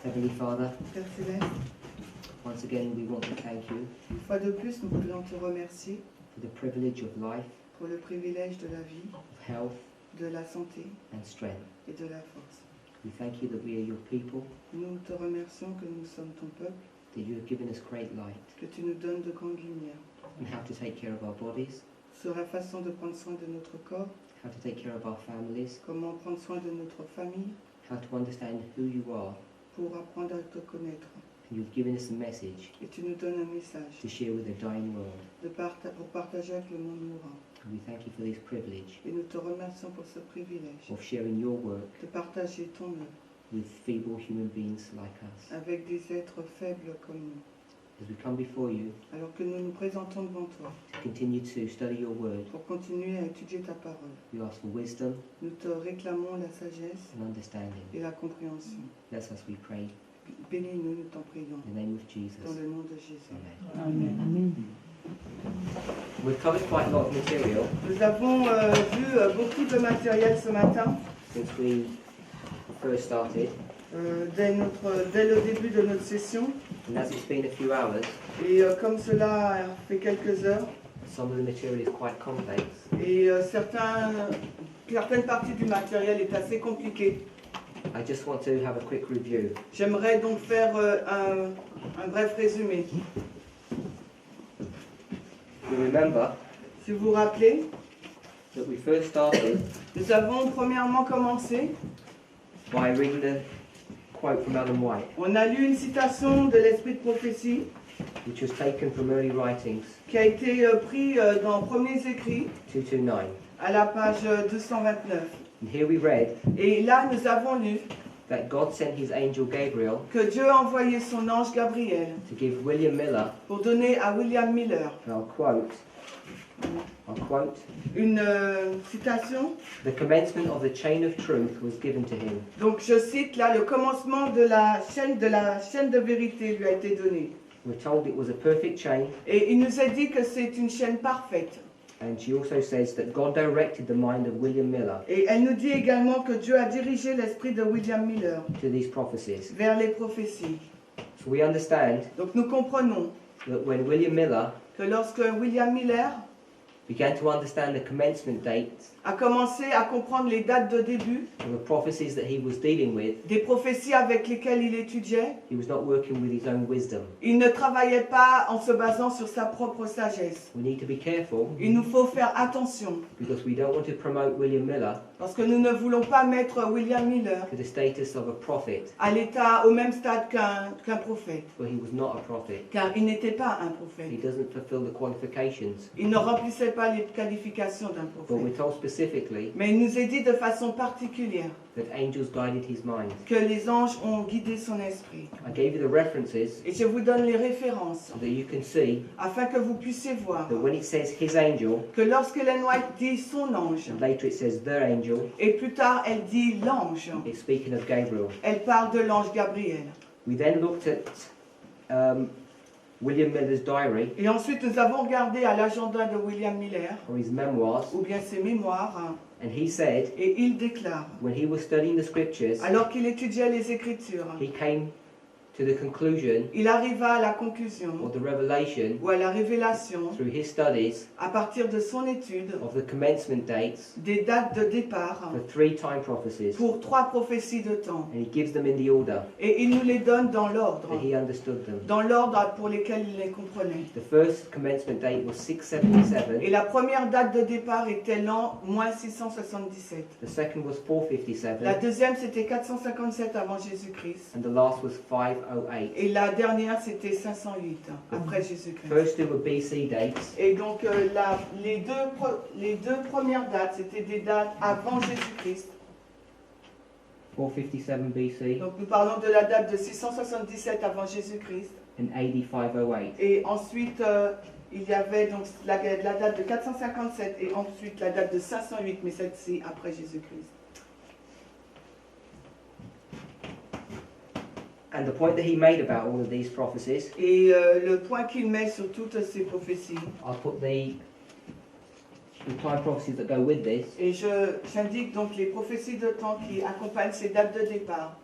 Heavenly Father, Père Céleste, once again we want to thank you une fois de plus, nous voulons te remercier for the privilege of life, pour le privilège de la vie, of health de la santé and strength. et de la force. We thank you that we are your people, Nous te remercions que nous sommes ton peuple, that you have given us great light, que tu nous donnes de grandes lumières, and how to take care of our bodies, sur la façon de prendre soin de notre corps, how to take care of our families, comment prendre soin de notre famille, how to understand who you are. pour apprendre à te connaître. And you've given us a message Et tu nous donnes un message to share with a dying world. pour partager avec le monde mourant. And we thank you for this privilege Et nous te remercions pour ce privilège of sharing your work de partager ton œuvre with feeble human beings like us. avec des êtres faibles comme nous. As we come before you Alors que nous nous présentons devant toi to continue to study your word, pour continuer à étudier ta parole, we ask for wisdom nous te réclamons la sagesse and understanding. et la compréhension. Bless us, we pray, Bénis-nous, nous t'en prions, in the name of Jesus. dans le nom de Jésus. Amen. Amen. We've covered quite a lot of material Nous avons vu beaucoup de matériel ce matin, since we first started, dès le début de notre session. and as it's been a few hours, Et comme cela fait quelques heures, some of the material is quite complex. et certaines parties du matériel est assez compliqué. I just want to have a quick review. J'aimerais donc faire un bref résumé. You remember Si vous vous rappelez, that we first started nous avons premièrement commencé. by reading the quote from Ellen White, On a lu une citation de l'Esprit de prophétie which was taken from early writings, qui a été pris dans Premiers Écrits 229. à la page 229. And here we read Et là, nous avons lu that God sent his angel Gabriel que Dieu a envoyé son ange Gabriel to give William Miller, pour donner à William Miller and I'll quote, une citation. the commencement of the chain of truth was given to him. Donc je cite là, le commencement de la chaîne de vérité lui a été donné. We're told it was a perfect chain, Et il nous a dit que c'est une chaîne parfaite. and she also says that God directed the mind of William Miller Et elle nous dit également que Dieu a dirigé l'esprit de William Miller to these prophecies. vers les prophéties. So we understand Donc nous comprenons that when William Miller que lorsque William Miller began to understand the commencement dates a commencé à comprendre les dates de début, of the prophecies that he was dealing with, des prophéties avec lesquelles il étudiait, he was not working with his own wisdom. il ne travaillait pas en se basant sur sa propre sagesse. We need to be careful Il nous faut faire attention because we don't want to promote William Miller parce que nous ne voulons pas mettre William Miller to the status of a prophet, à l'état, au même stade qu'un prophète, for he was not a prophet. car il n'était pas un He prophète. doesn't fulfill the qualifications. Il ne remplissait pas les qualifications d'un But we're prophète. told specifically Mais il nous est dit de façon particulière that angels guided his mind. que les anges ont guidé son esprit. I gave you the references Et je vous donne les références so that you can see afin que vous puissiez voir that when it says his angel, que lorsque Ellen White dit son ange, and later it says their angel, et plus tard elle dit l'ange, it's speaking of Gabriel. elle parle de l'ange Gabriel. We then looked at William Miller's diary, Et ensuite nous avons regardé à l'agenda de William Miller, or his memoirs, ou bien ses mémoires, and he said et il déclare, when he was studying the scriptures, alors qu'il étudiait les Écritures, he came to the conclusion il arriva à la conclusion or the revelation ou à la révélation through his studies à partir de son étude of the commencement dates des dates de départ for 3 time prophecies, pour 3 prophéties de temps. and he gives them in the order Et il nous les donne dans l'ordre, that he understood them. dans l'ordre pour lesquels il les comprenait. The first commencement date was 677, Et la première date de départ était l'an moins 677. the second was 457, La deuxième c'était 457 avant Jésus-Christ. and the last was 508. Et la dernière c'était 508 après Jésus-Christ. First two were BC dates, Et donc les deux premières dates c'était des dates avant Jésus-Christ. 457 BC Donc nous parlons de la date de 677 avant Jésus-Christ. and AD 508. Et ensuite il y avait donc la date de 457 et ensuite la date de 508, mais celle-ci après Jésus-Christ. And the point that he made about all of these prophecies, Et le point qu'il met sur toutes ces prophéties, I'll put the time prophecies that go with this, et j'indique donc les prophéties de temps qui accompagnent ces dates de départ.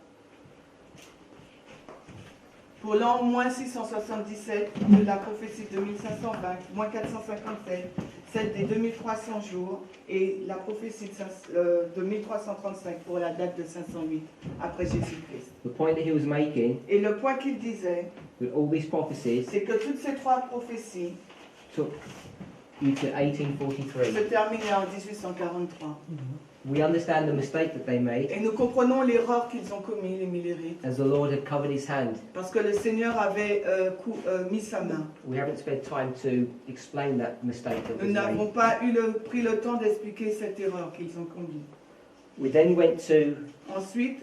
Pour l'an moins 677 de la prophétie de 1520, moins 457, celle des 2300 jours et la prophétie de 1335 pour la date de 508 après Jésus-Christ. The point that he was making Et le point qu'il disait, with all these prophecies c'est que toutes ces trois prophéties took you to 1843. se terminaient en 1843. We understand the mistake that they made Et nous comprenons l'erreur qu'ils ont commis, les Millérites, as the Lord had covered his hand. parce que le Seigneur avait mis sa main. We haven't spent time to explain that mistake that Nous was n'avons made. pas pris le temps d'expliquer cette erreur qu'ils ont commise. We then went to Ensuite,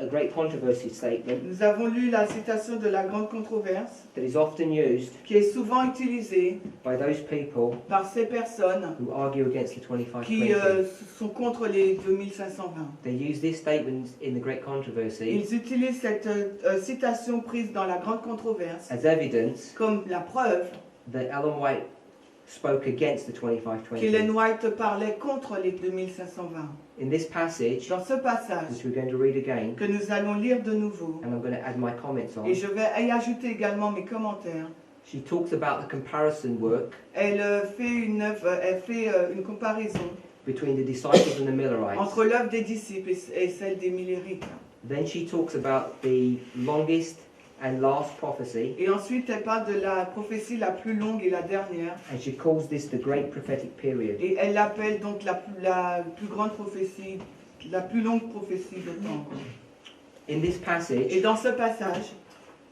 a great controversy statement nous avons lu la citation de la grande controverse, that is often used qui est souvent utilisée by those people par ces personnes who argue against the qui 2520. sont contre les 2520. They use this statement in the great controversy Ils utilisent cette citation prise dans la grande controverse as evidence comme la preuve that Ellen White spoke against the qu'Ellen 2520. White parlait contre les 2520. In this passage, Dans ce passage which we're going to read again, que nous allons lire de nouveau, and I'm going to add my comments on, et je vais y ajouter également mes commentaires, she talks about the comparison work elle fait une comparaison between the disciples and the Millerites. entre l'œuvre des disciples et celle des Millérites. Then she talks about the longest and last prophecy, Et ensuite, elle parle de la prophétie la plus longue et la dernière, and she calls this the great prophetic period. et elle l'appelle donc la plus grande prophétie, la plus longue prophétie de temps. In this Et passage, dans ce passage,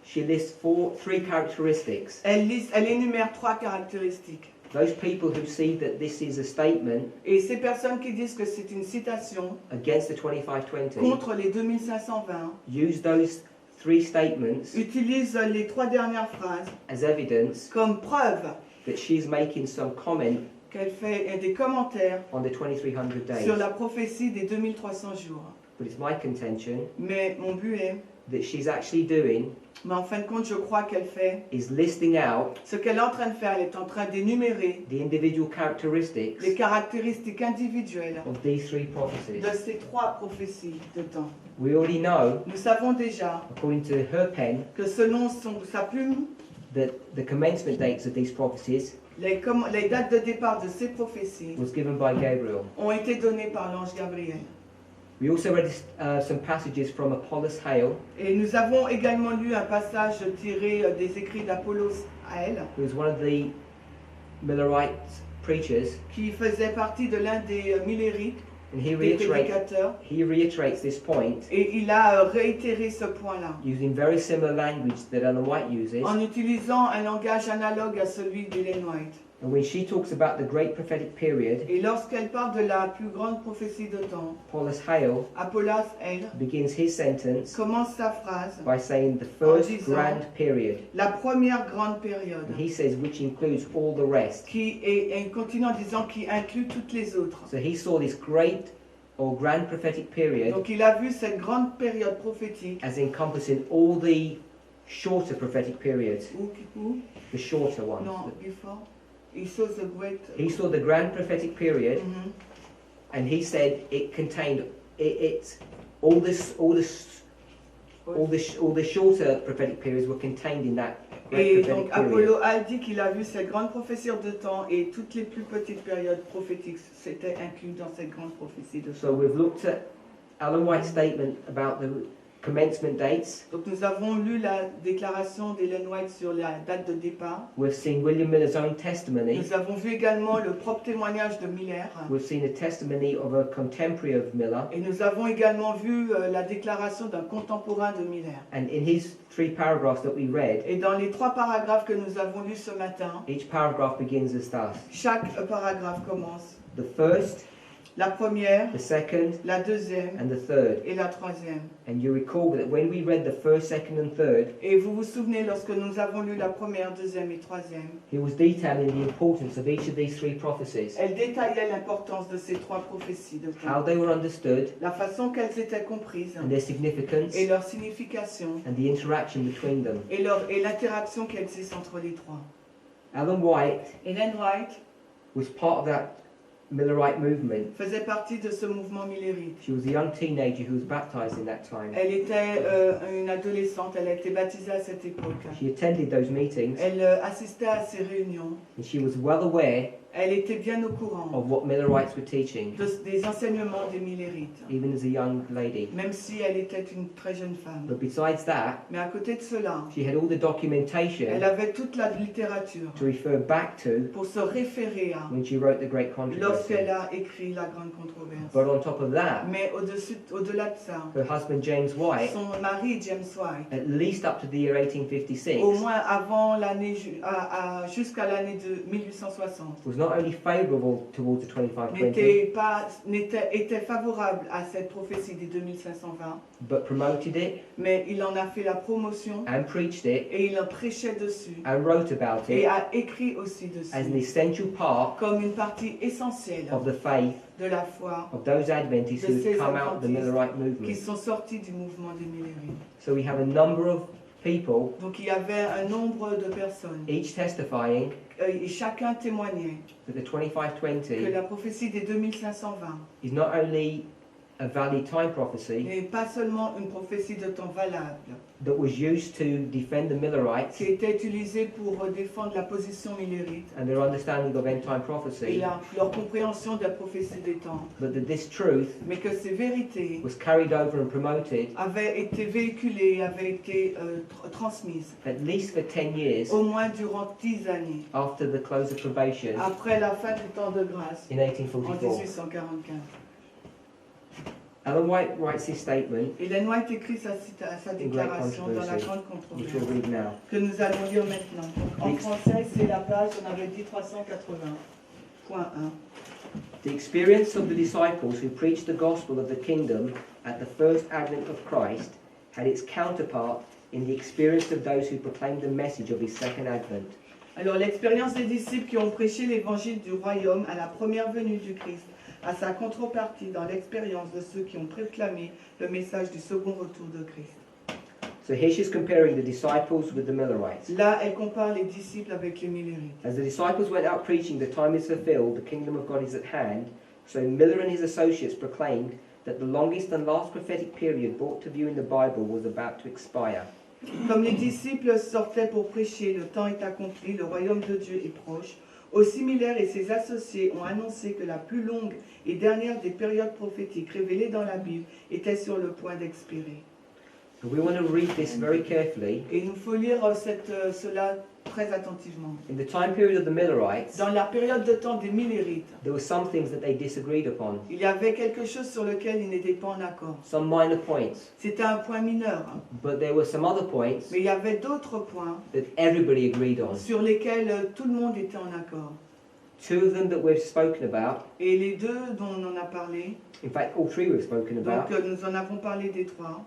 she lists three characteristics. elle énumère trois caractéristiques. Those people who see that this is a statement Et ces personnes qui disent que c'est une citation against the 2520 contre les 2520 use those three statements utilisent les trois dernières phrases as evidence comme preuve that she's making some comment qu'elle fait des commentaires on the 2300 days. sur la prophétie des 2300 jours. But it's my contention Mais mon but est, that she's actually doing mais en fin de compte, je crois qu'elle fait, is listing out ce qu'elle est en train de faire, elle est en train d'énumérer the individual characteristics les caractéristiques individuelles of these three prophecies. de ces trois prophéties de temps. We already know, Nous savons déjà according to her pen, que selon sa plume, that the commencement dates of these prophecies les dates de départ de ces prophéties was given by Gabriel. ont été données par l'ange Gabriel. We also read some passages from Apollos Hale, Et nous avons également lu un passage tiré des écrits d'Apollos Hale, who was one of the Millerite preachers, qui faisait partie de l'un des Millérites, and des prédicateurs, he reiterates this point et il a réitéré ce point-là, using very similar language that Ellen White uses. en utilisant un langage analogue à celui d'Ellen White. And when she talks about the great prophetic period, Et lorsqu'elle parle de la plus grande prophétie de temps, Apollos Hale Apollos, elle, begins his sentence commence sa phrase, by saying the first disant, grand period. la première grande période, And he says, which includes all the rest. et il continue en disant qui inclut toutes les autres. So he saw this great or grand prophetic period Donc il a vu cette grande période prophétique, as encompassing all the shorter prophetic periods, où the shorter ones. non, before, he saw the great, He saw the grand prophetic period, Mhm. and he said it contained all the shorter prophetic periods were contained in that great Et prophetic donc period. Apollo a dit qu'il a vu cette grande prophétie de temps et toutes les plus petites périodes prophétiques s'étaient inclus dans cette grande prophétie de So temps. we've looked at Ellen White's statement about the commencement dates. Donc nous avons lu la déclaration d'Ellen White sur la date de départ. We've seen William Miller's own testimony. Nous avons vu également le propre témoignage de Miller. We've seen a testimony of a contemporary of Miller. Et nous avons également vu la déclaration d'un contemporain de Miller. And in his three paragraphs that we read, Et dans les trois paragraphes que nous avons lus ce matin, each paragraph begins as thus. chaque paragraphe commence. The first, La première, the second, la deuxième and the third. et la troisième. And you recall that when we read the first, second, and third, Et vous vous souvenez, lorsque nous avons lu la première, deuxième et troisième, he was detailing the importance of each of these three prophecies, elle détaillait l'importance de ces trois prophéties de how temps, they were understood, la façon qu'elles étaient comprises and their significance, et leur signification and the interaction between them. et l'interaction qui existe entre les trois. Ellen White Ellen White was part of that Millerite movement. faisait partie de ce mouvement millérite. She was a young teenager who was baptized in that time. Elle était une adolescente, elle a été baptisée à cette époque. She attended those meetings, Elle assistait à ces réunions. and she was well aware Elle était bien au courant of what Millerites were teaching, des enseignements des millérites, even as a young lady. même si elle était une très jeune femme. But besides that, Mais à côté de cela, she had all the elle documentation avait toute la littérature to refer back to pour se référer à when she wrote the Great Controversy. lorsqu'elle a écrit la grande controverse. But on top of that, Mais au-delà de ça, her husband James White, son mari James White, at least up to the year 1856, au moins avant l'année jusqu'à l'année de 1860, was not only favourable towards the 2520, était favorable à cette prophétie des 2520, but promoted it mais il en a fait la promotion and preached it et il en prêchait dessus and wrote about et it a écrit aussi as an dessus essential part comme une partie essentielle of the faith de la foi of those Adventists who had come out of the Millerite qui movement. sont sortis du mouvement des millérites. So we have a number of people, Donc il y avait un nombre de personnes each testifying et chacun témoignait that the que 2520 la prophétie des 2520 is not only a valid time prophecy n'est pas seulement une prophétie de temps valable, that was used to defend the Millerites qui était utilisée pour défendre la position millérite and their understanding of end time et prophecy, leur compréhension de la prophétie des temps, but that this truth mais que ces vérités was carried over and promoted avaient été véhiculées, avaient été transmises, at least for 10 years au moins durant 10 années, after the close of probation après la fin du temps de grâce, in en 1844. 1845. Ellen White writes his statement, Hélène White écrit sa déclaration dans la grande which we'll controverse, read now. que nous allons lire maintenant. En français, c'est la page, on avait dit 380.1. The experience of the disciples who preached the gospel of the kingdom at the first advent of Christ had its counterpart in the experience of those who proclaimed the message of his second advent. Alors, l'expérience des disciples qui ont prêché l'évangile du royaume à la première venue du Christ a sa contrepartie dans l'expérience de ceux qui ont proclamé le message du second retour de Christ. So here she's comparing the disciples with the Millerites. Là, elle compare les disciples avec les millérites. As the disciples went out preaching, the time is fulfilled, the kingdom of God is at hand, so Miller and his associates proclaimed that the longest and last prophetic period brought to view in the Bible was about to expire. Comme les disciples sortaient pour prêcher, le temps est accompli, le royaume de Dieu est proche. Aussi Miller et ses associés ont annoncé que la plus longue et dernière des périodes prophétiques révélées dans la Bible était sur le point d'expirer. And we want to read this very carefully. Et il nous faut lire cela très attentivement. In the time period of the Millerites, Dans la période de temps des millérites, there were some things that they disagreed upon, il y avait quelque chose sur lequel ils n'étaient pas en accord. some minor points, C'était un point mineur, but there were some other points mais il y avait d'autres points that everybody agreed on. sur lesquels tout le monde était en accord. Two of them that we've spoken about, Et les deux dont on en a parlé, in fact all three we've spoken about. donc nous en avons parlé des trois.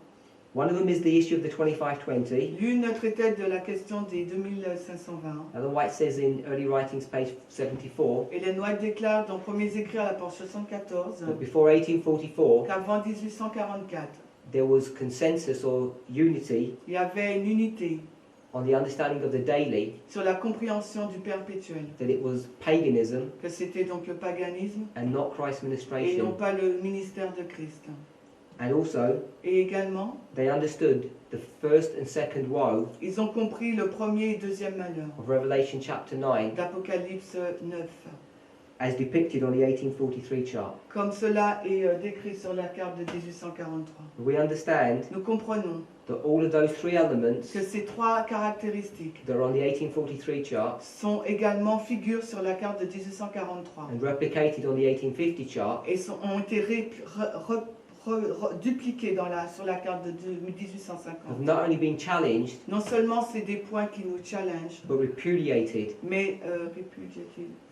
One of them is the issue of the 2520. L'une traitait de la question des 2520. Ellen White says in Early Writings, page 74, Hélène White déclare dans Premiers Écrits à la page 74 that before 1844, qu'avant 1844, there was consensus or unity il y avait une unité on the understanding of the daily, sur la compréhension du perpétuel, that it was paganism que c'était donc le paganisme and not Christ's et non ministration. pas le ministère de Christ. And also, Et également, they understood the first and second woe ils ont compris le premier et deuxième malheur of Revelation chapter 9 d'Apocalypse 9, as depicted on the 1843 chart. comme cela est décrit sur la carte de 1843. We understand Nous comprenons that all of those three elements que ces trois caractéristiques that are on the 1843 chart sont également figurent sur la carte de 1843 and replicated on the 1850 chart et ont été dupliqués sur la carte de 1850. have not only been challenged Non seulement c'est des points qui nous challengent, but repudiated, mais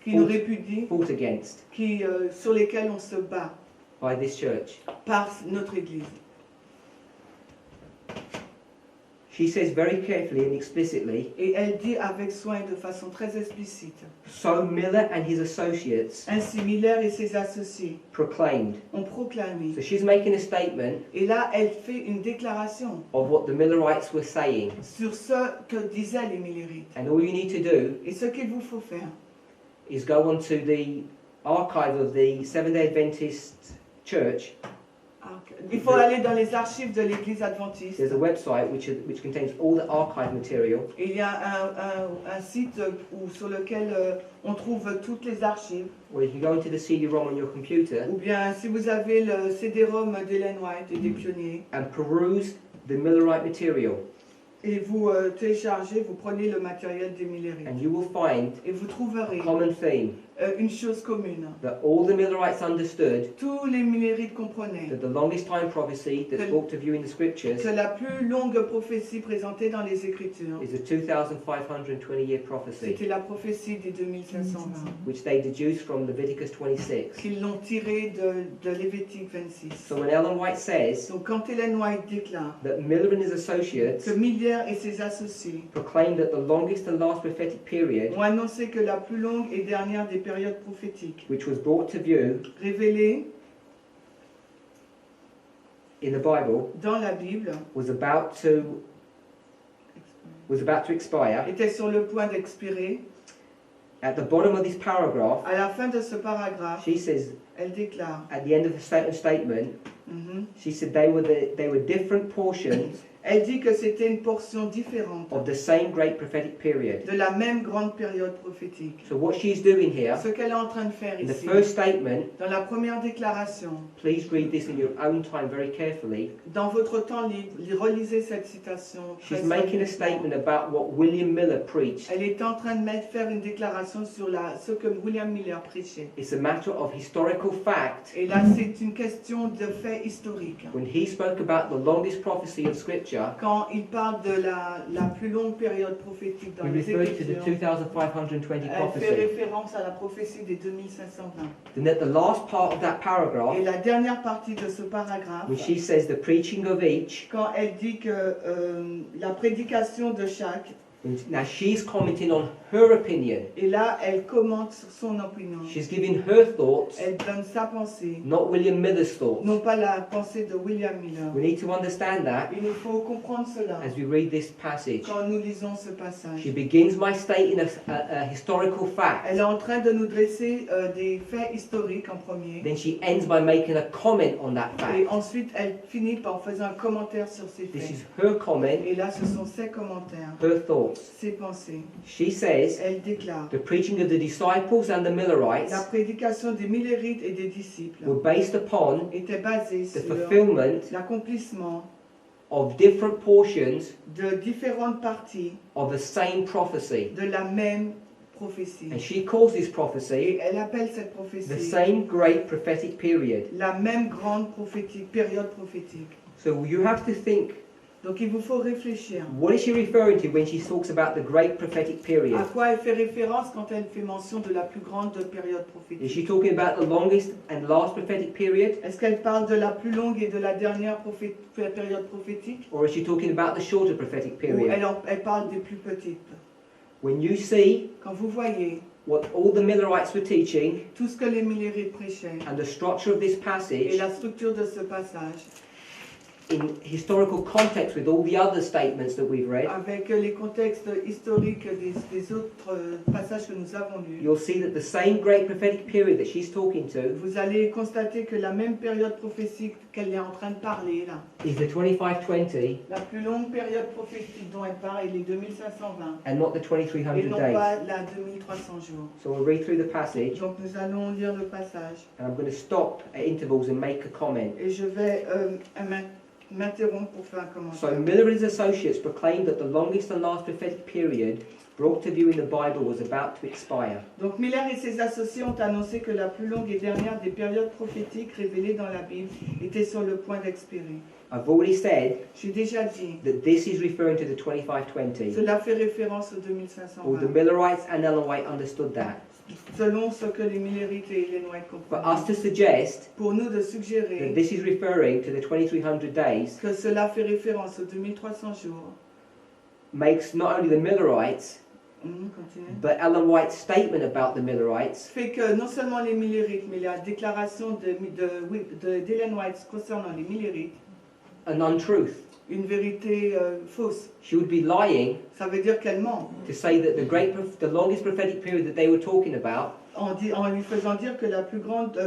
qui nous répudient, fought against sur lesquels on se bat by this church. par notre Église. She says very carefully and explicitly, Et elle dit avec soin et de façon très explicite. so Miller and his associates Ainsi Miller et ses associés proclaimed. ont proclamé. So she's making a statement Et là, elle fait une déclaration of what the Millerites were saying. sur ce que disaient les millérites. And all you need to do Et ce qu'il vous faut faire, is go onto the archive of the Seventh-day Adventist Church, Il faut aller dans les archives de l'Église adventiste. there's a website which contains all the archive material. Et il y a un site sur lequel on trouve toutes les archives. Or you can go into the CD-ROM on your computer Ou bien si vous avez le CD-ROM d'Ellen White et des pionniers, and peruse the Millerite material, et vous téléchargez, vous prenez le matériel des Millerites. and you will find Et vous trouverez a common theme une chose commune. that all the Millerites understood Tous les Millerites comprenaient that the longest time prophecy that's brought to view in the scriptures que la plus longue prophétie présentée dans les Écritures, is a 2,520-year prophecy, c'était la prophétie des 2520, which they deduced from Leviticus 26. qu'ils l'ont tirée de Lévitique 26. So when Ellen White says Donc quand Ellen White déclare that Miller and his associates que Miller et ses associés proclaimed that the longest and last prophetic period, ont annoncé que la plus longue et dernière des périodes prophétiques which was brought to view révélées in the Bible, dans la Bible was about to expire, était sur le point d'expirer, at the bottom of this paragraph, à la fin de ce paragraphe, she says, elle déclare at the end of the statement, mhm. she said they were different portions Elle dit que c'était une portion différente of the same great prophetic period. de la même grande période prophétique. So what she's doing here, Ce qu'elle est en train de faire in the ici, first statement, dans la première déclaration, please read this in your own time very carefully. dans votre temps libre, relisez cette citation. She's très making a soigneusement. statement about what William Miller preached. Elle est en train de faire une déclaration sur ce que William Miller prêchait. It's a matter of historical fact. Et là, c'est une question de fait historique. When he spoke about the longest prophecy of Scripture, Quand il parle de la plus longue période prophétique dans he les referred to the Écritures, 2,520 elle fait prophecy. référence à la prophétie des 2520. Then at the last part of that Et paragraph, la dernière partie de ce paragraphe, when she says the preaching of each, quand elle dit que la prédication de chaque, now she's commenting on her opinion. et là elle commente sur son opinion. She's giving her thoughts, Elle donne sa pensée, not William Miller's thoughts. non pas la pensée de William Miller. We need to understand that Il nous faut comprendre cela as we read this passage. quand nous lisons ce passage. She begins by stating a historical fact. Elle est en train de nous dresser des faits historiques en premier. Then she ends by making a comment on that Et fact. ensuite, elle finit par faire un commentaire sur ces This faits. is her comment, Et là, ce sont ses commentaires, her thoughts. ses pensées. She says Elle déclare the preaching of the disciples and the Millerites la prédication des Millerites et des disciples were based upon était basée the sur fulfillment l'accomplissement of different portions de différentes parties of the same prophecy. de la même prophétie. And she calls this Et prophecy elle appelle cette the prophétie same great prophetic period. la même grande période prophétique. So you have to think, Donc il vous faut réfléchir. what is she referring to when she talks about the great prophetic period? À quoi elle fait référence quand elle fait mention de la plus grande période Is prophétique? she talking about the longest and last prophetic period? Est-ce qu'elle parle de la plus longue et de la dernière période prophétique? Or is she talking about the shorter prophetic Ou period? elle parle des plus petites? When you see Quand vous voyez what all the Millerites were teaching tout ce que les Millerites prêchaient and the structure of this et passage la structure de ce passage, in historical context with all the other statements that we've read, avec les contextes historiques des autres passages que nous avons lus, you'll see that the same great prophetic period that she's talking to vous allez constater que la même période prophétique qu'elle est en train de parler là, is the 2520 la plus longue période prophétique dont elle parle est les 2520 and not the et 2300 non days. pas la 2300 jours. So we'll read through the passage Donc nous allons lire le passage and I'm going to stop at intervals and make a comment. et je vais m'interrompre pour faire un So commentaire. Miller and his associates proclaimed that the longest and last prophetic period brought to view in the Bible was about to expire. Donc Miller et ses associés ont annoncé que la plus longue et dernière des périodes prophétiques révélées dans la Bible était sur le point d'expirer. I've already said J'ai déjà dit, that this is referring to the 2520. cela fait référence aux All the 2520, Millerites and Ellen White understood that. selon ce que les Millerites et Ellen White For us comprennent. to suggest Pour nous de that suggérer this is referring to the 2300 days que cela fait référence aux 2300 jours, makes not only the Millerites, continue, but Ellen White's statement about the Millerites fait que non seulement les Millerites, mais la déclaration d'Ellen White concernant les Millerites, an untruth. une vérité fausse. She would be lying Ça veut dire qu'elle ment. to say that the longest prophetic period that they were talking about en lui faisant dire que la plus grande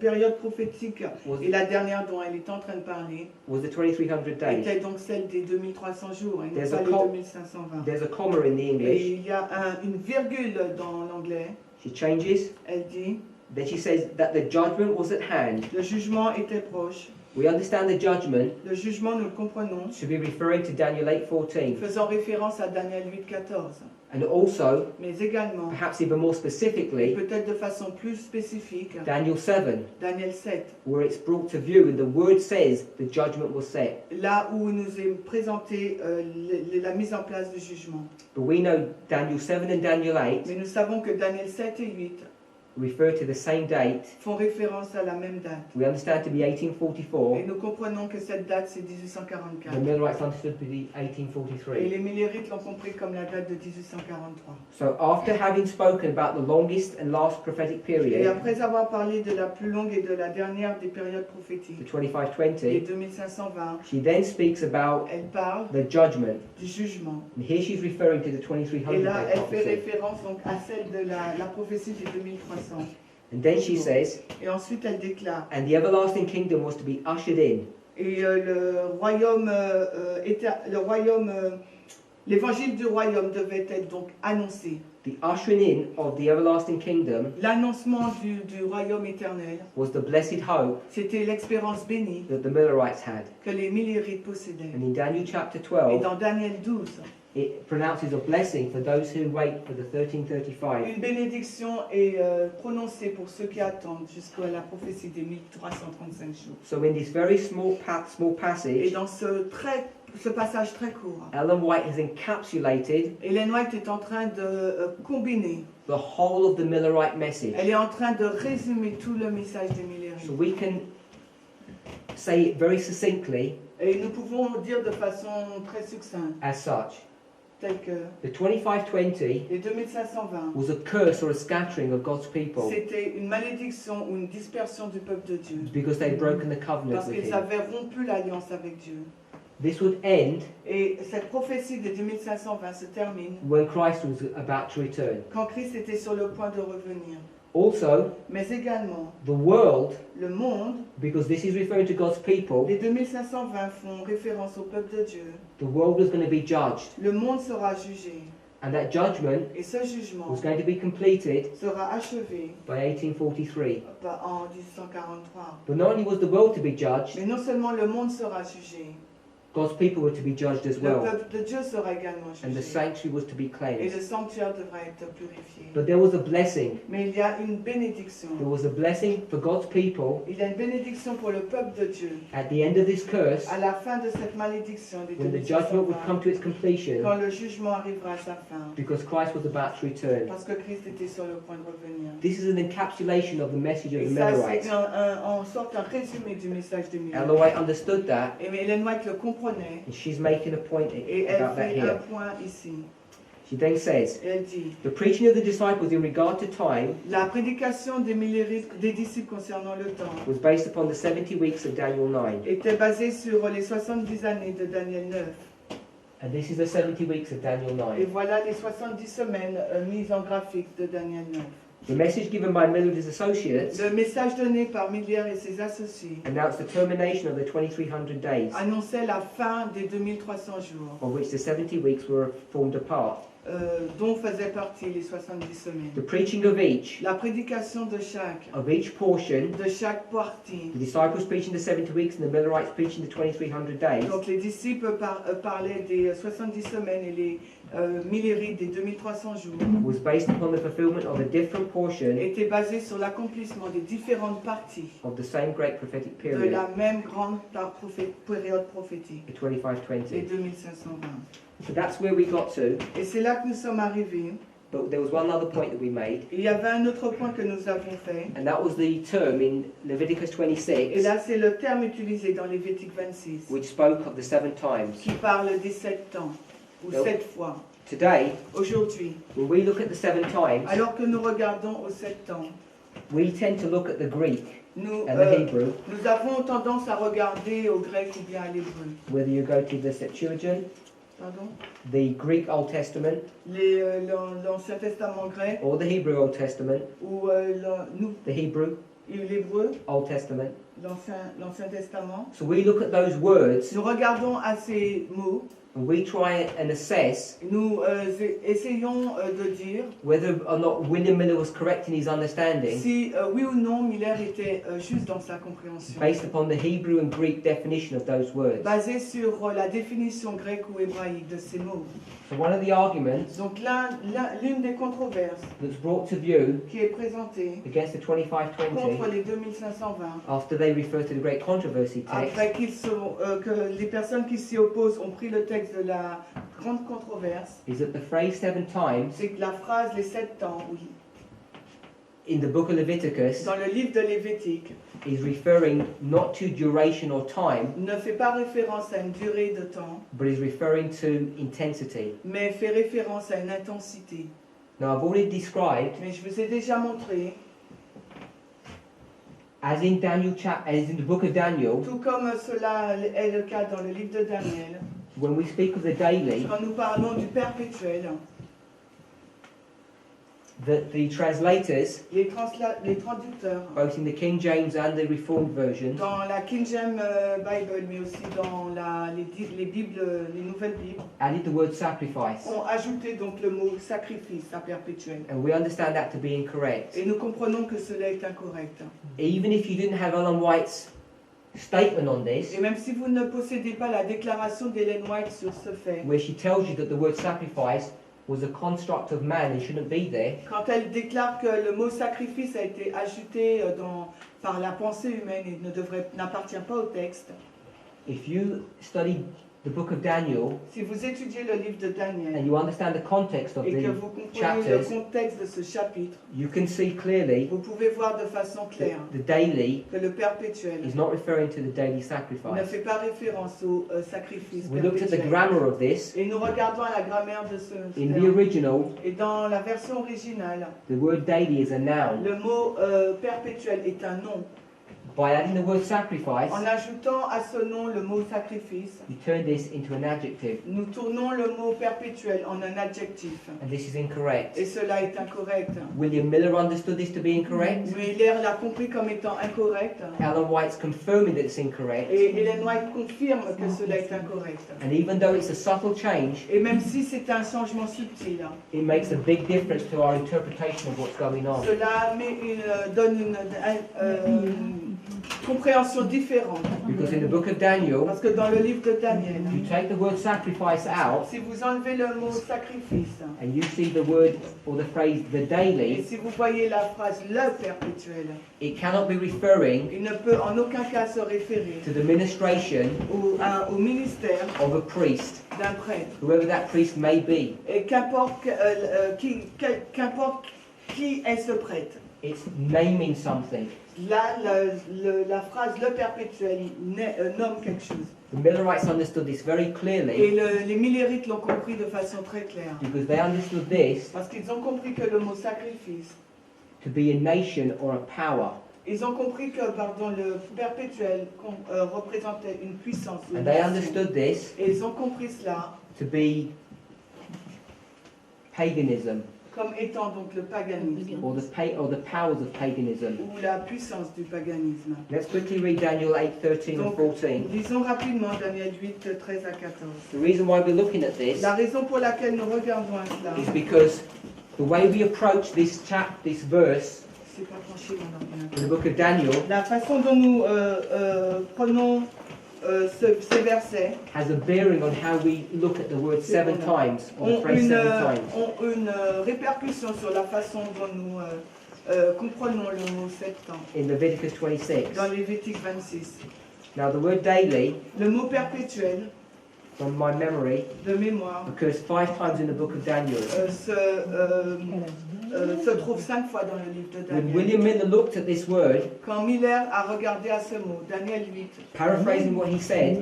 période prophétique was, et la dernière dont elle est en train de parler was the 2300 days. était donc celle des 2300 jours et non There's pas a les com- 2520. There's a comma in the Et English. il y a une virgule dans l'anglais. She changes. Elle dit, Then she says that the judgment was at hand. le jugement était proche. We understand the judgment Le jugement, nous le comprenons, to be referring to Daniel 8:14, faisant référence à Daniel 8,14. and also, Mais également, perhaps even more et specifically, peut-être de façon plus spécifique, Daniel 7, Daniel 7, where it's brought to view and the word says the judgment was set. là où nous est présenté la mise en place du jugement. But we know Daniel 7 and Daniel 8 Mais nous savons que Daniel 7 et 8 refer to the same date. font référence à la même date. We understand to be Et 1844. nous comprenons que cette date, c'est The 1844. Millerites understood to be Et 1843. les Millérites l'ont compris comme la date de 1843. So after having spoken about the longest and last prophetic Et period, après avoir parlé de la plus longue et de la dernière des périodes the prophétiques, les 2520, 2520, she then speaks about elle parle the judgment. du jugement. And here she's referring to the Et 2300 là, day elle fait prophecy. référence donc à celle de la prophétie des 2300. And then she says, Et ensuite, elle déclare, and the everlasting kingdom was to be ushered in. et l'évangile du royaume devait être donc annoncé. The ushering in of the everlasting kingdom L'annoncement du royaume éternel, was the blessed hope c'était l'expérience bénie that the Millerites had. que les Millérites possédaient. And in Daniel chapter Et 12, dans Daniel 12, it pronounces a blessing for those who wait for the 1335. une bénédiction est prononcée pour ceux qui attendent jusqu'à la prophétie des 1335 jours. So in this very small Et passage, dans ce passage très court, Ellen White has encapsulated Ellen White est en train de combiner, the whole of the Millerite message. elle est en train de résumer tout le message des So Millérites. we can say it very succinctly Et nous pouvons dire de façon très succincte, as such. tel que The 2520 les 2520, was a curse or a scattering of God's people c'était une malédiction ou une dispersion du peuple de Dieu, because they'd broken the covenant parce with qu'ils him. avaient rompu l'alliance avec Dieu. This would end Et cette prophétie des 2520 se termine when Christ was about to return. quand Christ était sur le point de revenir. Also, Mais également, the world, le monde, because this is referring to God's people, les 2520 font référence au peuple de Dieu. the world was going to be judged. Le monde sera jugé. And that judgment Et ce jugement was going to be completed sera achevé by 1843. en 1843. But not only was the world to be judged, Mais non seulement le monde sera jugé, God's people were to be judged as le well. peuple de Dieu sera également And the jugé. sanctuary was to be Et cleansed. le sanctuaire devra être purifié. But there was a blessing. Mais il y a une bénédiction. There was a blessing for God's people Il y a une bénédiction pour le peuple de Dieu. at the end of this curse, À la fin de cette malédiction des when the judgment would 2520, come to its completion, quand le jugement arrivera à sa fin, because Christ was about to return. parce que Christ était sur le point de revenir. This is an encapsulation of the message of Et the ça, Millerites. c'est en sorte un résumé du message des Ellen Millérites. White understood that, Et Ellen White le comprenait, and she's making a point et elle about that fait un here. point ici. She then says, Et elle dit, the preaching of the disciples in regard to time la prédication des Millérites, des disciples concernant le temps, was based upon the 70 weeks of Daniel 9. était basée sur les 70 années de Daniel 9. And this is the 70 weeks of Daniel Et 9. voilà les 70 semaines mises en graphique de Daniel 9. The message given by Miller and his associates Le message donné par Millière et ses associés announced the termination of the 2300 days, annonçait la fin des 2300 jours, of which the 70 weeks were formed a part. dont faisaient partie les 70 The semaines. preaching of each La prédication de chaque portion, partie. the disciples preaching the 70 weeks and the Millerites preaching the 2300 days, Donc les disciples parlaient des 70 semaines et les Millérites des 2300 jours. was based upon the fulfillment of a different portion Était basé sur l'accomplissement des différentes parties of the same great prophetic de period, la même grande période prophétique, the les 2520. 2520. So that's where we got to, Et c'est là que nous sommes arrivés. but there was one other point that we made, Il y avait un autre point que nous avons fait. and that was the term in Leviticus Et 26, là, c'est le terme utilisé dans Lévitique 26, which spoke of the 7 times. qui parle des 7 temps, ou Nope. 7 fois. Today, Aujourd'hui, when we look at the 7 times, alors que nous regardons aux 7 temps, we tend to look at the Greek nous, and the Hebrew, nous avons tendance à regarder au grec ou bien à l'hébreu. whether you go to the Septuagint, Pardon? the Greek Old Testament L'Ancien Testament grec or the Hebrew Old Testament, ou the Hebrew l'Hébreu, Old Testament. l'Ancien Testament. So we look at those words Nous regardons à ces mots, and we try and assess nous essayons de dire whether or not William Miller was correct in his understanding si oui ou non Miller était juste dans sa compréhension, based upon the Hebrew and Greek definition of those words. basé sur la définition grecque ou hébraïque de ces mots. So one of the arguments Donc l'une des controverses that's brought to view qui est présentée against the contre 2520 les 2520, after they refer to the Great Controversy text après que les personnes qui s'y opposent ont pris le texte de la grande controverse, is that the phrase 7 times c'est que la phrase les 7 temps, oui, in the book of Leviticus dans le livre de Lévitique, is referring not to duration or time, ne fait pas référence à une durée de temps, but is referring to intensity. mais fait référence à une intensité. Now I've already described, Mais je vous ai déjà montré, as in the book of Daniel, tout comme cela est le cas dans le livre de Daniel, when we speak of the daily, quand nous parlons du perpétuel, that the translators, les traducteurs, both in the King James and the Reformed version, dans la King James Bible, mais aussi dans les Bibles, les nouvelles Bibles, added the word sacrifice. ont ajouté donc le mot sacrifice à perpétuel. And we understand that to be incorrect. Et nous comprenons que cela est incorrect. Even if you didn't have Ellen White's statement on this, Et même si vous ne possédez pas la déclaration d'Ellen White sur ce fait, where she tells you that the word sacrifice was a construct of man and shouldn't be there, quand elle déclare que le mot sacrifice a été ajouté par la pensée humaine et n'appartient pas au texte, if you study the book of Daniel si vous étudiez le livre de Daniel and you understand the context of et que the vous comprenez le chapters, contexte de ce chapitre, you can see clearly vous pouvez voir de façon claire that the daily que le perpétuel is not referring to the daily ne sacrifice. fait pas référence au sacrifice We looked at the perpétuel. grammar of this. Et nous regardons à la grammaire de ce In the terme. original, Et dans la version originale, the word daily is a noun. le mot perpétuel est un nom. By adding the word sacrifice, En ajoutant à ce nom le mot sacrifice, you turn this into an adjective, nous tournons le mot perpétuel en un adjectif. and this is incorrect. Et cela est incorrect. William Miller understood this to be incorrect. Miller l'a compris comme étant incorrect. Ellen White's confirming that it's incorrect. Et Ellen White confirme que cela est incorrect. And even though it's a subtle change, Et même si c'est un changement subtil, it makes a big difference to our interpretation of what's going on. cela donne une compréhension différente. Because in the book of Daniel, Parce que dans le livre de Daniel, you take the word sacrifice out, si vous enlevez le mot sacrifice, and you see the word or the phrase the et daily, si vous voyez la phrase le perpétuel, it cannot be referring il ne peut en aucun cas se référer to the ministration au ministère of a priest, d'un prêtre. whoever that priest may be. Et qu'importe qui est ce prêtre. It's naming something. Là, la phrase le perpétuel nomme quelque chose. The Millerites understood this very Et clearly les Millérites l'ont compris de façon très claire. because they understood this Parce qu'ils ont compris que le mot sacrifice, to be a nation or a power. ils ont compris que le perpétuel représentait une puissance. Une And they nation. understood this Et ils ont compris cela to be paganism comme étant donc le paganisme or the powers of paganism. ou la puissance du paganisme. Let's quickly read Daniel 8:13 and Donc, 14. lisons rapidement Daniel 8, 13 à 14. The reason why we're looking at this La raison pour laquelle nous regardons à cela, is because the way we approach this verse c'est pas tranché mon ordinateur. in the book of Daniel La façon dont nous prenons ces versets has a bearing on how we look at the word 7 times, or the ont phrase 7 times. une répercussion sur la façon dont nous comprenons le mot septembre In Leviticus 26. dans Lévitique 26. Now the word daily, Le mot perpétuel, from my memory, de mémoire, occurs 5 times in the book of Daniel. se trouve 5 fois dans le livre de When Daniel. William Miller looked at this word, Quand Miller a regardé à ce mot, Daniel 8, paraphrasing what he said,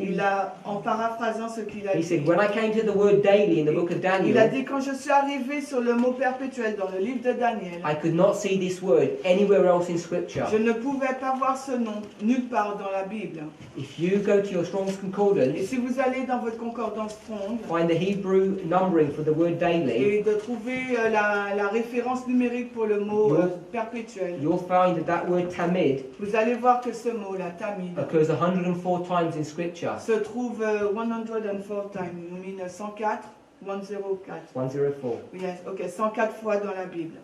en paraphrasant ce qu'il a he dit, said, when I came to the word daily in the book of il a Daniel, dit quand je suis arrivé sur le mot perpétuel dans le livre de Daniel, I could not see this word anywhere else in scripture. je ne pouvais pas voir ce nom nulle part dans la Bible. If you go to your Strong's Et Concordance si vous allez dans votre concordance Strong find the Hebrew numbering for the word daily, et de trouver la référence numérique pour le mot perpétuel, you'll find that that word tamid vous allez voir que ce mot-là, tamid, occurs 104 times in Scripture. se trouve 104 times, 104, 104. 104. Yes, ok, 104 fois dans la Bible.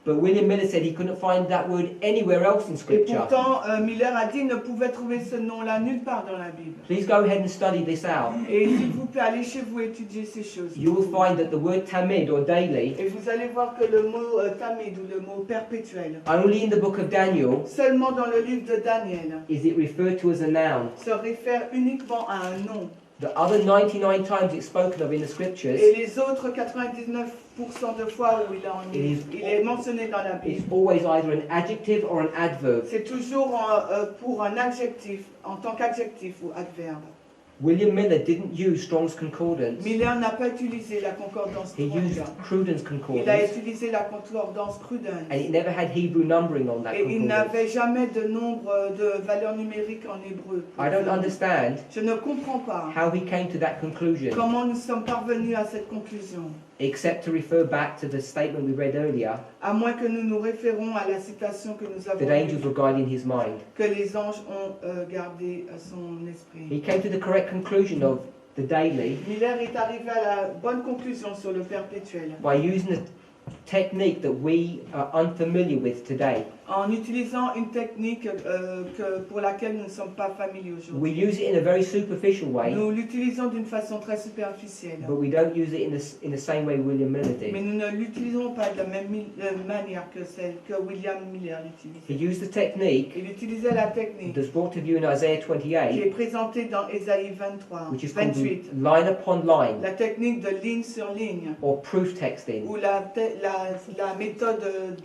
But William Miller said he couldn't find that word anywhere else in Et Scripture. pourtant, Miller a dit qu'il ne pouvait trouver ce nom-là nulle part dans la Bible. Please go ahead and study this out. Et s'il vous plaît, allez chez vous étudier ces choses. You will find that the word tamid or daily, Et vous allez voir que le mot tamid ou le mot perpétuel, only in the book of Daniel seulement dans le livre de Daniel, is it referred to as a noun. se réfère uniquement à un nom. The other 99 times it's spoken of in the Scriptures, Et les autres 99% de fois où il est mentionné dans la it's Bible, always either an adjective or an adverb. c'est toujours pour un adjectif, en tant qu'adjectif ou adverbe. William Miller didn't use Strong's Concordance. Miller n'a pas utilisé la concordance He used Strong. Cruden's Il a Concordance, utilisé la concordance Cruden. and it never had Hebrew numbering on that Et il concordance. n'avait jamais de nombre de valeurs numériques en hébreu. I don't understand Je ne comprends pas how he came to that conclusion, comment nous sommes parvenus à cette conclusion, except to refer back to the statement we read earlier, à moins que nous nous référons à la citation que nous avons that angels lue, were guiding his mind. que les anges ont gardé son esprit. He came to the correct conclusion of the daily Miller est arrivé à la bonne conclusion sur le perpétuel by using a technique that we are unfamiliar with today. en utilisant une technique pour laquelle nous ne sommes pas familiers We aujourd'hui. use it in a very superficial way, Nous l'utilisons d'une façon très superficielle, but we don't use it in the same way William Miller mais did. nous ne l'utilisons pas de la même manière que celle que William Miller l'utilisait. He used the technique Il utilisait la technique that's brought to view in Isaiah qui 28, est présentée dans Ésaïe 23, which is called 28, line upon line, la technique de ligne sur ligne, or proof texting. ou la méthode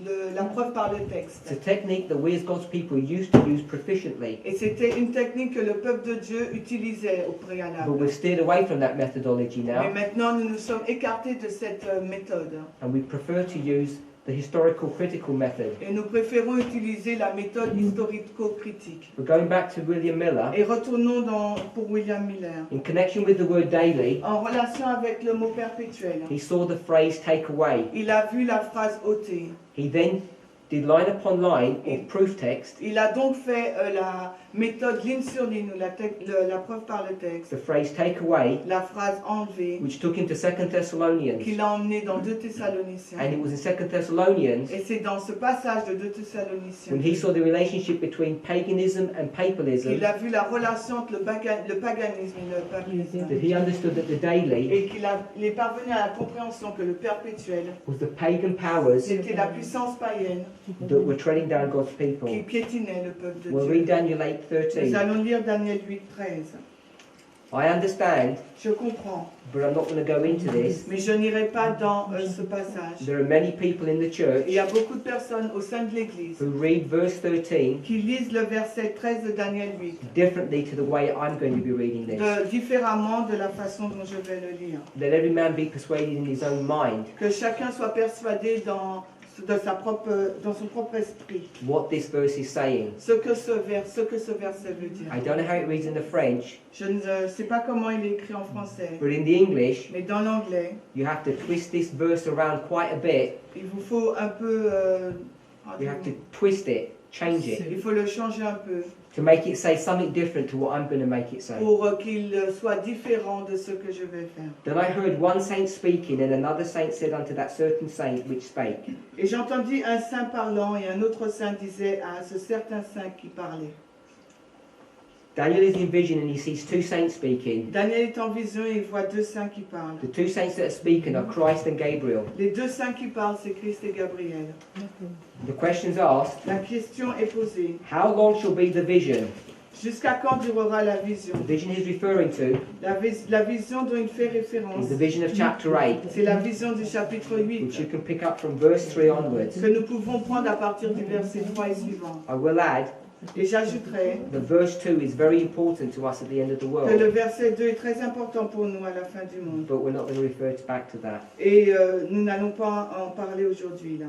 de la preuve par le texte. It's a technique that we as God's people used to use proficiently, Et c'était une technique que le peuple de Dieu utilisait au but préalable. we've steered away from that methodology Mais now, maintenant, nous nous sommes écartés de cette méthode. and we prefer to use the historical critical method. Et nous préférons utiliser la méthode historico-critique. We're going back to William Miller. Et retournons pour William Miller. In connection with the word daily, En relation avec le mot perpétuel, he saw the phrase take away. il a vu la phrase ôter. He then did line upon line, or proof text, Il a donc fait la méthode ligne sur ligne, ou la preuve par le texte, the phrase take away, la phrase enlevée, which took him to 2 Thessalonians. qu'il a emmené dans 2 Thessaloniciens. And it was in 2 Thessalonians Et c'est dans ce passage de 2 Thessaloniciens when he saw the relationship between paganism and papalism qu'il a vu la relation entre le paganisme et le papisme. that he understood that the daily Et il est parvenu à la compréhension que le perpétuel, was the pagan powers c'était la puissance païenne that were treading down God's qui people. piétinait le peuple de We'll Dieu. read Daniel Nous 8:13. allons lire Daniel 8, 13. I understand, Je comprends, but I'm not going to go into this. mais je n'irai pas dans ce passage. There are many people in the church Il y a beaucoup de personnes au sein de l'Église who read verse 13 qui lisent le verset 13 de Daniel 8 differently to the way I'm going to be reading this. différemment de la façon dont je vais le lire. Let every man be persuaded in his own mind Que chacun soit persuadé dans son propre esprit what this verse is saying. ce que ce verset veut dire. I don't know how it reads in the French, Je ne sais pas comment il est écrit en français, but in the English, mais dans l'anglais, you have to twist this verse around quite a bit. il vous faut un peu... You have to twist it, change it, il faut le changer un peu to make it say something different to what I'm going to make it say. pour qu'il soit différent de ce que je vais faire. Then I heard one saint speaking, and another saint said unto that certain saint which spake. Et j'entendis un saint parlant et un autre saint disait à ce certain saint qui parlait. Daniel is in vision and he sees two saints speaking. Daniel est en vision et il voit deux saints qui parlent. The two saints that are speaking are Christ and Gabriel. Les deux saints qui parlent, c'est Christ et Gabriel. The question's asked, La question est posée. how long shall be the vision? Jusqu'à quand durera la vision? The vision he's referring to La vision dont il fait référence, is the vision of chapter 8, c'est la vision du chapitre which 8 you can pick up from verse 3 onwards. que nous pouvons prendre à partir du verset 3 et suivant. I will add Et j'ajouterai that verse 2 is very important to us at the end of the que le world, verset 2 est très important pour nous à la fin du monde. but we're not going to refer back to that. Et nous n'allons pas en parler aujourd'hui là.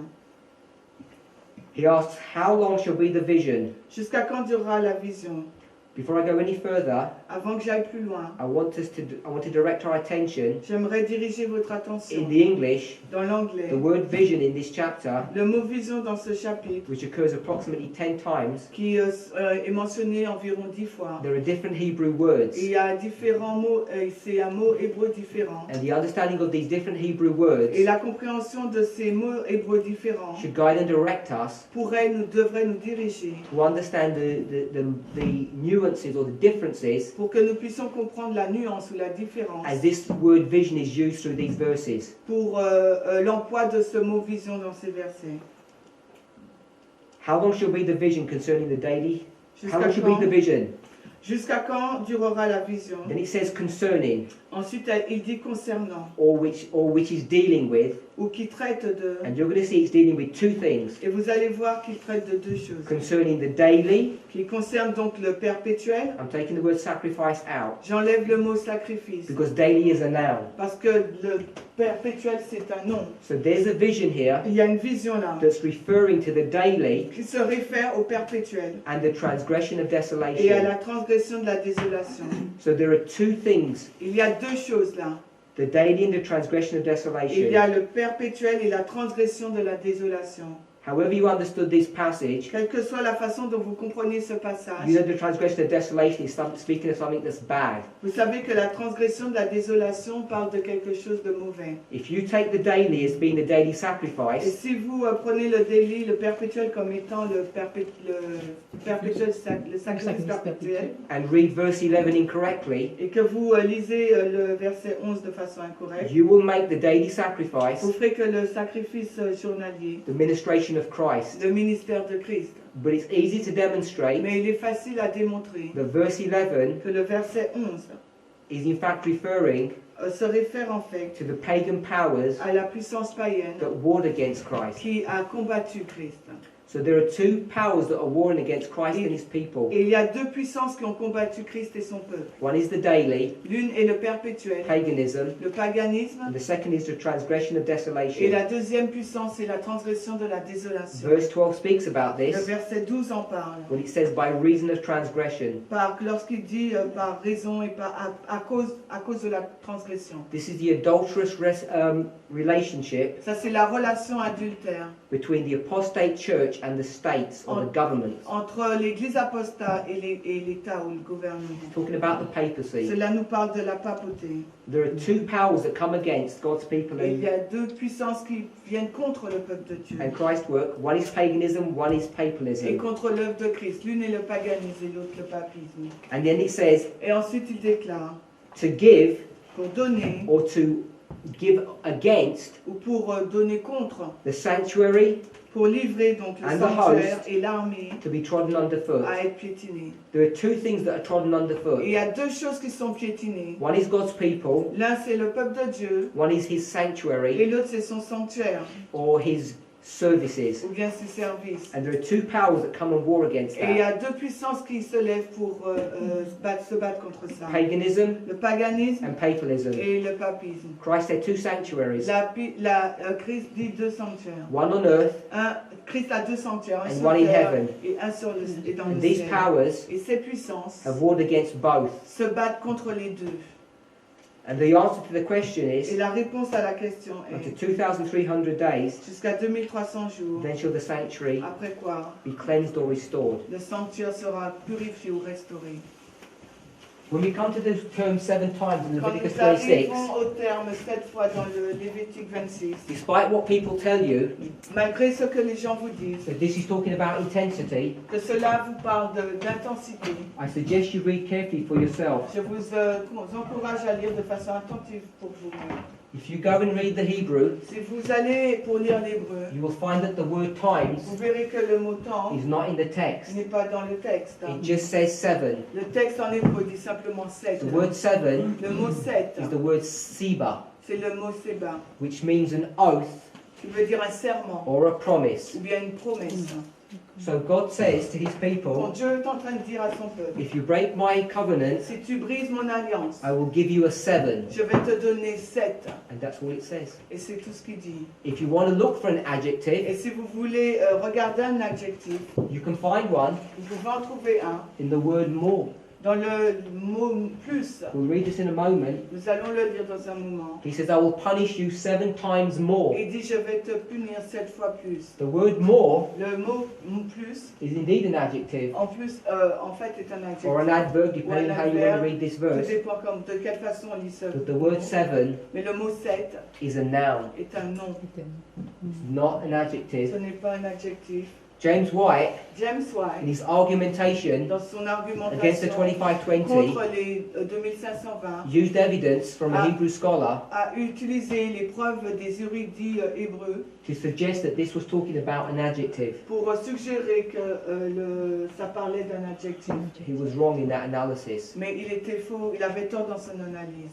He asks, how long shall be the vision? Jusqu'à quand durera la vision? Before I go any further, Avant que j'aille plus loin, I want to direct our attention j'aimerais diriger votre in attention the English. dans l'anglais. The word vision in this chapter, Le mot vision dans ce chapitre, which occurs approximately 10 times, qui est mentionné environ 10 fois. there are different Hebrew words. Et il y a différents mots, c'est un mot hébreu différent. And the understanding of these different Hebrew words Et la compréhension de ces mots hébreux différents should guide and direct us devrait nous diriger to understand the nuances or the differences pour que nous puissions comprendre la nuance ou la différence as this word vision is used through these verses. pour l'emploi de ce mot vision dans ces versets. How long shall be the vision concerning the daily? How Jusqu'à long shall be the quand, vision? jusqu'à quand durera la vision? Then it says concerning, Ensuite, il dit concernant, or which is dealing with, ou qui traite de, and you're going to see it's dealing with two things. et vous allez voir qu'il traite de deux choses, Concerning the daily, qui concerne donc le perpétuel. I'm taking the word sacrifice out J'enlève le mot sacrifice, because daily is a noun. parce que le perpétuel c'est un nom. So there's a vision here Il y a une vision là, that's referring to the daily qui se réfère au perpétuel and the transgression of et à desolation. la transgression de la désolation. So there are two things, Il y a deux choses là. the daily and the transgression of Il y desolation. a le perpétuel et la transgression de la désolation. However you understood this passage, Quelle que soit la façon dont vous comprenez ce you passage, know the transgression of desolation is speaking of something that's bad. vous savez que la transgression de la désolation parle de quelque chose de mauvais. If you take the daily as being the daily Et sacrifice, si vous prenez le délit, le perpétuel comme étant le sacrifice perpétuel, and read verse 11 incorrectly, et que vous lisez le verset 11 de façon incorrecte, you will make the daily sacrifice vous ferez que le sacrifice journalier, the ministration of Christ. le ministère de Christ. But it's easy to demonstrate Mais il est facile à démontrer that verse 11 que le verset 11 is in fact referring se réfère en fait to the pagan powers à la puissance païenne that warred against Christ. qui a combattu Christ. So there are two powers that are warring against Christ and his people. Et il y a deux puissances qui ont combattu Christ et son peuple. One is the daily, L'une est le perpétuel, paganism, le paganisme, and the second is the transgression of et desolation. la deuxième puissance est la transgression de la désolation. Verse 12 speaks about Le this verset 12 en parle. when it says by reason of transgression. Lorsqu'il dit par raison et à cause de la transgression. This is the adulterous relationship Ça c'est la relation adultère between the apostate church and the states or the government. entre l'église apostate et l'État ou le gouvernement. Talking about the papacy. Cela nous parle de la papauté. There are two powers that come against God's people Et il y and a deux puissances qui viennent contre le peuple de Dieu Christ's work. One is paganism, one is et papalism. contre l'œuvre de Christ. L'une est le paganisme et l'autre le papisme. And then it says Et ensuite il déclare to give pour donner or to give against ou pour donner contre, the sanctuary pour livrer donc le And the sanctuaire host. et l'armée to be trodden underfoot. à être piétinée. There are two things that are trodden Et underfoot. il y a deux choses qui sont piétinées. One is God's people, L'un c'est le peuple de Dieu one is his et sanctuary l'autre c'est son sanctuaire or his services. ou bien ses services. And there are two powers that come and war against Et il y a that. deux puissances qui se lèvent pour se battre contre ça. Paganism Le paganisme and papalism. et le papisme. Christ had two sanctuaries. Christ dit deux sanctuaires. One on earth Christ a deux sanctuaires, un And sur one in terre heaven. et un et dans and le these ciel. powers Et ces puissances have warred against both. se battent contre les deux. And the answer to the question Et is, la réponse à la question after est 2,300 days, jusqu'à 2300 jours, then shall the sanctuary après quoi be cleansed or restored. le sanctuaire sera purifié ou restauré. When we come to the term 7 times in Quand Leviticus nous 26, arrivons au terme 7 fois dans le Lévitique 26, despite what people tell you, malgré ce que les gens vous disent, that this is talking about intensity, que cela vous parle d'intensité, I suggest you read carefully for yourself. je vous encourage à lire de façon attentive pour vous-même. If you go and read the Hebrew, Si vous allez pour lire l'hébreu, you will find that the word times vous verrez que le mot temps is not in the text. n'est pas dans le texte. It just says 7. Le texte en hébreu dit simplement 7. The word 7 Le mot 7, is the word siba, c'est le mot seba, which means an oath qui veut dire un serment or a promise. ou bien une promesse. So God says to his Quand people, Dieu est en train de dire à son peuple, if you break my covenant, si tu brises mon alliance, I will give you a 7. je vais te donner 7. And that's all it says. Et c'est tout ce qu'il dit. If you want to look for an Et adjective, si vous voulez regarder un adjectif, you can find one vous pouvez en trouver un in the word more. Dans le mot plus, we'll read this in a moment. nous allons le lire dans un moment. He says, I will punish you 7 times more. Il dit, je vais te punir 7 fois plus. The word more Le mot plus, is indeed an adjective en plus, en fait, est un adjectif. or an adverb, depending on how you want to read this Tout verse. dépend de quelle façon on lit ce But the mot. word 7 Mais le mot 7 is a noun, est un nom. not an Ce adjective. n'est pas un adjectif. James White, James in White, his argumentation dans son against the argumentation 2520, contre les 2520, used evidence from a Hebrew scholar a utilisé les preuves des érudits hébreux to suggest that this was talking about an adjective. pour suggérer que ça parlait d'un adjectif. He was wrong in that analysis. Mais il était faux, il avait tort dans son analyse.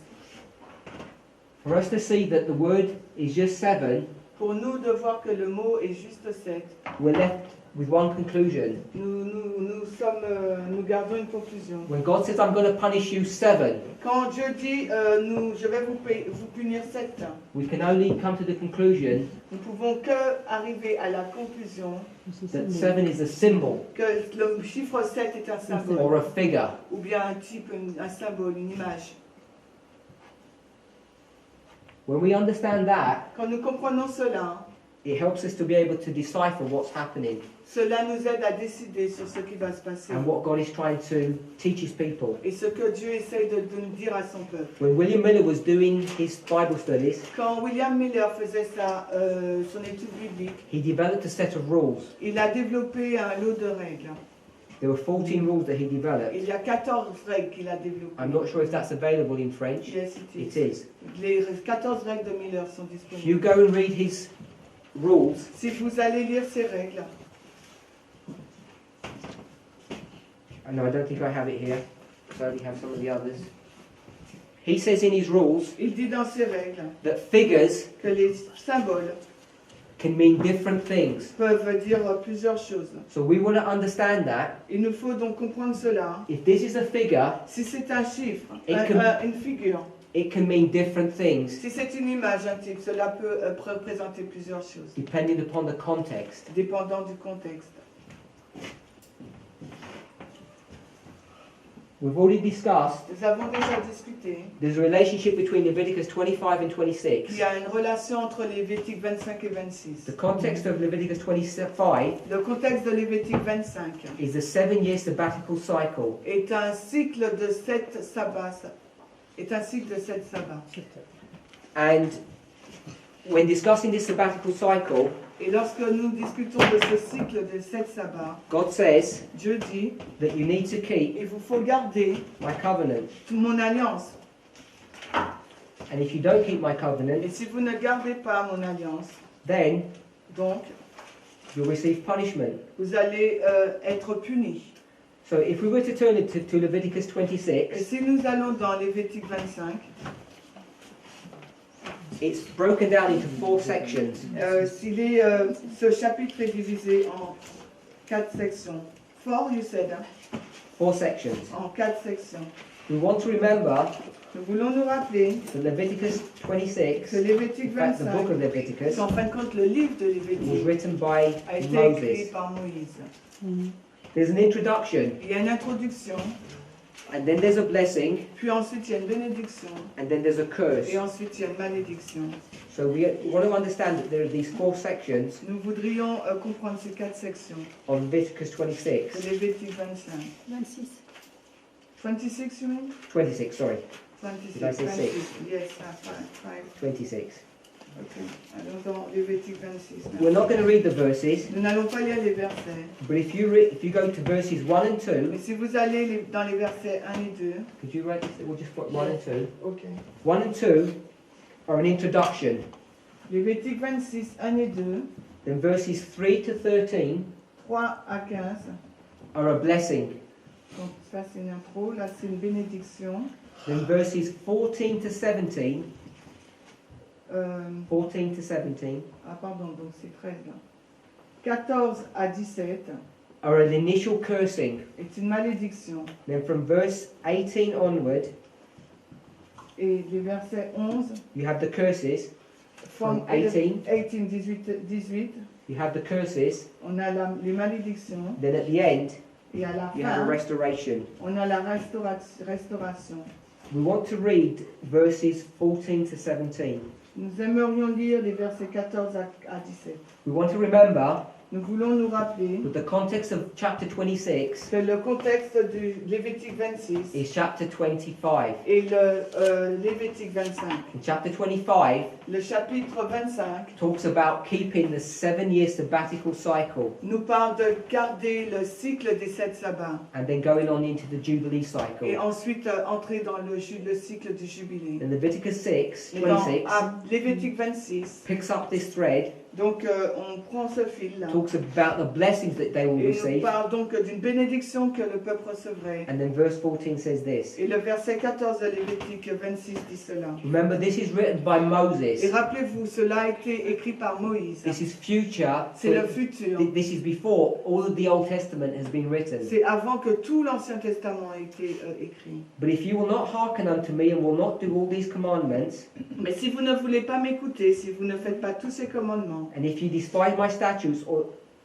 For us to see that the word is just 7, Pour nous de voir que le mot est juste 7, we're left with one conclusion. nous gardons une conclusion. When God says, I'm going to punish you 7, Quand Dieu dit, je vais vous punir 7, we can only come to the conclusion nous pouvons que arriver à la conclusion that 7 is a symbol que le chiffre 7 est un symbole, or a figure. ou bien un type, un symbole, une image. When we understand that, Quand nous comprenons cela, it helps us to be able to decipher what's happening cela nous aide à décider sur ce qui va se passer and what God is trying to teach his people. et ce que Dieu essaye de nous dire à son peuple. When William Miller was doing his Bible studies, Quand William Miller faisait son étude biblique, he developed a set of rules. il a développé un lot de règles. There were 14 rules that he developed. Il y a 14 règles qu'il a développées. I'm not sure if that's available in French. Yes, It is. Les 14 règles de Miller sont If you disponibles. go and read his rules, Si vous allez lire ces règles, no, I don't think I have it here, so I only have some of the others. He says in his rules il dit dans ces règles that figures que les symboles can mean different things. peuvent dire plusieurs choses. So we want to understand that. Il nous faut donc comprendre cela. If this is a figure, Si c'est un chiffre, une figure, it can mean different things si c'est une image, un type, cela peut représenter plusieurs choses, depending upon the context. dépendant du contexte. We've already discussed Nous avons déjà discuté there's a relationship between Leviticus 25 and qu'il 26. y a une relation entre Lévitique 25 et 26. The context of Leviticus 25 Le contexte de Lévitique 25 is the 7-year sabbatical cycle. est un cycle de 7 sabbats. And when discussing this sabbatical cycle, Et lorsque nous discutons de ce cycle de 7 sabbats, God says Dieu dit, that you need to keep il vous faut garder my covenant. toute mon alliance. And if you don't keep my Et covenant, si vous ne gardez pas mon alliance, then donc, you'll receive punishment. vous allez être punis. So if we were to turn it to Leviticus Et 26, si nous allons dans Lévitique 25, it's broken down into 4 sections. ce chapitre est divisé en 4 sections. 4, you said, hein? 4 sections. En 4 sections. We want to remember Nous voulons nous rappeler that Leviticus 26, que Lévitique in fact, the book 25, of Leviticus, qu'en fin de compte, le livre de was Lévitique written by a été écrit Moses. par Moïse. There's an introduction, Il y a une introduction, and then there's a blessing, puis ensuite il y a une bénédiction, and then there's a curse. et ensuite il y a une malédiction. So we want to understand that there are these 4 sections Nous voudrions comprendre ces 4 sections of Leviticus de 26. Lévitique 25. 26. 26, you mean? 26, sorry, 26. Did I say 26. six? Yes, 5. 26. Ok. Allons dans Lévitique 26. We're not going to read the verses, Nous n'allons pas lire les versets. but if you go to verses 1 and 2, Mais si vous allez dans les versets 1 et 2, could you write this? We'll just put 1 and 2. ok. 1 and 2 are an introduction. Lévitique 26, 1 et 2, Then verses 3 to 13 3 à 15. are a blessing. Donc ça c'est une intro, là c'est une bénédiction. Then verses 14 to 17, Euh, 14 to 17 ah pardon, donc c'est 13 là. 14 à 17 are an initial cursing. est une malédiction. Then from verse 18 onward, Et les versets 11, you have the curses. from From 18. 18, 18, You have the curses. on a les malédictions. Then at the end, Et à la you have a fin, restoration. on a la restauration. We want to read verses 14 to 17. Nous aimerions lire les versets 14 à 17. We want to remember Nous voulons nous rappeler that the context of chapter 26 que le contexte du Lévitique 26 is chapter 25. et le Lévitique 25. In chapter 25 Le chapitre 25 talks about keeping the 7-year sabbatical cycle nous parle de garder le cycle des 7 sabbats and then going on into the Jubilee et cycle. ensuite entrer dans le cycle du jubilé. And Leviticus 6, Et dans 26 Lévitique 26, picks up this thread, donc on prend ce fil-là talks about the blessings that they will et nous receive. parle donc d'une bénédiction que le peuple recevrait. And then verse 14 says this. Et le verset 14 de Lévitique 26 dit cela. Remember, this is written by Et Moses. rappelez-vous, cela a été écrit par Moïse. This is future. C'est le futur. This is before all of the Old Testament has been written. C'est avant que tout l'Ancien Testament ait été écrit. But if you will not hearken unto me and will not do all these commandments, Mais si vous ne voulez pas m'écouter, si vous ne faites pas tous ces commandements, and if you despise my statutes,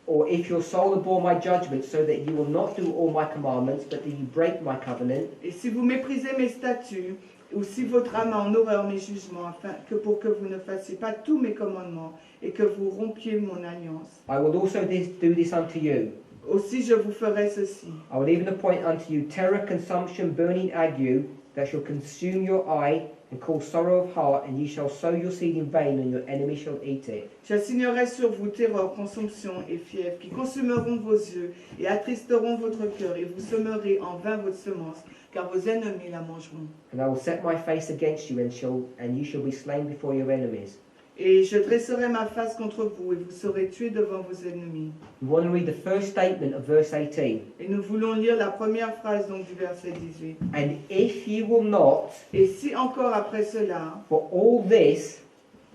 or if your soul abhor my judgments, so that you will not do all my commandments, but that you break my covenant, et si vous méprisez mes statuts, ou si votre âme a en horreur mes jugements, afin que pour que vous ne fassiez pas tous mes commandements, et que vous rompiez mon alliance, I will also do this unto you. aussi je vous ferai ceci. I will even appoint unto you terror, consumption, burning ague, that shall consume your eye, and cause sorrow of heart, and ye shall sow your seed in vain, and your enemy shall eat it. J'assignerai sur vous terreur, consomption et fièvre, qui consumeront vos yeux, et attristeront votre cœur, et vous semerez en vain votre semence, car vos ennemis la mangeront. And I will set my face against you, and you shall be slain before your enemies. Et je dresserai ma face contre vous, et vous serez tués devant vos ennemis. We want to read the first statement of verse 18. Et nous voulons lire la première phrase donc du verset 18. And if ye will not, Et si encore après cela, for all this,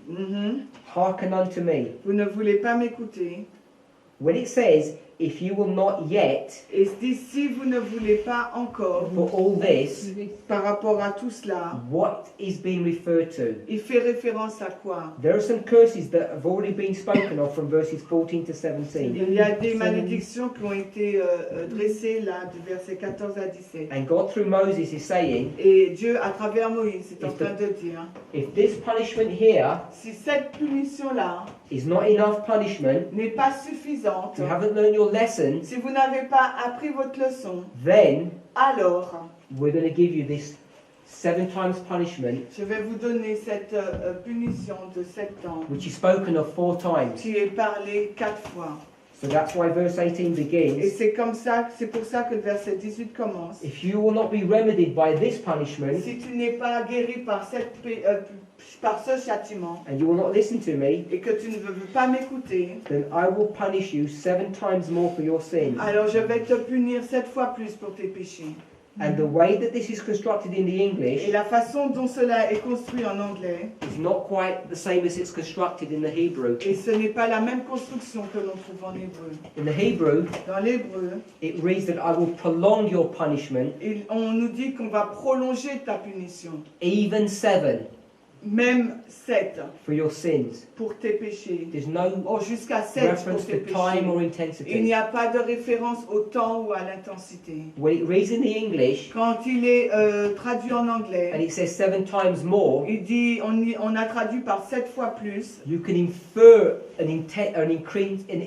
mhm, hearken unto me. vous ne voulez pas m'écouter, When it says, if you will not yet, et si vous ne voulez pas encore, for all this, par rapport à tout cela, what is being referred to? il fait référence à quoi? There are some curses that have already been spoken of from verses 14 to 17. Il y a des malédictions qui ont été dressées là, du verset 14 à 17. And God through Moses is saying, Et Dieu, à travers Moïse, est en train de dire, if this punishment here si cette punition-là is not enough punishment, n'est pas suffisante, you haven't learned your lesson, si vous n'avez pas appris votre leçon, then alors we're going to give you this 7 times punishment, je vais vous donner cette punition de 7 ans which is spoken of 4 times. qui est parlée 4 fois. So that's why verse 18 Et begins, c'est pour ça que le verset 18 commence. if you will not be remedied by this punishment, Si tu n'es pas guéri par par ce châtiment and you will not listen to me, et que tu ne veux pas m'écouter, then I will punish you 7 times more for your sins. alors je vais te punir 7 fois plus pour tes péchés. And the way that this is constructed in the Et English la façon dont cela est construit en anglais, is not quite the same as it's constructed in the Hebrew. et ce n'est pas la même construction que l'on trouve en hébreu. In the Hebrew, Dans l'hébreu, it reads that I will prolong your punishment, on nous dit qu'on va prolonger ta punition, even 7, même 7 for your sins. pour tes péchés. There's no Oh, jusqu'à 7 pour reference tes to time or péchés. Il intensity. n'y a pas de référence au temps ou à l'intensité. When it reads in the English, Quand il est traduit en and anglais, it says 7 times more, il dit, on a traduit par 7 fois plus. you can infer an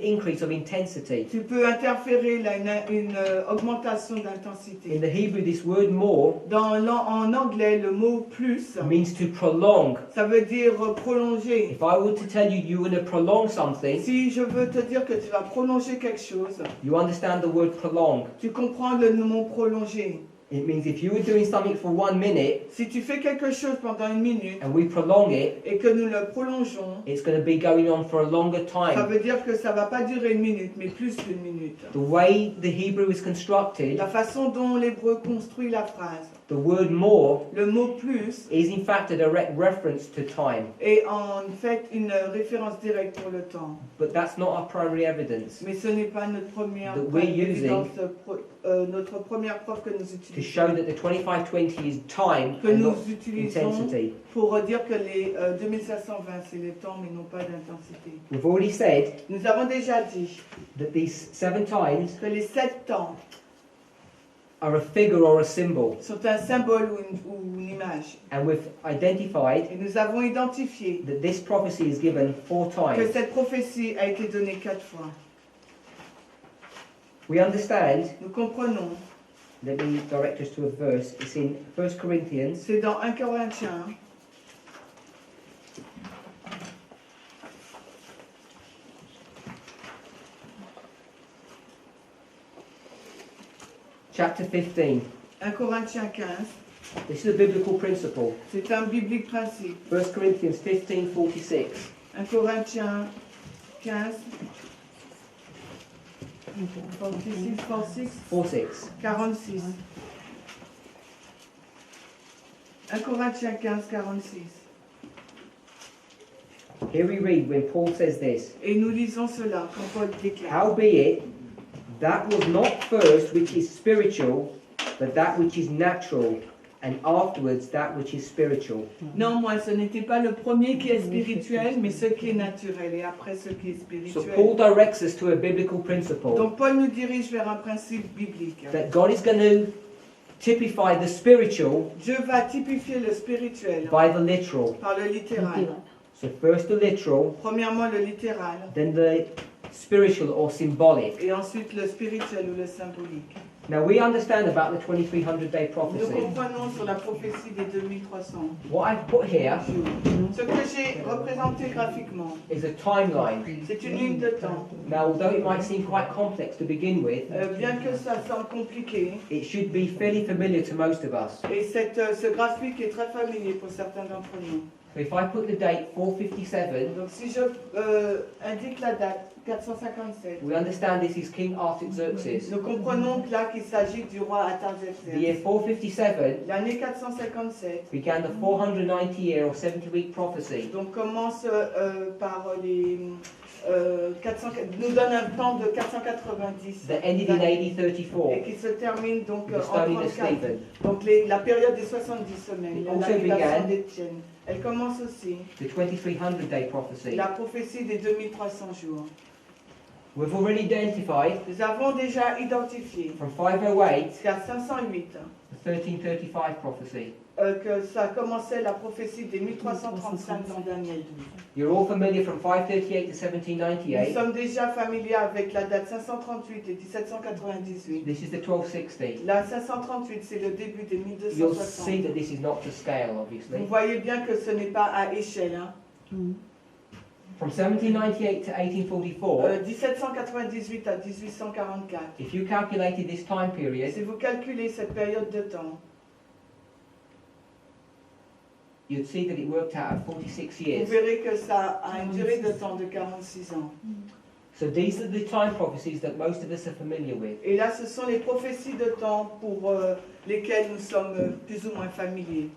increase of intensity. Tu peux interférer là, une augmentation d'intensité. In the Hebrew, this word more En anglais, le mot plus, means to prolong. ça veut dire prolonger. If I were to tell you you're going to prolong something, Si je veux te dire que tu vas prolonger quelque chose, you understand the word prolong. tu comprends le mot prolonger. It means if you were doing something for 1 minute Si tu fais quelque chose pendant 1 minute and we prolong it, et que nous le prolongeons, it's going to be going on for a longer ça time. veut dire que ça va pas durer 1 minute, mais plus d'1 minute. The way the Hebrew is constructed, La façon dont l'hébreu construit la phrase, the word more le mot plus is in fact a direct reference to time. est en fait une référence directe pour le temps. But that's not our primary evidence. Mais ce n'est pas notre première That we're évidence, notre première preuve que nous To show utilisons. that the 2520 is time Que and nous not utilisons intensity. pour dire que les 2520 c'est le temps mais non pas d'intensité. We've already said Nous avons déjà dit that these 7 times que les 7 temps are a figure or a symbol. sont un symbole ou une image. And we've identified Et nous avons identifié that this prophecy is given 4 que times. cette prophétie a été donnée 4 fois. We understand, Nous comprenons, let me direct us to a verse, it's in 1 Corinthians, c'est dans 1 Corinthiens, chapter 15. 1 Corinthiens 15, This is a biblical principle. c'est un biblique principe. 1 Corinthians 15:46. 1 Corinthiens 15, 46, 46. 1 Corinthiens 15, 46. Here we read when Paul says this, Et nous lisons cela quand Paul déclare. howbeit, that was not first which is spiritual, but that which is natural, and afterwards that which is spiritual. Néanmoins, ce n'était pas le premier qui est spirituel, mais ce qui est naturel, et après ce qui est So spirituel. Paul directs us to a biblical principle Donc Paul nous dirige vers un principe biblique. that God is going to typify the spiritual Dieu va typifier le spirituel by the literal. par le littéral. So first the literal, Premièrement le littéral, then the spiritual or symbolic. et ensuite le spirituel ou le symbolique. Now we understand about the 2300-day Nous prophecy. comprenons sur la prophétie des 2300 What I've put here jours. Ce que j'ai représenté graphiquement, is a timeline. c'est une ligne de temps. Now, although it might seem quite complex to begin with, Bien que ça semble compliqué, it should be fairly familiar to most of us. et ce graphique est très familier pour certains d'entre nous. So if I put the date 457, Donc si je indique la date 457, we understand this is King Artaxerxes. nous comprenons que là qu'il s'agit du roi The year Artaxerxès. 457 L'année 457 began the 490-year or 70-week prophecy. donc commence par les 400, nous donne un temps de 490 That ended in d'années, AD et 34, qui se termine donc the en stoning of 34. Stephen. Donc la période des 70 semaines, It la also lapidation began d'Étienne. Elle commence aussi The 2300-day prophecy. la prophétie des 2300 jours. We've already identified Nous avons déjà identifié from 508 jusqu'à 508 the 1335 prophecy. que ça commençait la prophétie des 1335 dans Daniel 12. You're all familiar from 538 to Nous 1798. sommes déjà familiers avec la date 538 et 1798. This is the 1260. La 538, c'est le début des You'll see 1260. that this is not to scale, obviously. Vous voyez bien que ce n'est pas à échelle. Hein. From 1798 to 1844, 1798 à 1844. if you calculated this time period, Si vous calculez cette période de temps, you'd see that it worked out at 46 vous years. verrez que ça a une durée de temps de 46 ans. So these are the time prophecies that most of us are familiar with. Et là, ce sont les prophéties de temps pour lesquelles nous sommes plus ou moins familiers.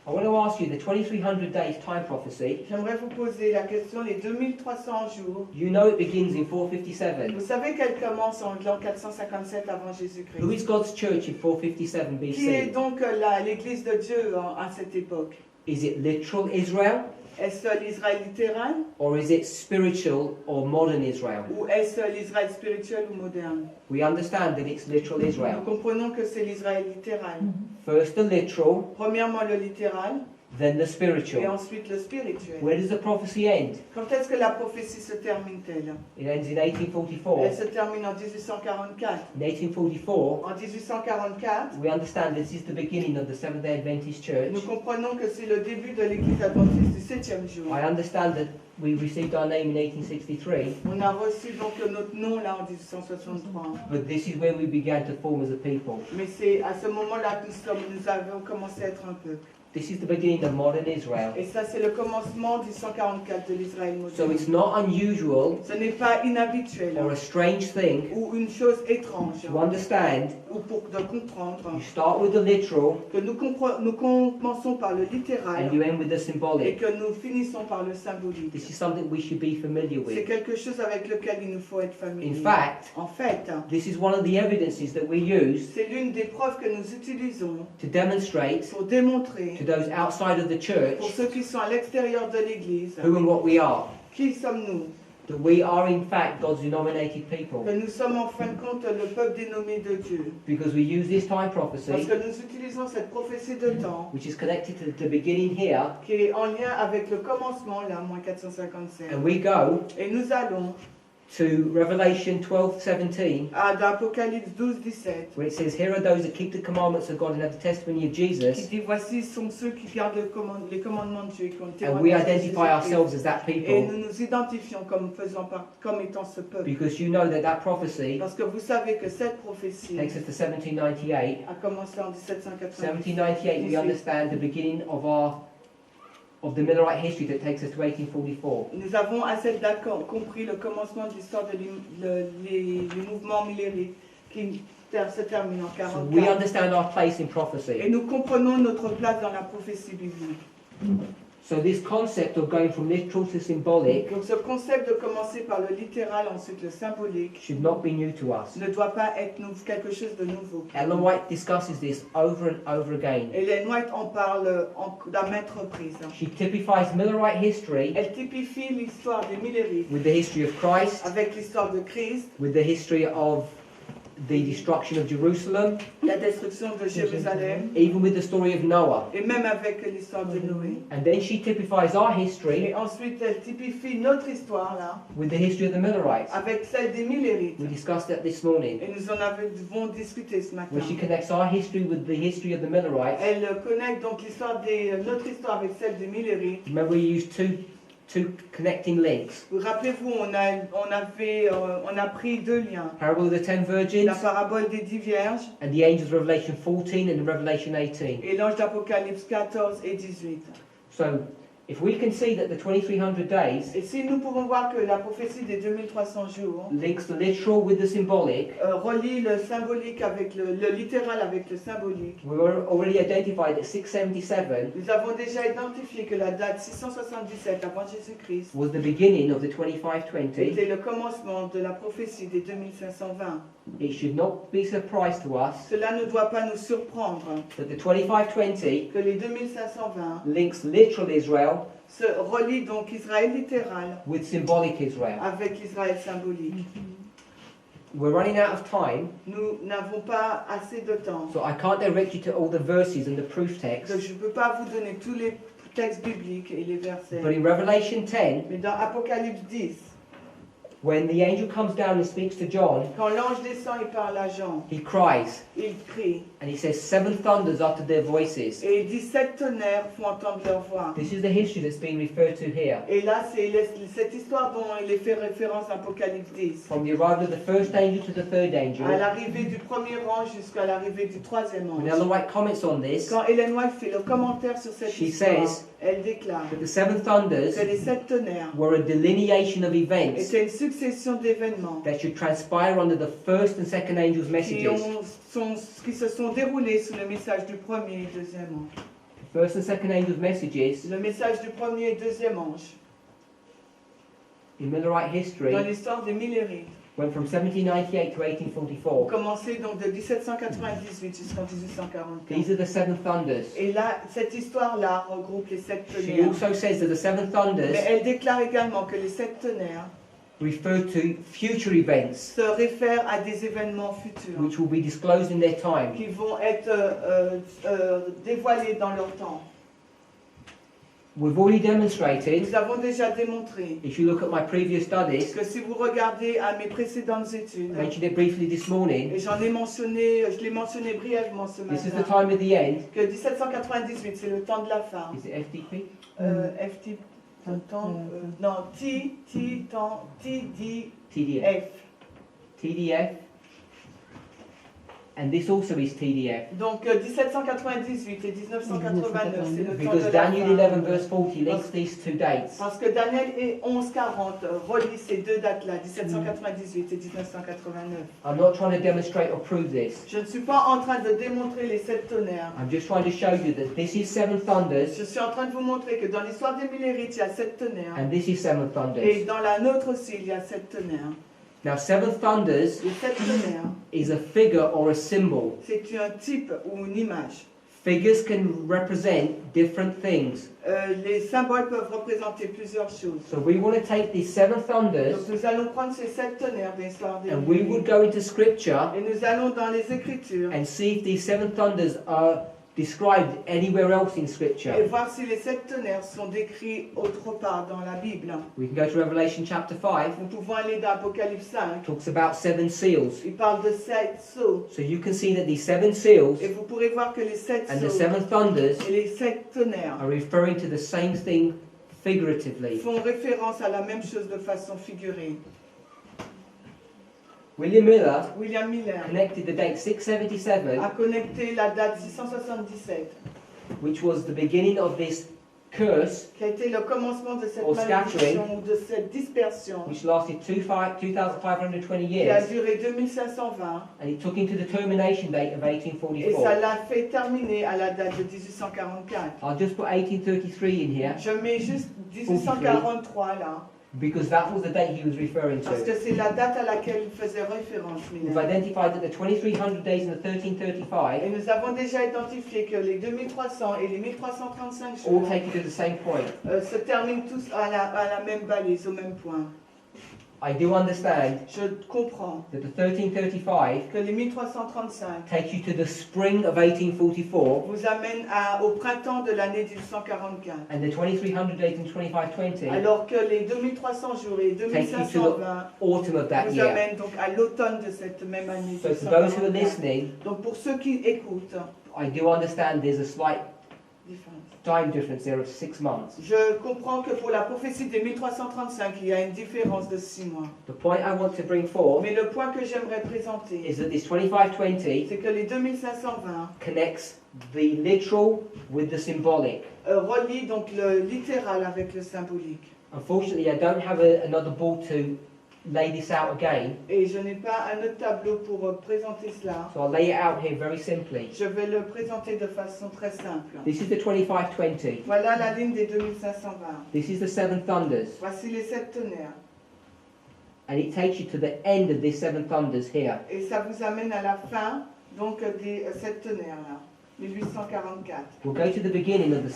I want to ask you, the 2300 days time prophecy, J'aimerais vous poser la question, les 2300 jours, you know it begins in 457. vous savez qu'elle commence en l'an 457 avant Who Jésus-Christ. is God's church in 457 Qui est BC? donc l'Église de Dieu à cette époque? Is it literal Israel, Est-ce l'Israël littéral or is it spiritual or modern Israel? ou est-ce l'Israël spirituel ou moderne? We understand that it's literal Nous Israel. comprenons que c'est l'Israël littéral. First the literal, Premièrement le littéral then the et spiritual. ensuite le spirituel. Where does the prophecy end? Quand est-ce que la prophétie se termine-t-elle? It ends in 1844. Elle se termine en 1844. In 1844, En 1844, we understand this is the beginning of the Seventh-day Adventist Church. nous comprenons que c'est le début de l'Église adventiste du 7e jour. I understand that we received our name in 1863, On a reçu donc notre nom là en 1863. but this is where we began to form as a people. Mais c'est à ce moment-là que nous avons commencé à être un peuple. This is the beginning of modern Israel. Et ça, c'est le commencement du 144 de l'Israël So moderne. it's not unusual Ce n'est pas inhabituel or a strange thing ou une chose étrange to understand ou pour de comprendre you start with the literal que nous commençons par le littéral and you end with the et symbolic. que nous finissons par le symbolique. This is something we should be familiar C'est with. quelque chose avec lequel il nous faut être In familier. fact, En fait, this is one of the evidences that we use c'est l'une des preuves que nous utilisons to demonstrate pour démontrer to those outside of the church pour ceux qui sont à l'extérieur de l'Église who and what we are. qui sommes-nous. that we are in fact God's denominated people. que nous sommes en fin de compte le peuple dénommé de Dieu. Because we use this time Parce prophecy, que nous utilisons cette prophétie de temps which is connected to the beginning here, qui est en lien avec le commencement, là, moins 457. and we go Et nous allons to Revelation 12:17, à l'Apocalypse 12, 17, where it says, "Here are those that keep the commandments of God and have the testimony of qui Jesus." dit voici sont ceux qui gardent les commandements de Dieu, qui ont And we témoigné de identify Jésus-Christ. ourselves as that Et people nous nous identifions comme étant ce peuple. because you know that prophecy Parce que vous savez que cette prophétie takes us to 1798. a commencé en 1798. 1798, we understand the beginning of the Millerite history that takes us to 1844. Nous avons à cette date compris le commencement de l'histoire des mouvements millérites qui se terminent en So we 44. understand our place in Et prophecy. nous comprenons notre place dans la prophétie biblique. So this concept of going from literal to symbolic Donc ce concept de commencer par le littéral, ensuite le symbolique, should not be new to us. ne doit pas être quelque chose de nouveau. Ellen White discusses this over and over again. Hélène White en parle d'à maintes reprises. She typifies Millerite history Elle typifie l'histoire des millérites with the history of Christ, avec l'histoire de Christ, with the history of the destruction of Jerusalem, la destruction de Jérusalem, even with the story of Noah. et même avec l'histoire de Noé. And then she typifies our history Et ensuite, elle typifie notre histoire là, with the history of the Millerites. avec celle des millérites. We discussed that this morning, Et nous en avons discuté ce matin. where she connects our history with the history of the Millerites. Elle connecte donc notre histoire avec celle des millérites. Remember, we used two connecting links. Vous rappelez-vous, on a pris deux liens. Parable of the Ten Virgins La parabole des 10 vierges and the angels of Revelation 14 and Revelation 18. et l'ange d'Apocalypse 14 et 18. So, if we can see that the 2300 days Et si nous pouvons voir que la prophétie des 2300 jours links the literal with the symbolic, relie le symbolique avec le littéral avec le symbolique, we've already identified that 677 nous avons déjà identifié que la date 677 avant Jésus-Christ was the beginning of the 2520. était le commencement de la prophétie des 2520. It should not be a surprise to us Cela ne doit pas nous surprendre that the 2520 que les 2520 links literal Israel se relient donc Israël littéral with symbolic Israel. avec Israël symbolique. We're running out of time, Nous n'avons pas assez de temps. so I can't direct you to all the verses and the proof Donc texts. je ne peux pas vous donner tous les textes bibliques et les versets. But in Revelation 10, Mais dans Apocalypse 10, when the angel comes down and speaks to John, quand l'ange descend et parle à Jean, he cries il crie. and he says, "Seven thunders uttered their voices." Et il dit 7 tonnerres font entendre leur voix. This is the history that's being referred to here. Et là, c'est cette histoire dont il est fait référence à Apocalypse 10. From the arrival of the first angel to the third angel. À l'arrivée du premier ange jusqu'à l'arrivée du troisième When ange. Ellen White comments on this, Quand Hélène White fait le commentaire sur cette She histoire, says elle déclare that the seven thunders que les 7 tonnerres were a delineation of events étaient une succession d'événements that should transpire under the first and second angels' qui, messages. qui se sont déroulés sous le message du premier et deuxième ange. The first and second angels' messages Le message du premier et deuxième ange, in Millerite dans history l'histoire des millérites, went from 1798 to ont 1844. commencé donc de 1798 jusqu'en 1844. These are the seven thunders. Et là, cette histoire-là regroupe les 7 She tonnerres. also says that the seven Mais thunders elle déclare également que les 7 tonnerres refer to future events se réfèrent à des événements futurs which will be disclosed in their time. qui vont être dévoilés dans leur temps. We've already demonstrated, Nous avons déjà démontré if you look at my previous studies, que si vous regardez à mes précédentes études, I mentioned it briefly this morning, et je l'ai mentionné brièvement ce this is the matin, time of the end. que 1798 c'est le temps de la fin. Is it FDP? FT, temps, non, temps, TDF. TDF. TDF. And this also is TDF. Donc 1798 et 1989 c'est le temps Because de la Daniel fin. 11 verse 40 links these two dates. Parce que Daniel 11:40 relie ces deux dates-là, 1798 et 1989. I'm not trying to demonstrate or prove this. Je ne suis pas en train de démontrer les 7 tonnerres. I'm just trying to show you that this is seven thunders Je suis en train de vous montrer que dans l'histoire des millérites, il y a 7 tonnerres. and this is seven Et thunders. dans la nôtre aussi, il y a 7 tonnerres. Now seven thunders Les 7 tonnerres, is a figure or a symbol c'est un type ou une image. Figures can represent different things. Les symboles peuvent représenter plusieurs choses. So we want to take these 7 thunders Donc nous allons prendre ces 7 tonnerres de l'histoire des and we nuées. will go into scripture Et nous allons dans les Écritures and see if these 7 thunders are described anywhere else in et scripture. voir si les 7 tonnerres sont décrits autre part dans la Bible. We can go to Revelation chapter 5. Nous pouvons aller dans Apocalypse 5. It talks about 7 seals. Il parle de 7 sceaux. So you can see that these 7 seals Et vous pourrez voir que les 7 and the sceaux 7 thunders et les 7 tonnerres are referring to the same thing figuratively. font référence à la même chose de façon figurée. William Miller William Miller connected the date 677, a connecté la date 677, which was the beginning of this curse, qui a été le commencement de cette Or scattering. malédiction, ou de cette dispersion, which lasted 2,520 qui a years, duré 2520, and it took him to the termination date of et ça 1844. l'a fait terminer à la date de 1844. I'll just put 1833 in here, Je mets juste 1843 là, because that was the date he was referring parce to. que c'est la date à laquelle il faisait référence, We've Miller. identified that the 2300 days in the Et 1335 nous avons déjà identifié que les 2300 et les 1335 all jours take you to the same point. se terminent tous à la même balise, au même point. I do understand Je comprends that the 1335 que les 1335 takes you to the spring of 1844, vous amènent au printemps de l'année 1844. and the 2300 days in 2520 Alors que les 2300 jours et take you to 2520 the autumn of that vous year. amènent donc à l'automne de cette même année. So for those who are 1844. listening, Donc pour ceux qui écoutent, I do understand there's a slight différence. time difference there of 6 months. Je comprends que pour la prophétie des 1335, il y a une différence de 6 mois. The point I want to bring forth Mais le point que j'aimerais présenter, is that this 2520 c'est que les 2520 connects the literal with the symbolic. relient donc le littéral avec le symbolique. Unfortunately, I don't have another ball to lay this out again, Et je n'ai pas un autre tableau pour présenter cela. so I'll lay it out here very simply. Je vais le présenter de façon très simple. This is the 2520. Voilà la ligne des 2520. This is the 7 thunders. Voici les 7 tonnerres. And it takes you to the end of these 7 thunders here. Et ça vous amène à la fin donc des 7 tonnerres là, 1844. We'll go to the beginning of the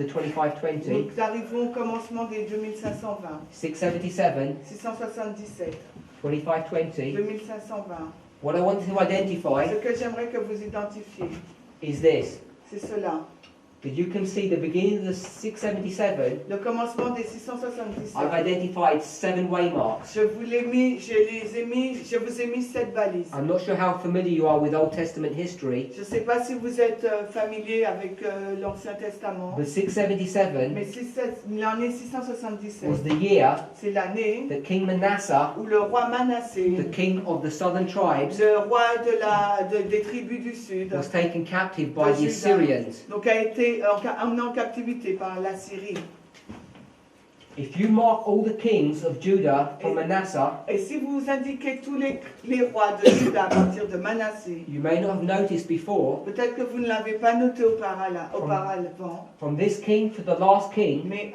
2520, Nous arrivons au commencement des 2520, 677, 677, 2520. 2520. What I want to identify Ce que j'aimerais que vous identifiez, is this. c'est cela. That you can see the beginning of the 677, Le commencement des 677. I've identified 7 waymarks. Je vous ai mis 7 balises. I'm not sure how familiar you are with Old Testament history, Je ne sais pas si vous êtes familier avec l'Ancien Testament, but 677 mais l'année was 677, the year c'est l'année that King Manasseh, où le roi Manassé, the king of the southern tribes, le roi des tribus du sud, was taken captive by the Assyrians. donc a été emmené en captivité par la Syrie. If you mark all the kings of Judah from Manasseh, Et si vous indiquez tous les rois de Juda à partir de Manassé, you may not have noticed before, peut-être que vous ne l'avez pas noté auparavant, from this king to the last king, mais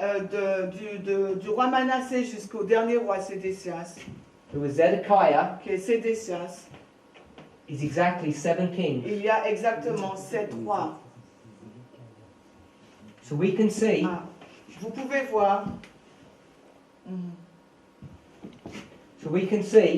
du roi Manassé jusqu'au dernier roi Sédécias, who was Zedekiah, qui est Sédécias, is exactly 7 kings. il y a exactement 7 rois. So we can see Ah, vous pouvez voir,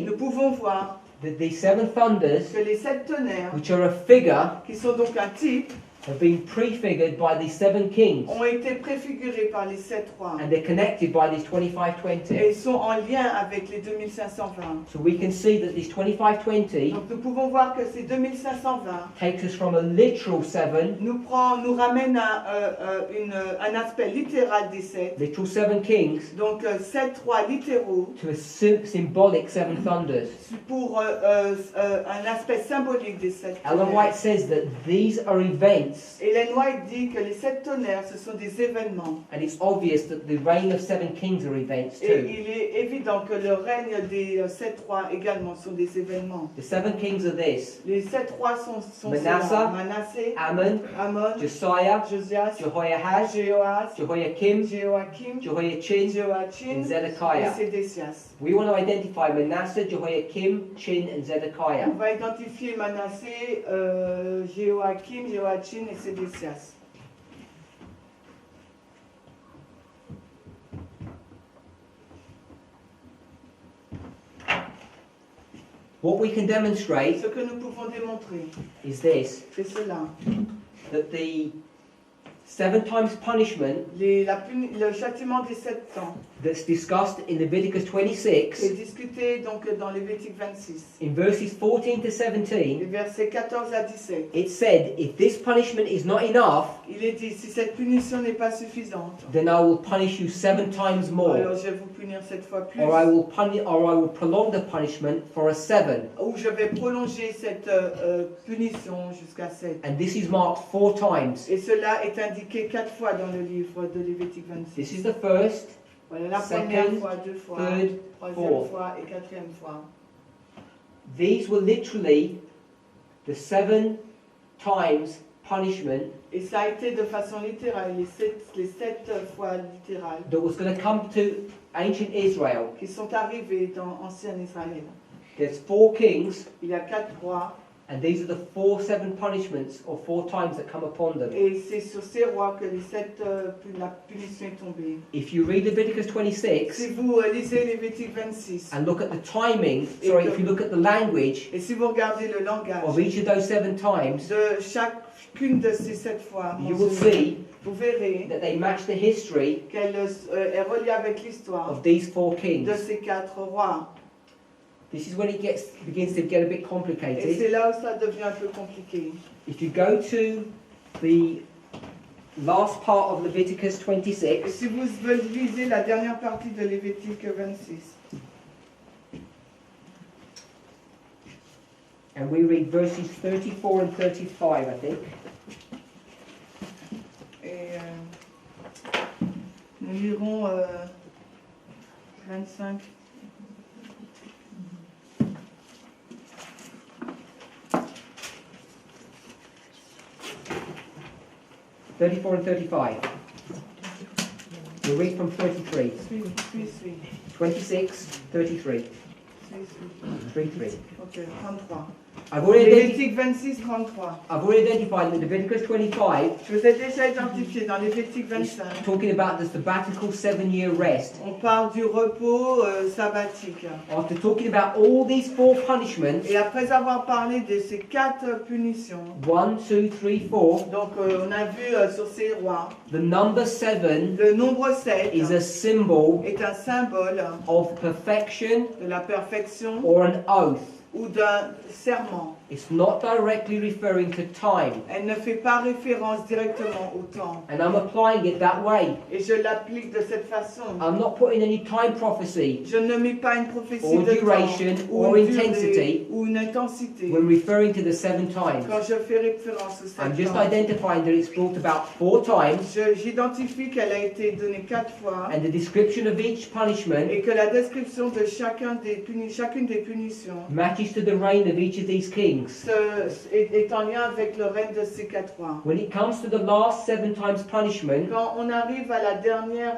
nous pouvons voir that these 7 thunders, que les 7 tonnerres, which are a figure, qui sont donc un type, have been prefigured by these 7 kings, ont été préfigurés par les 7 rois. and they're connected by these Et 2520. ils sont en lien avec les 2520. So we can see that this 2520 Donc nous pouvons voir que ces 2520 takes us from a literal 7, nous ramène à un aspect littéral des 7. literal 7 kings, Donc 7 rois littéraux to a symbolic 7 thunders. pour un aspect symbolique des 7 Ellen tonnerres. White says that these are events, Ellen White dit que les 7 tonnerres, ce sont des événements. and it's obvious that the reign of 7 kings are events Et too. il est évident que le règne des 7 rois également sont des événements. The 7 kings are this: Les 7 rois sont Manasseh, ceux-là. Manassé, Ammon, Amon, Josiah, Josias, Jehoiahaz, Jéhoas, Jehoiakim, Jéhoakim, Jehoiachin, Jéhoachin and et Zedekiah. Sédécias. We want to identify Manasseh, Jehoiakim, Chin, and Zedekiah. On va identifier Manassé, Jéhoakim, Jéhoachin Sédécias et Sédécias. What we can demonstrate Ce que nous pouvons démontrer, is this, c'est cela. that the 7 times punishment Le châtiment des 7 ans that's discussed in Leviticus est 26, discuté donc dans Lévitique 26, in verses 14 to les 17, versets 14 à 17. it said, if this punishment is not enough, Il est dit, si cette punition n'est pas suffisante, then I will punish you 7 times more, alors je vais vous punir 7 fois plus, or I will prolong the punishment for a 7. ou je vais prolonger cette punition jusqu'à 7. And this is marked 4 times. Et cela est indiqué 4 fois dans le livre de Lévitique 26. This is the first, Voilà la second, première fois, 2 fois, third, troisième fourth. fois et quatrième fois. These were literally the 7 times punishment Et ça a été de façon littérale, les 7 fois littérales, that was going to come to ancient Israel. qui sont arrivées dans ancien Israël. There's 4 kings, Il y a 4 rois, and these are the 7 punishments or 4 times that come upon them. et c'est sur ces rois que la punition est tombée. If you read Leviticus 26 Si vous lisez Lévitique 26, and look at the timing, if you look at the language et si vous regardez le of langage each of those 7 times, de chacune de ces 7 fois, you will see vous verrez that they match the history qu'elle est reliée avec l'histoire of these 4 de kings. ces 4 rois. This is when it begins to get a bit Et complicated. c'est là où ça devient un peu compliqué. If you go to the last part of Leviticus Et 26, si vous lisez la dernière partie de Lévitique 26, and we read verses 34 and 35, I think. et nous lirons 25. And 35. We'll read from 33. Suis. 26, 33. Suis. 33. Ok, 33. I've already Lévitique 26, 33. identified that Leviticus 25 Je vous ai déjà identifié dans Lévitique is 25. talking about the sabbatical 7-year rest. On parle du repos sabbatique. After talking about all these 4 punishments, Et après avoir parlé de ces 4 punitions, 1, 2, 3, 4, donc on a vu sur ces rois, the number 7 le nombre 7 is a symbol est un symbole of perfection de la perfection or an oath. ou d'un serment. It's not directly referring to time, Elle ne fait pas référence directement au temps. and I'm applying it that way. Et je l'applique de cette façon. I'm not putting any time prophecy Je ne mets pas une prophétie or de duration temps or ou une intensity durée ou une intensité when referring to the 7 times. quand je fais référence aux 7 I'm just temps. identifying that it's brought about 4 times, J'identifie qu'elle a été donnée 4 fois and the description of each punishment et que la description de chacune des punitions matches to the reign of each of these kings. est en lien avec le règne de ces 4 rois. When it comes to the last 7 times punishment, Quand on arrive à la dernière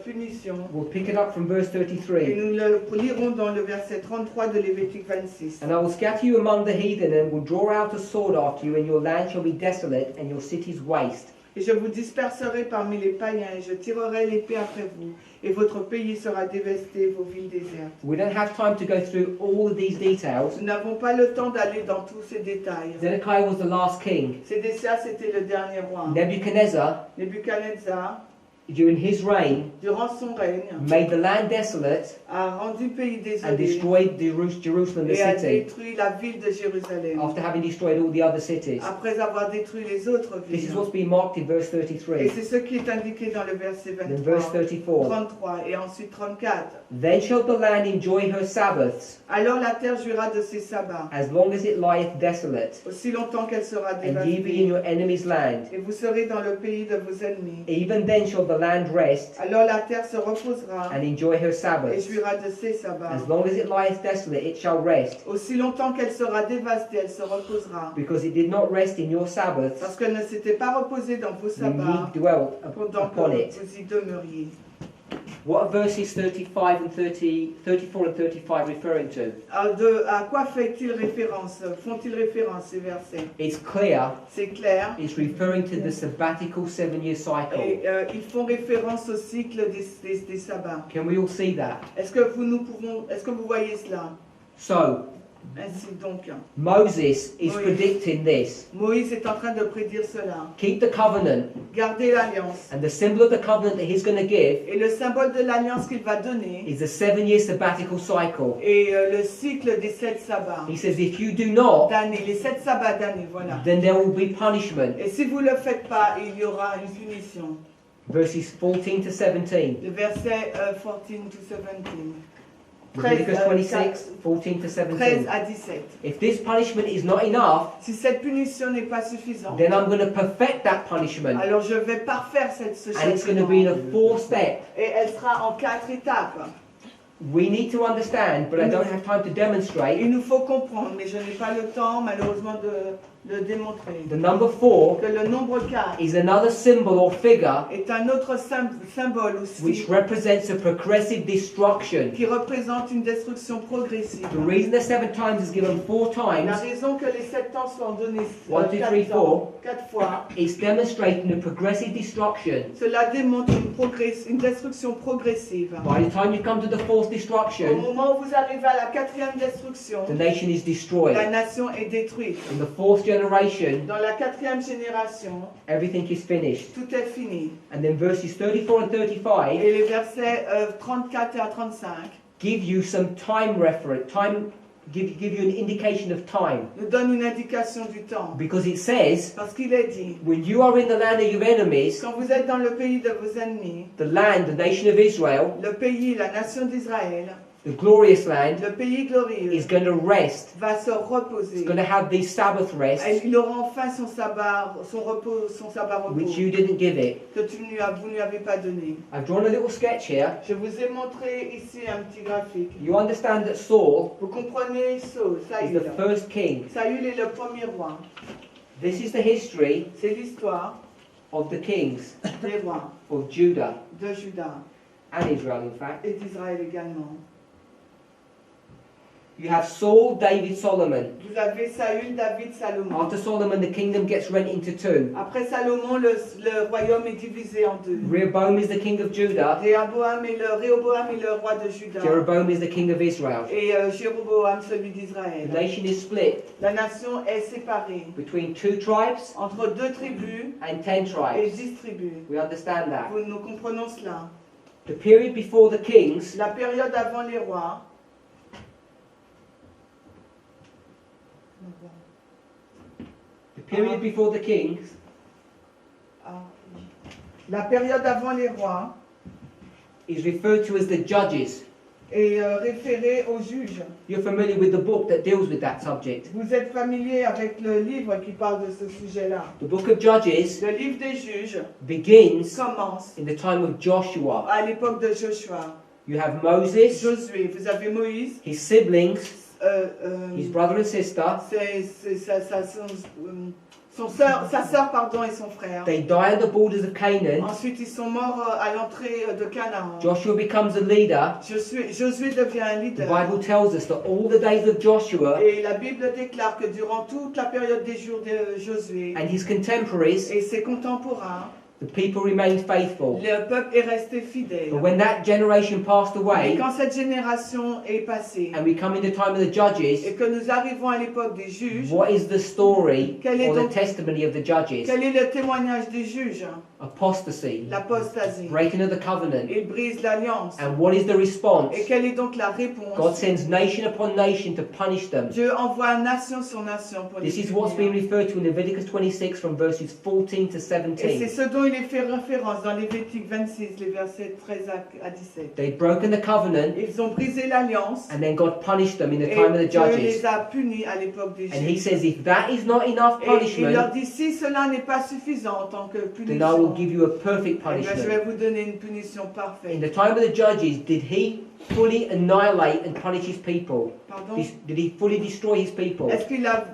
punition, we'll pick it up from verse et 33. nous le lirons dans le verset 33 de Lévitique 26. And I will scatter you among the heathen, and will draw out a sword after you, and your land shall be desolate, and your cities waste. Et je vous disperserai parmi les païens, et je tirerai l'épée après vous, et votre pays sera dévasté, vos villes désertes. We don't have time to go through all of these details. Nous n'avons pas le temps d'aller dans tous ces détails. Zedekiah was the last king. Sédécias était le dernier roi. Nebuchadnezzar, Nebuchadnezzar, during his reign, durant son règne, made the land desolate a rendu le pays and désolé destroyed Jerusalem, the et a city, détruit la ville de Jérusalem, after having destroyed all the other cities. après avoir détruit les autres This is villes. what's being marked in verse Et 33. c'est ce qui est indiqué dans le verset Then verse 23, 34. 33 et ensuite 34. Then shall the land enjoy her Sabbaths, Alors la terre jouira de ses sabbats, as long as it lieth desolate, aussi longtemps qu'elle sera and ye be in dévastée, your enemy's land. et vous serez dans le pays de vos ennemis. Even then shall the land rest, Alors la terre se reposera and enjoy her et Sabbaths. jouira de ses sabbats. As long as it lieth desolate, it shall rest, Aussi longtemps qu'elle sera dévastée, elle se reposera. because it did not rest in your Sabbaths Parce qu'elle ne s'était pas reposée dans vos when sabbats ye dwelt pendant upon que it. vous y demeuriez. What are verses 35 and 34 and 35 referring to? À quoi font-ils référence ces versets? It's clear. C'est clair. It's referring to the sabbatical 7-year cycle. Et ils font référence au cycle des sabbats. Can we all see that? Est-ce que vous voyez cela? So, Ainsi donc, Moses is Oui. predicting this. Moïse est en train de prédire cela. Keep the covenant, Gardez l'alliance. and the symbol of the covenant that he's going to give Et le symbole de l'alliance qu'il va donner is the 7-year sabbatical cycle. est le cycle des 7 sabbats He says, if you do not, d'année, les 7 sabbats d'année, voilà. then there will be punishment. Et si vous ne le faites pas, il y aura une punition. Verses 14 to 17. Le verset 14 to 17. Leviticus 26, 14 to 13 17. à 17. If this punishment is not enough, Si cette punition n'est pas suffisante, then I'm going to perfect that punishment. alors je vais parfaire ce And it's going to be in a 4-step. Et elle sera en 4 étapes. We need to understand, but I don't have time to demonstrate. Il nous faut comprendre, mais je n'ai pas le temps malheureusement de le démontrer. The number 4 Que le nombre 4 is another symbol or figure est un autre symbole aussi which represents a progressive destruction. qui représente une destruction progressive. The reason the 7 times is given 4 La times raison que les 7 temps sont donnés 1, 2, 3, 4 fois, is demonstrating a progressive destruction. cela démontre une destruction progressive. By the time you come to the 4th Au destruction, moment où vous arrivez à la 4e destruction, the nation is destroyed. la nation est détruite. In the 4th generation, Dans la 4e génération, everything is finished. tout est fini. And then verses 34 and 35 Et les versets 34 à 35 give you some time reference, give you an indication of time. nous donnent une indication du temps. Because it says, Parce qu'il est dit, when you are in the land of your enemies, quand vous êtes dans le pays de vos ennemis, the land, the nation of Israel, le pays, la nation d'Israël, the glorious land, le pays glorieux, is going to rest. va se It's reposer. going to have these Sabbath rests, Et il aura enfin son sabbat repos which you didn't give it. que vous ne lui avez pas donné. I've drawn a little sketch here. Je vous ai montré ici un petit graphique. You understand that Saul Vous comprenez Saül, is the first king. Saül est le premier roi. This is the history C'est l'histoire of the kings des rois of Judah de Juda and Israel, in fact. et d'Israël également. You have Saul, David, Solomon. Vous avez Saül, David, Salomon. After Solomon, the kingdom gets rent into 2. Après Salomon, le royaume est divisé en 2. Rehoboam is the king of Judah. Réhoboam est le roi de Juda. Jeroboam is the king of Israel. Et Jéroboam, celui The d'Israël. nation is split La nation est séparée between 2 tribes entre 2 tribus and 10 et tribes. 10 tribus. We understand that. Nous comprenons cela. The period before the kings La période avant les rois, la période avant les rois is referred to as the judges. est référée aux juges. You're familiar with the book that deals with that subject. Vous êtes familier avec le livre qui parle de ce sujet-là. The book of Judges Le livre des juges begins commence in the time of Joshua. à l'époque de Joshua. You have Moses, Josué, vous avez Moïse, his siblings, his sa brother and sister. sœur pardon, et son frère. They die at the borders of Canaan. Ensuite, ils sont morts à l'entrée de Canaan. Joshua becomes a leader. Josué devient un The leader. Bible tells us that all the days of Joshua Et la Bible déclare que durant toute la période des jours de Josué and his contemporaries, et ses contemporains, the people remained faithful. le peuple est resté fidèle. But when that generation passed Et away, quand cette génération est passée and we come in the time of the Judges, et que nous arrivons à l'époque des juges, what is the story Quel est or the donc- testimony of the Judges? quel est le témoignage des juges? Apostasy, L'apostasie. breaking of the covenant. Ils brisent l'alliance. And what is the response? Et quelle est donc la réponse? God sends nation upon nation to punish them. Dieu envoie nation sur nation pour les This is what's being punir. referred to in Leviticus 26 from verses 14 to Et c'est 17. ce dont il est fait référence dans Lévitique 26, les versets 13 à 17. They'd broken the covenant, Ils ont brisé l'alliance and then God punished them in the et time of the Dieu Judges. les a punis à l'époque des And he juges. says, if that is not enough Et il leur punishment, dit, si cela n'est pas suffisant en tant que then I will punition, give you a perfect eh bien, je punishment. vais vous donner une punition In parfaite. the time of the Judges, did he fully annihilate and punish his people? Pardon? Did he fully destroy his people? Est-ce qu'il a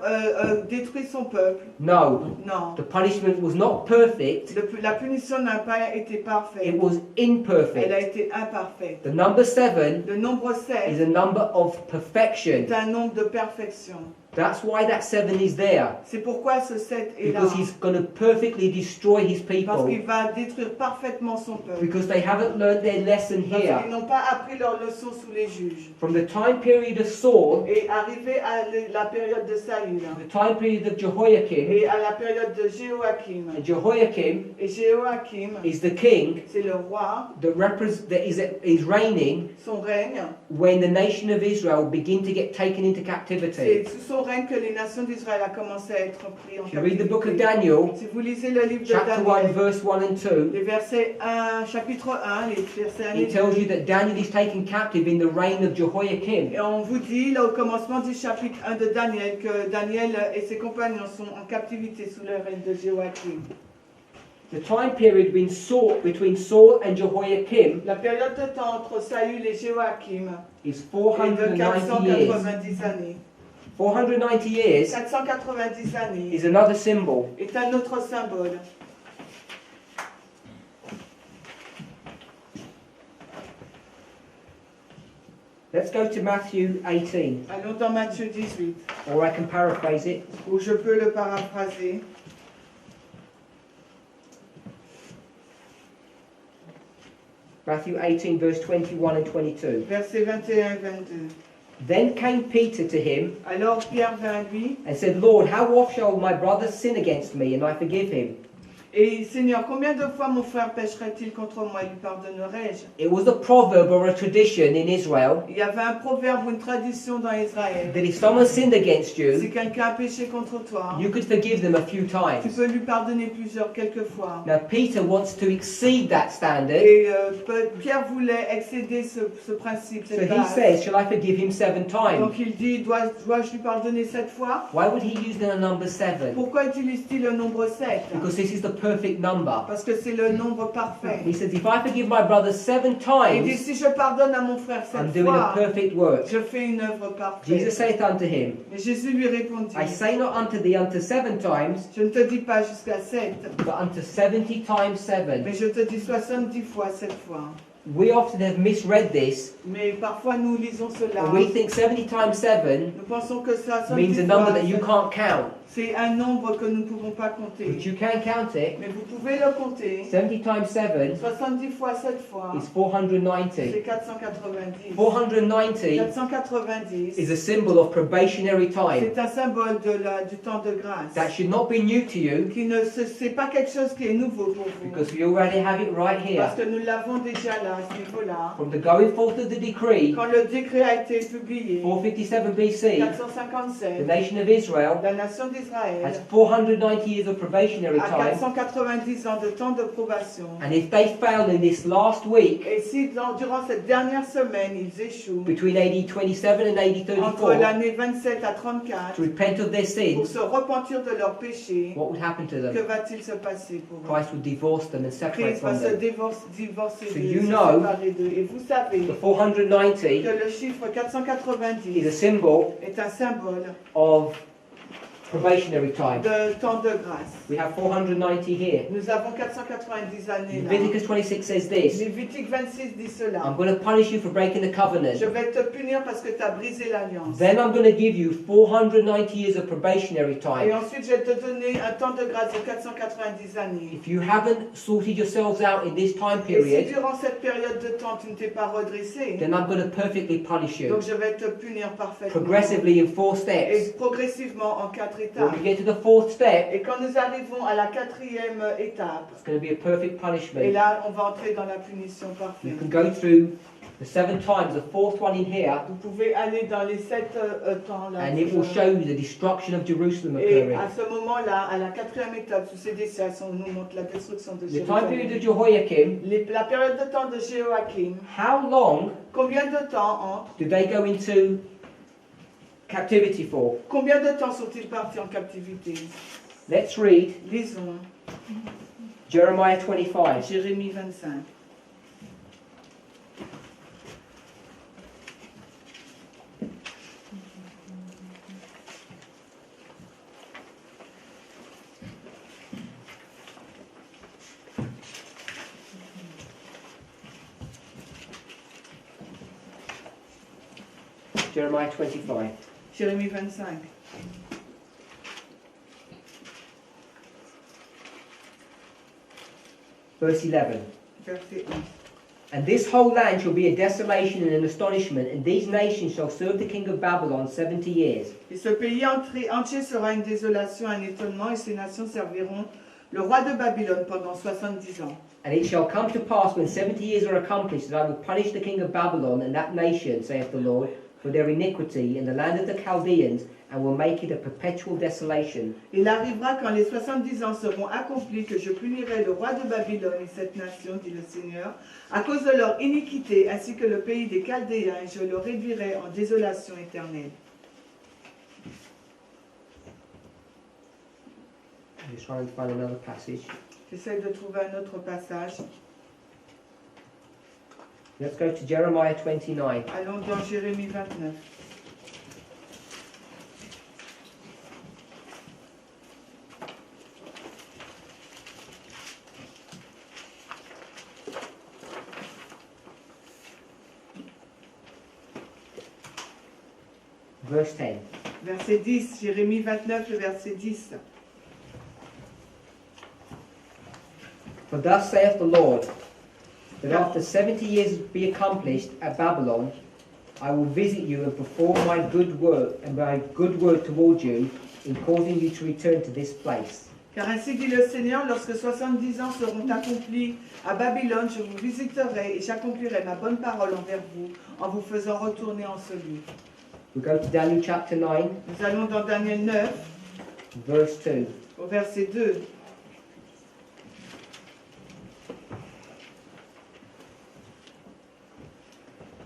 détruit son peuple? No. Non. The punishment was not perfect, la punition n'a pas été parfaite. It was Elle a imperfect. été imparfaite. The number 7 Le nombre is 7 a number of perfection. est un nombre de perfection. That's why that 7 is there. C'est pourquoi ce 7 est là. Because he's going to perfectly destroy his Parce people. qu'il va détruire parfaitement son peuple. Because they haven't learned their lesson Parce here. qu'ils n'ont pas appris leur leçon sous les juges. From the time period of Saul, Et arrivé à la période de Saül, the time period of Jehoiakim, et à la période de Jéhoiakim. and Jehoiakim Et Jéhoiakim, is the king c'est le roi, that is reigning son règne. when the nation of Israel begin to get taken into C'est captivity. sous son règne que les nations d'Israël ont commencé à être pris en If you read the book of captivité. Daniel, Si vous lisez le livre de chapter 1, Daniel, verse 1 and 2, les versets 1, chapitre 1, les versets 1 et it 2, tells you that Daniel is taken captive in the reign of Jehoiakim. et on vous dit là au commencement du chapitre 1 de Daniel que Daniel et ses compagnons sont en captivité sous le règne de Jéhoiakim. The time period between Saul and Jehoiakim La période de temps entre Saül et Jéhoiakim is est de 490 years. 490 années. 490 years 490 années is another symbol. est un autre symbole. Let's go to Matthew 18, Allons dans Matthieu 18, or I can paraphrase it. où je peux le paraphraser. Matthew 18, verse 21 and 22. Versets 21 et 22. Then came Peter to him Alors Pierre vint à lui and said, Lord, how oft shall my brother sin against me and I forgive him? et Seigneur, combien de fois mon frère pécherait-il contre moi et lui pardonnerai-je? It was a proverb or a tradition in Israel Il y avait un proverbe ou une tradition dans Israël. that if someone sinned against Si you, quelqu'un a péché contre toi, you could forgive them a few tu times. peux lui pardonner quelques fois. Now Peter wants to exceed that standard, Et Pierre voulait excéder ce principe, so cette he base. says, shall I forgive him 7 times? Donc il dit, dois-je lui pardonner 7 fois? Why would he use the number 7? Pourquoi utilise-t-il le nombre 7? Because this is the perfect number. Parce que c'est le nombre parfait. He says, if I forgive my brother 7 Il dit, times, si je pardonne à mon frère I'm 7 doing a fois, perfect work. je fais une œuvre Jesus parfaite. saith unto him, Mais Jésus lui répondit, I say not unto thee unto 7 times, je ne te dis pas jusqu'à 7, but unto 70 times 7. mais je te dis 70 fois 7 fois. We often have misread this, Mais parfois nous lisons cela. and we think 70 times 7 Nous pensons que ça means a number that you can't count. c'est un nombre que nous ne pouvons pas But compter. you can count it. Mais vous pouvez le compter. 70 times 7 70 fois 7 fois, is c'est 490. 490. 490 490, is a symbol of probationary time. c'est un symbole du temps de grâce. That should not be new to you, C'est pas quelque chose qui est nouveau pour vous. because we already have it right here. Parce que nous l'avons déjà là, à ce niveau-là. From the going forth of the decree, Quand le décret a été publié, 457 BC, the 457, nation of Israel la nation d'Israël has 490 years of probationary a time. 490 ans de temps de probation. And if they fail in this last week, Et si durant cette dernière semaine, ils échouent, between AD 27 and AD entre 34, l'année 27 à 34, to repent of their pour sins, se repentir de leurs péchés, what would happen to que them? va-t-il se passer pour eux? Christ would divorce them and separate Christ va from se them. divorcer So d'eux, you se know séparer d'eux. Et vous savez The 490 que le chiffre is a 490 symbol est un symbole of probationary time. de temps de grâce. We have 490 here. Nous avons 490 années là. Leviticus 26 says this, Lévitique 26 dit cela. I'm going to punish you for breaking the Je covenant. vais te punir parce que tu as brisé l'alliance. Then I'm going to give you 490 years of probationary Et time. ensuite, je vais te donner un temps de grâce de 490 années. If you haven't sorted yourselves out in this time Et si period, durant cette période de temps, tu ne t'es pas redressé, then I'm going to perfectly punish you. donc je vais te punir parfaitement. Progressively in 4 steps. Et progressivement en 4 When étapes. we get to the 4th step, Et quand nous arrivons à la 4e étape, it's going to be a perfect et punishment. là, on va entrer dans la punition You parfaite. can go through the 7 times, the 4th one in here, Vous pouvez aller dans les 7 temps là. and it will show you the destruction of Jerusalem Et occurring. à ce moment-là, à la 4e étape, sous ces décisions, on nous montre la destruction de The time period Jérusalem. of Jehoiakim, La période de temps de Jéhoiakim, how long combien de temps entre? do they go into captivity for? Combien de temps sont-ils partis en captivité? Let's read Lisons Jeremiah 25. Jérémie 25. Jeremiah 25. Jérémie 25. Verse 11. Verset 1. And this whole land shall be a desolation and an astonishment, and these nations shall serve the king of Babylon 70 years. Et ce pays entier sera une désolation, un étonnement, et ces nations serviront le roi de Babylone pendant 70 ans. And it shall come to pass when 70 years are accomplished that I will punish the king of Babylon and that nation, saith the Lord, for their iniquity in the land of the Chaldeans, and will make it a perpetual desolation. Il arrivera quand les 70 ans seront accomplis que je punirai le roi de Babylone et cette nation, dit le Seigneur, à cause de leur iniquité, ainsi que le pays des Chaldéens, et je le réduirai en désolation éternelle. I'm just trying to find another passage. J'essaie de trouver un autre passage. Let's go to Jeremiah 29. Allons dans Jérémie 29. Verse 10. Verset 10, Jérémie 29, le verset 10. For thus saith the Lord, that after 70 years be accomplished at Babylon, I will visit you and perform my good work and my good word toward you in causing you to return to this place. Car ainsi dit le Seigneur, lorsque 70 ans seront accomplis à Babylone, je vous visiterai et j'accomplirai ma bonne parole envers vous, en vous faisant retourner en ce lieu. We go to Daniel chapter 9, Nous allons dans Daniel 9, verse 2. au verset 2.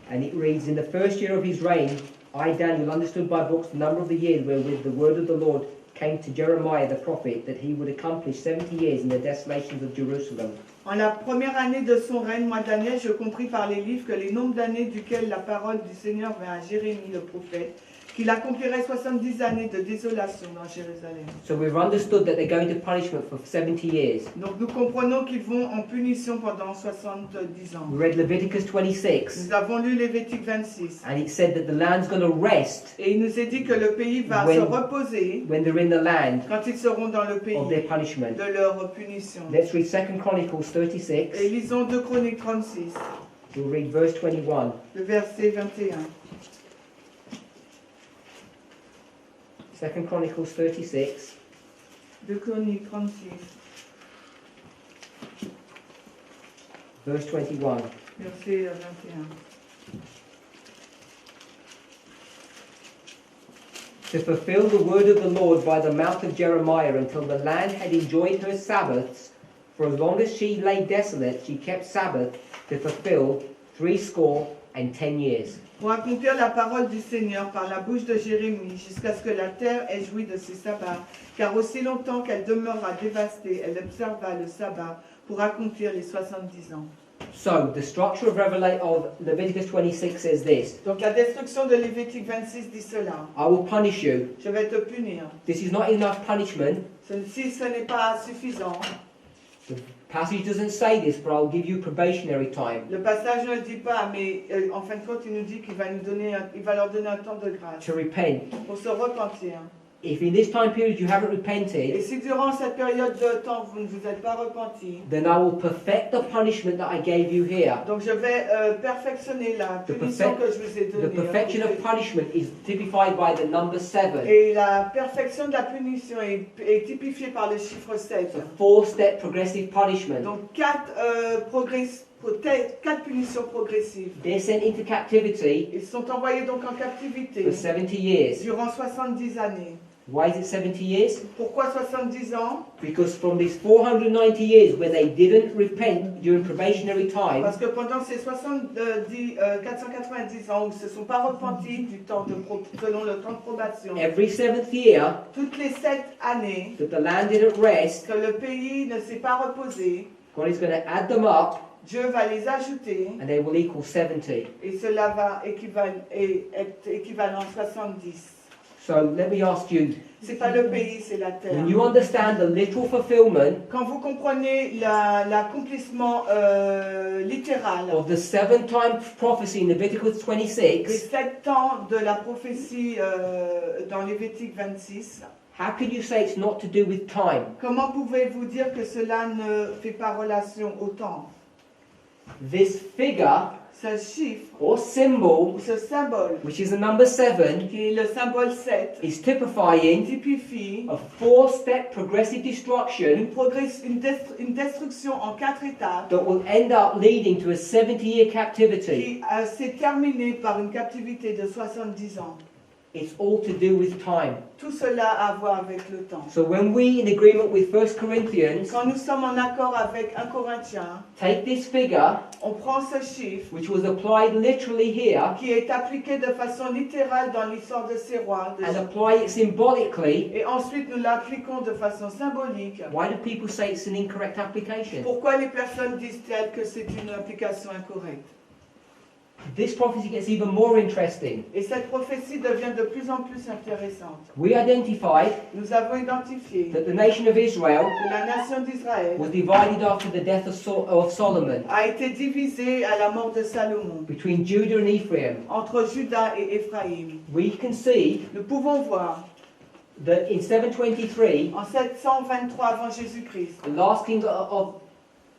And it reads, in the first year of his reign, I, Daniel, understood by books the number of the years wherewith the word of the Lord came to Jeremiah the prophet, that he would accomplish 70 years in the desolations of Jerusalem. En la première année de son règne, moi Daniel, je compris par les livres que les nombres d'années duquel la parole du Seigneur vint à Jérémie le prophète, qu'il accomplirait 70 années de désolation dans Jérusalem. So we've understood that they're going to punishment for 70 years. Donc nous comprenons qu'ils vont en punition pendant 70 ans. We read Leviticus 26, Nous avons lu Lévitique 26. and it said that the land's going to rest Et il nous est dit que le pays va When- se reposer when they're in the land quand ils seront dans le pays of their punishment. de leur punition. Let's read 2 Chronicles 36. Et lisons 2 Chroniques 36, We'll read verse 21. le verset 21. 2 Chronicles 36, 2 Chroniques 36, verse 21. verset 21. To fulfill the word of the Lord by the mouth of Jeremiah, until the land had enjoyed her Sabbaths, for as long as she lay desolate, she kept Sabbath to fulfill 70 years. Pour accomplir la parole du Seigneur par la bouche de Jérémie, jusqu'à ce que la terre ait joui de ses sabbats, car aussi longtemps qu'elle demeura dévastée, elle observa le sabbat pour accomplir les 70 ans. So, the structure of Leviticus 26 says this: Donc la destruction de Lévitique 26 dit cela. I will punish you. Je vais te punir. This is not enough punishment. Si ce n'est pas suffisant, The passage doesn't say this, but I'll give you probationary time. le passage ne le dit pas, mais en fin de compte, il nous dit qu'il va il va leur donner un temps de grâce To repent. pour se repentir. If in this time period you haven't Et repented, si durant cette période de temps vous ne vous êtes pas repenti, then I will perfect the punishment that I gave you here. donc je vais perfectionner la The punition que je vous ai The donnée. perfection of punishment is typified by the number 7. Et la perfection de la punition est typifiée par le chiffre 7. It's a 4-step progressive punishment. Donc 4 punitions progressives. They're sent into captivity Ils sont envoyés donc en captivité for 70 years. durant 70 années. Why is it 70 years? Pourquoi 70 ans? Because from these 490 years where they didn't repent during probationary time, Parce que pendant ces 490 ans où ils ne se sont pas repentis du temps selon le temps de probation, every 7th year toutes les 7 années that the land didn't rest, que le pays ne s'est pas reposé, God is going to add them up Dieu va les ajouter and they will equal 70. et cela va être équivalent à 70. So let me ask you, C'est pas le pays, c'est la terre. when you understand the literal fulfillment Quand vous comprenez l'accomplissement littéral of the 7-time prophecy in Leviticus des 26, 7 ans de la prophétie dans Lévitique 26, how can you say it's not to do with time? comment pouvez-vous dire que cela ne fait pas relation au temps? This figure Ce chiffre, or symbol, ou ce symbole, which is the number 7, qui est le symbole 7, is typifying typifie a 4-step progressive destruction une destruction en 4 étapes that will end up leading to a 70-year captivity. qui s'est terminée par une captivité de 70 ans. It's all to do with time. Tout cela a à voir avec le temps. So when we, in agreement with 1 Corinthians, Quand nous sommes en accord avec 1 Corinthiens, take this figure, on prend ce chiffre which was applied literally here, qui est appliqué de façon littérale dans l'histoire de ces rois, and apply it symbolically, et ensuite nous l'appliquons de façon symbolique. why do people say it's an incorrect application? Pourquoi les personnes disent-elles que c'est une application incorrecte? This prophecy gets even more interesting. Et cette prophétie devient de plus en plus intéressante. We identified Nous avons identifié that the nation of Israel que la nation d'Israël was divided after the death of Solomon a été divisée à la mort de Salomon between Judah and Ephraim. entre Juda et Éphraïm. We can see Nous pouvons voir that in 723, en 723 avant Jésus-Christ, the last king of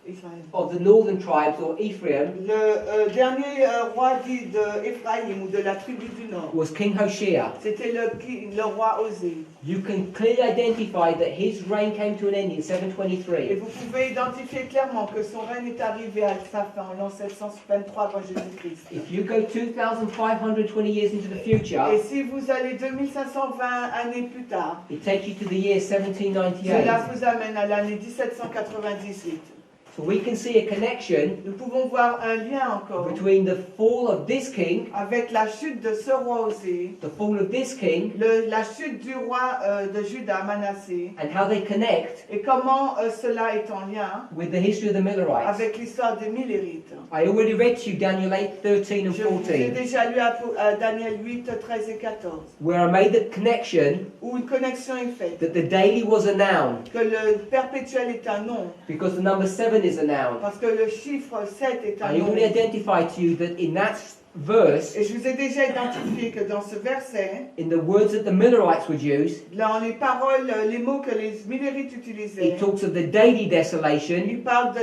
Israël, the northern tribes, or Ephraim, le dernier roi dit d'Éphraïm ou de la tribu du Nord, was King Hoshea. c'était le roi Osée. You can clearly identify that his reign came to an end in Et 723. vous pouvez identifier clairement que son règne est arrivé à sa fin en l'an 723 avant Jésus-Christ. If you go 2,520 years into the future, Et si vous allez 2520 années plus tard, it takes you to the year cela 1798. vous amène à l'année 1798. So we can see a connection Nous pouvons voir un lien encore between the fall of this king, avec la chute de ce roi Osée, the fall of this king, la chute du roi de Juda, Manassé, and how they connect et comment cela est en lien with the history of the Millerites. avec l'histoire des Millérites. I already read to you Daniel 8, 13 and Je vous ai 14, déjà lu à Daniel 8, 13 et 14, where I made the connection où une connexion est faite, that the daily was a noun, que le perpétuel est un nom, because the number 7 is a noun. parce que le chiffre 7 est un I nom. already identified to you that in that verse, Et je vous ai déjà identifié que dans ce verset, in the words that the Millerites would use, dans les paroles, les mots que les Millérites utilisaient, it talks of the daily desolation il parle de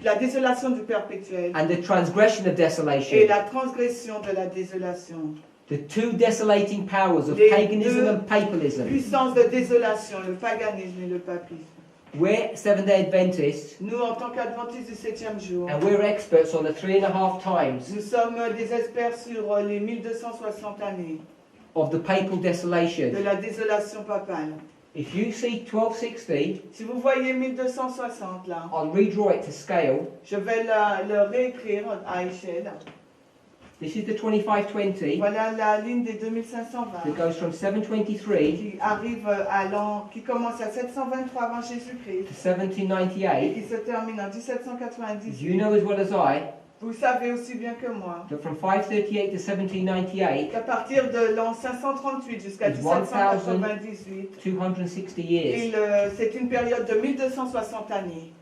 la désolation du perpétuel and the transgression of et desolation. la transgression de la désolation. The two desolating powers of Les paganism deux and papalism. Puissance de désolation, le paganisme et le papisme. We're Seventh-day Adventists, Nous, en tant qu'adventistes du 7e jour, and we're experts on the 3.5 times nous sommes des experts sur les 1260 années of the papal desolation. de la désolation papale. If you see 1260, Si vous voyez 1260 là, I'll redraw it to scale. je vais le réécrire à échelle. This is the 2520 Voilà la ligne des 2520 that goes from 723 qui arrive à qui commence à 723 avant Jésus-Christ to et 1798. qui se termine en 1798. You know as well as I Vous savez aussi bien que moi that from 538 to 1798, qu'à partir de l'an 538 jusqu'à It's 1798, 260 years. c'est une période de 1260 années.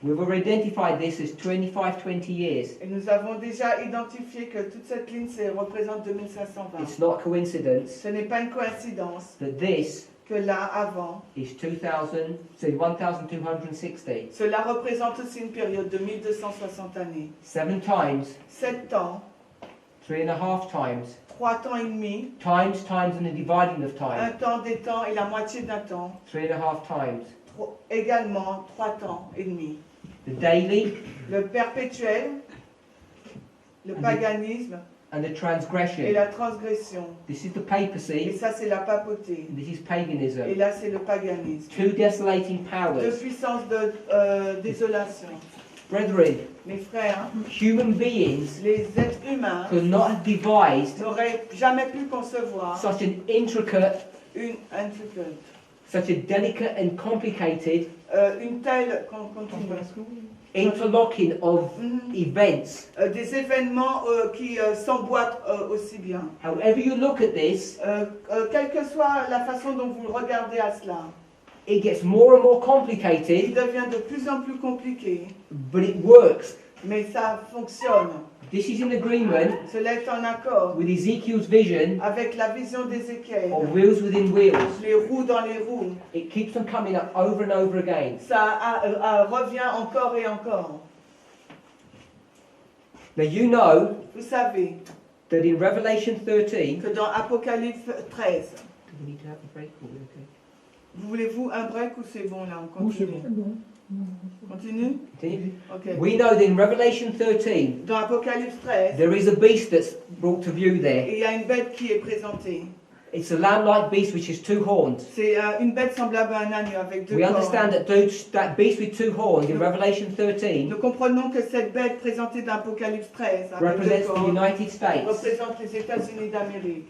We've already identified this as 2520 years. Et nous avons déjà identifié que toute cette ligne représente 2520. It's not a coincidence Ce n'est pas une coïncidence that this que là, avant, is 1260. cela représente aussi une période de 1260 années. 7 times, 7 temps, 3.5 times, 3 temps et demi, times and a dividing of un time, temps des temps et la moitié d'un temps, 3.5 times. également 3 temps et demi. The daily Le perpétuel, le paganisme and the et transgression. la transgression. This is the Et papacy, ça, c'est la papauté. and this is Et paganism. là, c'est le paganisme. Two desolating Deux powers. puissances de désolation. Brethren, Mes frères, human beings les êtres humains could not have devised n'auraient jamais pu concevoir such an intricate, une such a delicate and complicated une telle interlocking of events. Des événements qui s'emboîtent aussi bien. However you look at this, Quelle que soit la façon dont vous regardez à cela, it gets more and more il complicated, devient de plus en plus compliqué, but it works. mais ça fonctionne. This is in agreement Cela est en accord with Ezekiel's vision avec la vision d'Ézéchiel. of wheels within wheels. Les roues dans les roues. It keeps on coming up over and over again. Ça revient encore et encore. Now you know Vous savez that in Revelation 13, que dans Apocalypse 13, do we need to have a break or are we okay? voulez-vous un break ou c'est bon là, on c'est continue? bon. Continue? Continue. Ok. We know that in Revelation 13, Dans Apocalypse 13, there is a beast that's brought to view there. il y a une bête qui est présentée. It's a lamb-like beast which has two horns. C'est une bête semblable à un agneau avec deux We cornes. understand that beast with two horns in Revelation 13 Nous comprenons que cette bête présentée dans Apocalypse 13 avec deux represents the cornes United States. représente les États-Unis d'Amérique.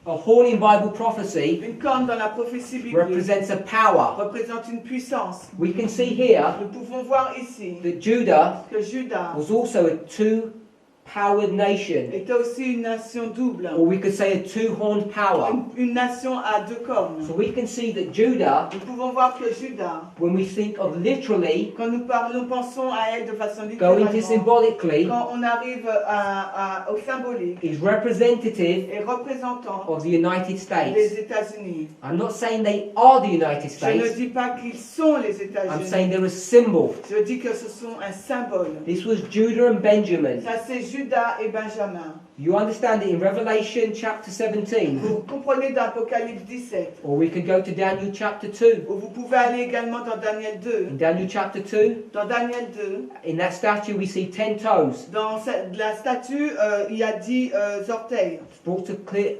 A horn in Bible prophecy Une corne dans la prophétie biblique represents a power. représente une puissance. We can see here Nous pouvons voir ici that Judah que Juda was also a two-powered nation, était aussi une nation double, or we could say a two-horned power. une nation à deux cornes. So we can see that Judah, Nous pouvons voir que Juda, when we think of literally, quand nous pensons à elle de façon going to littérale, symbolically, quand on arrive au symbolique, is representative est représentant of the United des States. États-Unis. I'm not saying they are the United Je ne States. dis pas qu'ils sont les I'm États-Unis. saying they're a symbol. Je dis que ce sont un symbole. This was Judah and Benjamin. Ça, c'est Juda et Benjamin. You understand it in Revelation chapter 17, Vous comprenez dans Apocalypse 17, or we could go to Daniel chapter 2. ou vous pouvez aller également dans Daniel 2. In Daniel chapter 2, Dans Daniel 2, in that statue we see 10 toes. dans la statue, il y a 10 orteils. It's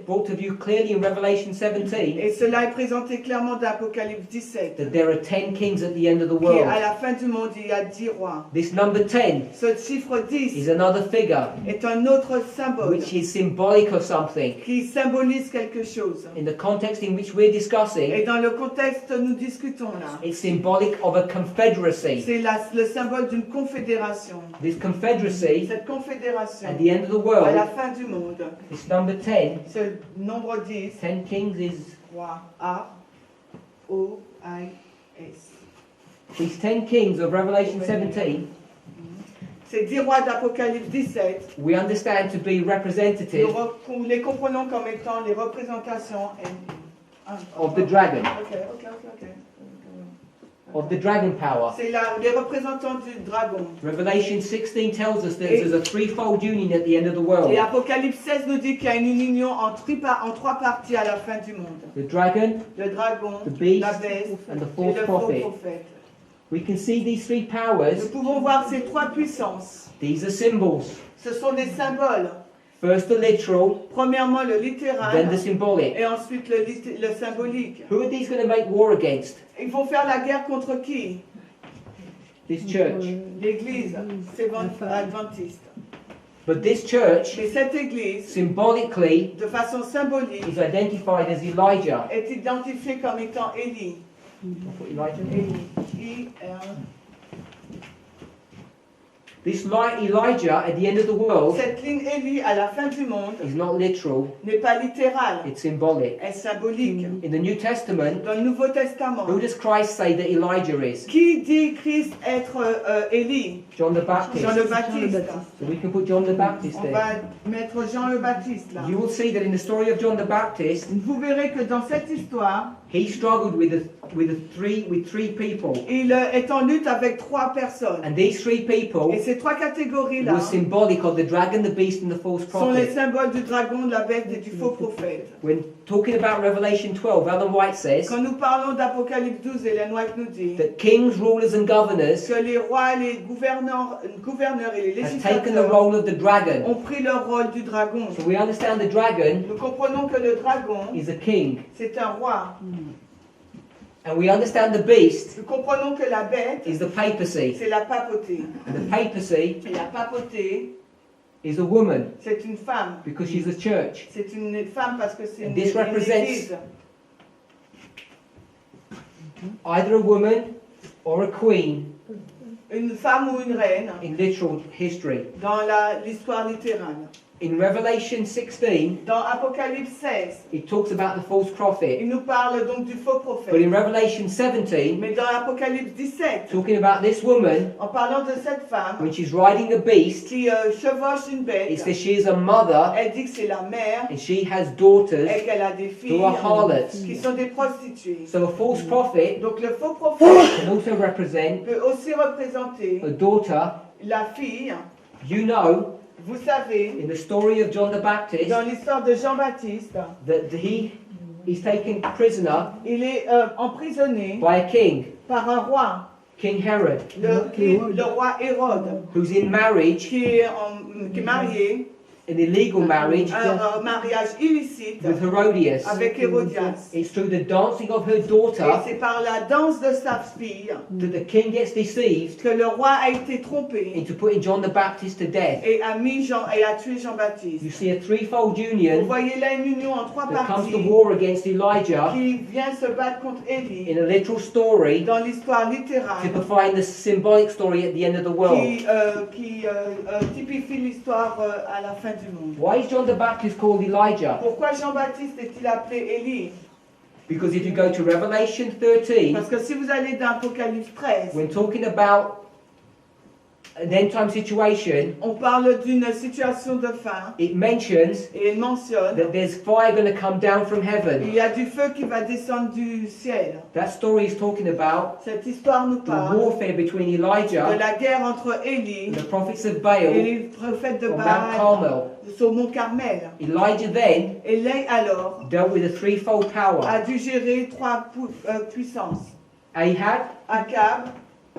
brought to view clearly in Revelation 17 Et cela est présenté clairement dans Apocalypse 17. that there are 10 kings at the end of the Qui, world. à la fin du monde, il y a 10 rois. This number 10 Ce chiffre 10 is another figure est un autre symbole which is symbolic of something. qui symbolise quelque chose. In the context in which we're discussing, Et dans le contexte que nous discutons là, it's symbolic of a confederacy. c'est le symbole d'une confédération. This confederacy, Cette confédération, at the end of the à la world, fin du monde, this number 10, ce nombre 10, 10 kings is, roi, A-O-I-S. these 10 kings of Revelation 17, Ces 10 rois d'Apocalypse 17, we understand to be representative nous les comprenons comme étant les représentations of the dragon, Ok. of the dragon power. C'est les représentants du dragon. Revelation 16 tells us that there's a threefold union at the end of the world. Et Apocalypse 16 nous dit qu'il y a une union en trois parties à la fin du monde. The dragon, Le dragon, the beast, la bête and the et false le faux prophet. prophète. We can see these three Nous powers. pouvons voir ces trois puissances. These are symbols. Ce sont des symboles. First the literal, Premièrement le then littéral the symbolic. et ensuite le symbolique. Who are these going to make war against? Ils vont faire la guerre contre qui? This church. L'Église adventiste. But this church, Mais cette Église, symbolically, de façon symbolique, is identified as Elijah. est identifiée comme étant Élie. Elijah? Élie. This light Elijah at the end of the world Cette ligne Élie à la fin du monde is not literal, n'est pas littérale, it's symbolic. elle est symbolique. In the New Testament, Dans le Nouveau Testament, who does Christ say that Elijah is? qui dit Christ être Élie? John the Jean Baptist. le Baptiste. So we can put John the Baptist On there. va mettre Jean le Baptiste là. You will see that in the story of John the Baptist, Vous verrez que dans cette histoire, he struggled with three people. il est en lutte avec 3 personnes. And these three people Et ces 3 catégories-là were symbolic of the dragon, the beast, and the false sont les prophet. symboles du dragon, de la bête et du faux prophète. When talking about Revelation 12, Ellen White says Quand nous parlons d'Apocalypse 12, Hélène White nous dit that kings, rulers, and governors que les rois, les gouverneurs et les have taken the législateurs role of the dragon. ont pris le rôle du dragon. So we understand the dragon Nous comprenons que le dragon, is a king. c'est un roi. And we understand the beast Nous comprenons que la bête, is the papacy. c'est la papauté. And the papacy Et la papauté, is a woman c'est une femme. because she's a church. C'est une femme parce que c'est And une this represents- église. either a woman or a queen une femme ou une reine in literal history. dans l'histoire littérale. In Revelation 16, Dans Apocalypse 16, it talks about the false il prophet. nous parle donc du faux But prophète. in Revelation 17, Mais dans Apocalypse 17, talking about this woman, en parlant de cette femme when she's riding a beast, qui chevauche une it bête, says she is a mother elle dit que c'est la mère and she has daughters et qu'elle a des filles who are harlots. qui sont des prostituées. So a false prophet Donc le faux prophète can also represent peut aussi représenter a daughter. la fille. You know, Vous savez, in the story of John the Baptist, dans l'histoire de Jean-Baptiste, that he is taken prisoner il est emprisonné by a king, par un roi, King Herod, le roi Hérode, who's in marriage, qui est marié, an illegal marriage, un mariage illicite with Herodias. avec Hérodias. It's through the dancing of her Et daughter c'est par la danse de sa fille that the king gets deceived que le roi a été trompé into putting John the Baptist to death. et a tué Jean-Baptiste. You see a threefold Vous union voyez là une union en trois that comes to parties war against Elijah qui vient se battre contre Élie in a literal story, dans l'histoire littérale typifying the symbolic story at the end of the world. qui typifie l'histoire à la fin du monde. Why is John the Baptist called Elijah? Pourquoi Jean-Baptiste est-il appelé Élie? Because if you go to Revelation 13, Parce que si vous allez dans Apocalypse 13, when talking about an end time situation, on parle d'une situation de fin it mentions et il mentionne that there's fire going to come down from il heaven. y a du feu qui va descendre du ciel. That story is talking about Cette histoire nous the parle warfare between de Elijah la guerre entre Élie and the prophets of et Baal les prophètes de on Mount Baal Carmel. sur Mont Carmel. Elijah then Élie alors dealt with a threefold power: a dû gérer trois puissances. Ahab, Akab,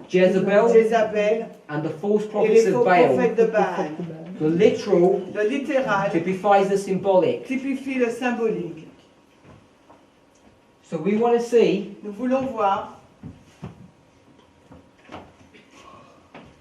Jezebel, Jézabel and the false et prophets les of faux Baal. prophètes de Baal. The literal Le littéral typifies the symbolic. typifie le symbolique. So we want to see Nous voulons voir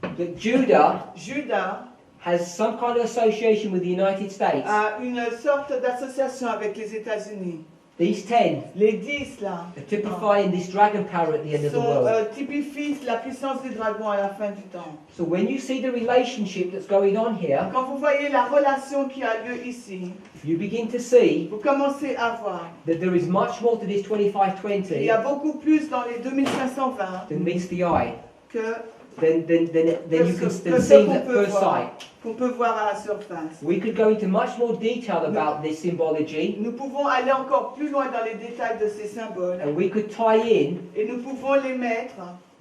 that Judah Judas has some kind of association with the United States. a une sorte d'association avec les États-Unis. These 10 Les 10 là are typifying this dragon power at the end of the sont, world. typifient la puissance du dragon à la fin du temps. So when you see the relationship that's going on here, Quand vous voyez la relation qui a lieu ici, you begin to see vous commencez à voir that there is much more to this qu'il y 2520 a beaucoup plus dans les 2520 than meets the eye, que than you can que ce see qu'on at peut first voir, sight. qu'on peut voir à la surface. We could go into much more detail about this symbology, Nous pouvons aller encore plus loin dans les détails de ces symboles and we could tie in et nous pouvons les mettre.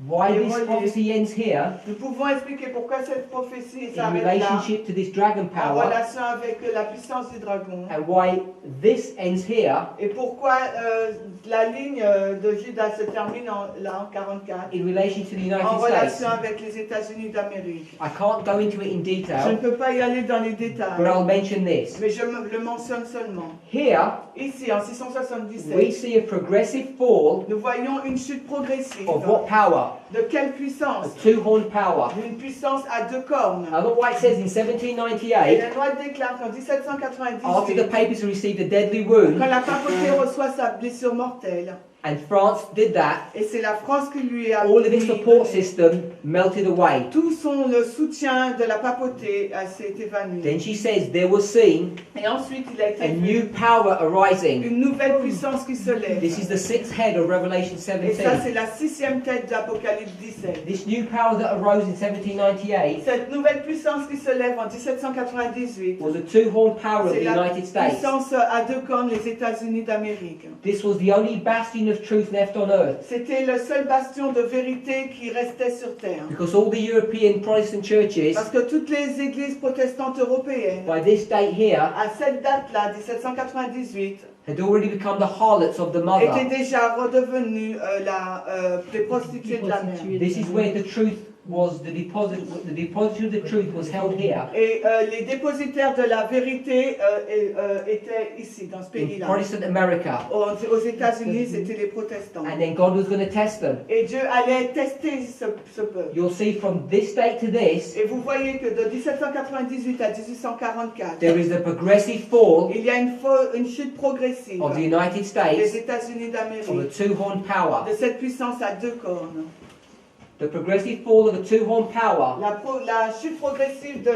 why Et this relier. prophecy ends here Nous pouvons expliquer pourquoi cette prophétie in s'arrête là, relationship to this dragon en power, relation avec la puissance du dragon, and why this ends here et pourquoi la ligne de Judas se termine là en 44, in relation to the en United States. relation avec les États-Unis d'Amérique. I can't go into it in Je ne detail, peux pas y aller dans les but détails, I'll mention this. mais je le mentionne seulement. Here, Ici, en we 677, see a progressive fall nous voyons une chute progressive. of what power? De quelle A puissance? two-horned power. D'une puissance à deux cornes. Look what it says in Et 1798, la loi déclare qu'en after the 1798, papers received a deadly wound, quand la papauté reçoit sa blessure mortelle, and France did that, et c'est la France qui lui a all of its support system melted away. tout le soutien de la papauté s'est évanoui. Then she says there was seen Et ensuite, il a été a vu new power arising. une nouvelle puissance qui se lève. This is the sixth head of Revelation Et ça, 17. c'est la 6e tête d'Apocalypse 17. This new power that arose in 1798 Cette nouvelle puissance qui se lève en 1798, was a two-horned power of c'est the la United States. puissance à deux cornes, les États-Unis d'Amérique. This was the only bastion of truth left on earth, C'était le seul bastion de vérité qui restait sur terre. because all the European Protestant churches, Parce que toutes les églises protestantes européennes, by this date here, à cette date-là, 1798, had already become the harlots of the mother. étaient déjà redevenues les prostituées de la mer. This is where the truth was the depository of the truth was held here Et les dépositaires de la vérité étaient ici, dans ce in pays-là. Protestant America, Aux États-Unis, c'était les protestants. and then God was going to test them. Et Dieu allait tester ce peuple. You'll see from this date to this, Et vous voyez que de 1798 à 1844, there is a progressive fall il y a une chute progressive of the United des States États-Unis of a d'Amérique, two-horn power. de cette puissance à deux cornes. The progressive fall of a two-horn power La chute progressive de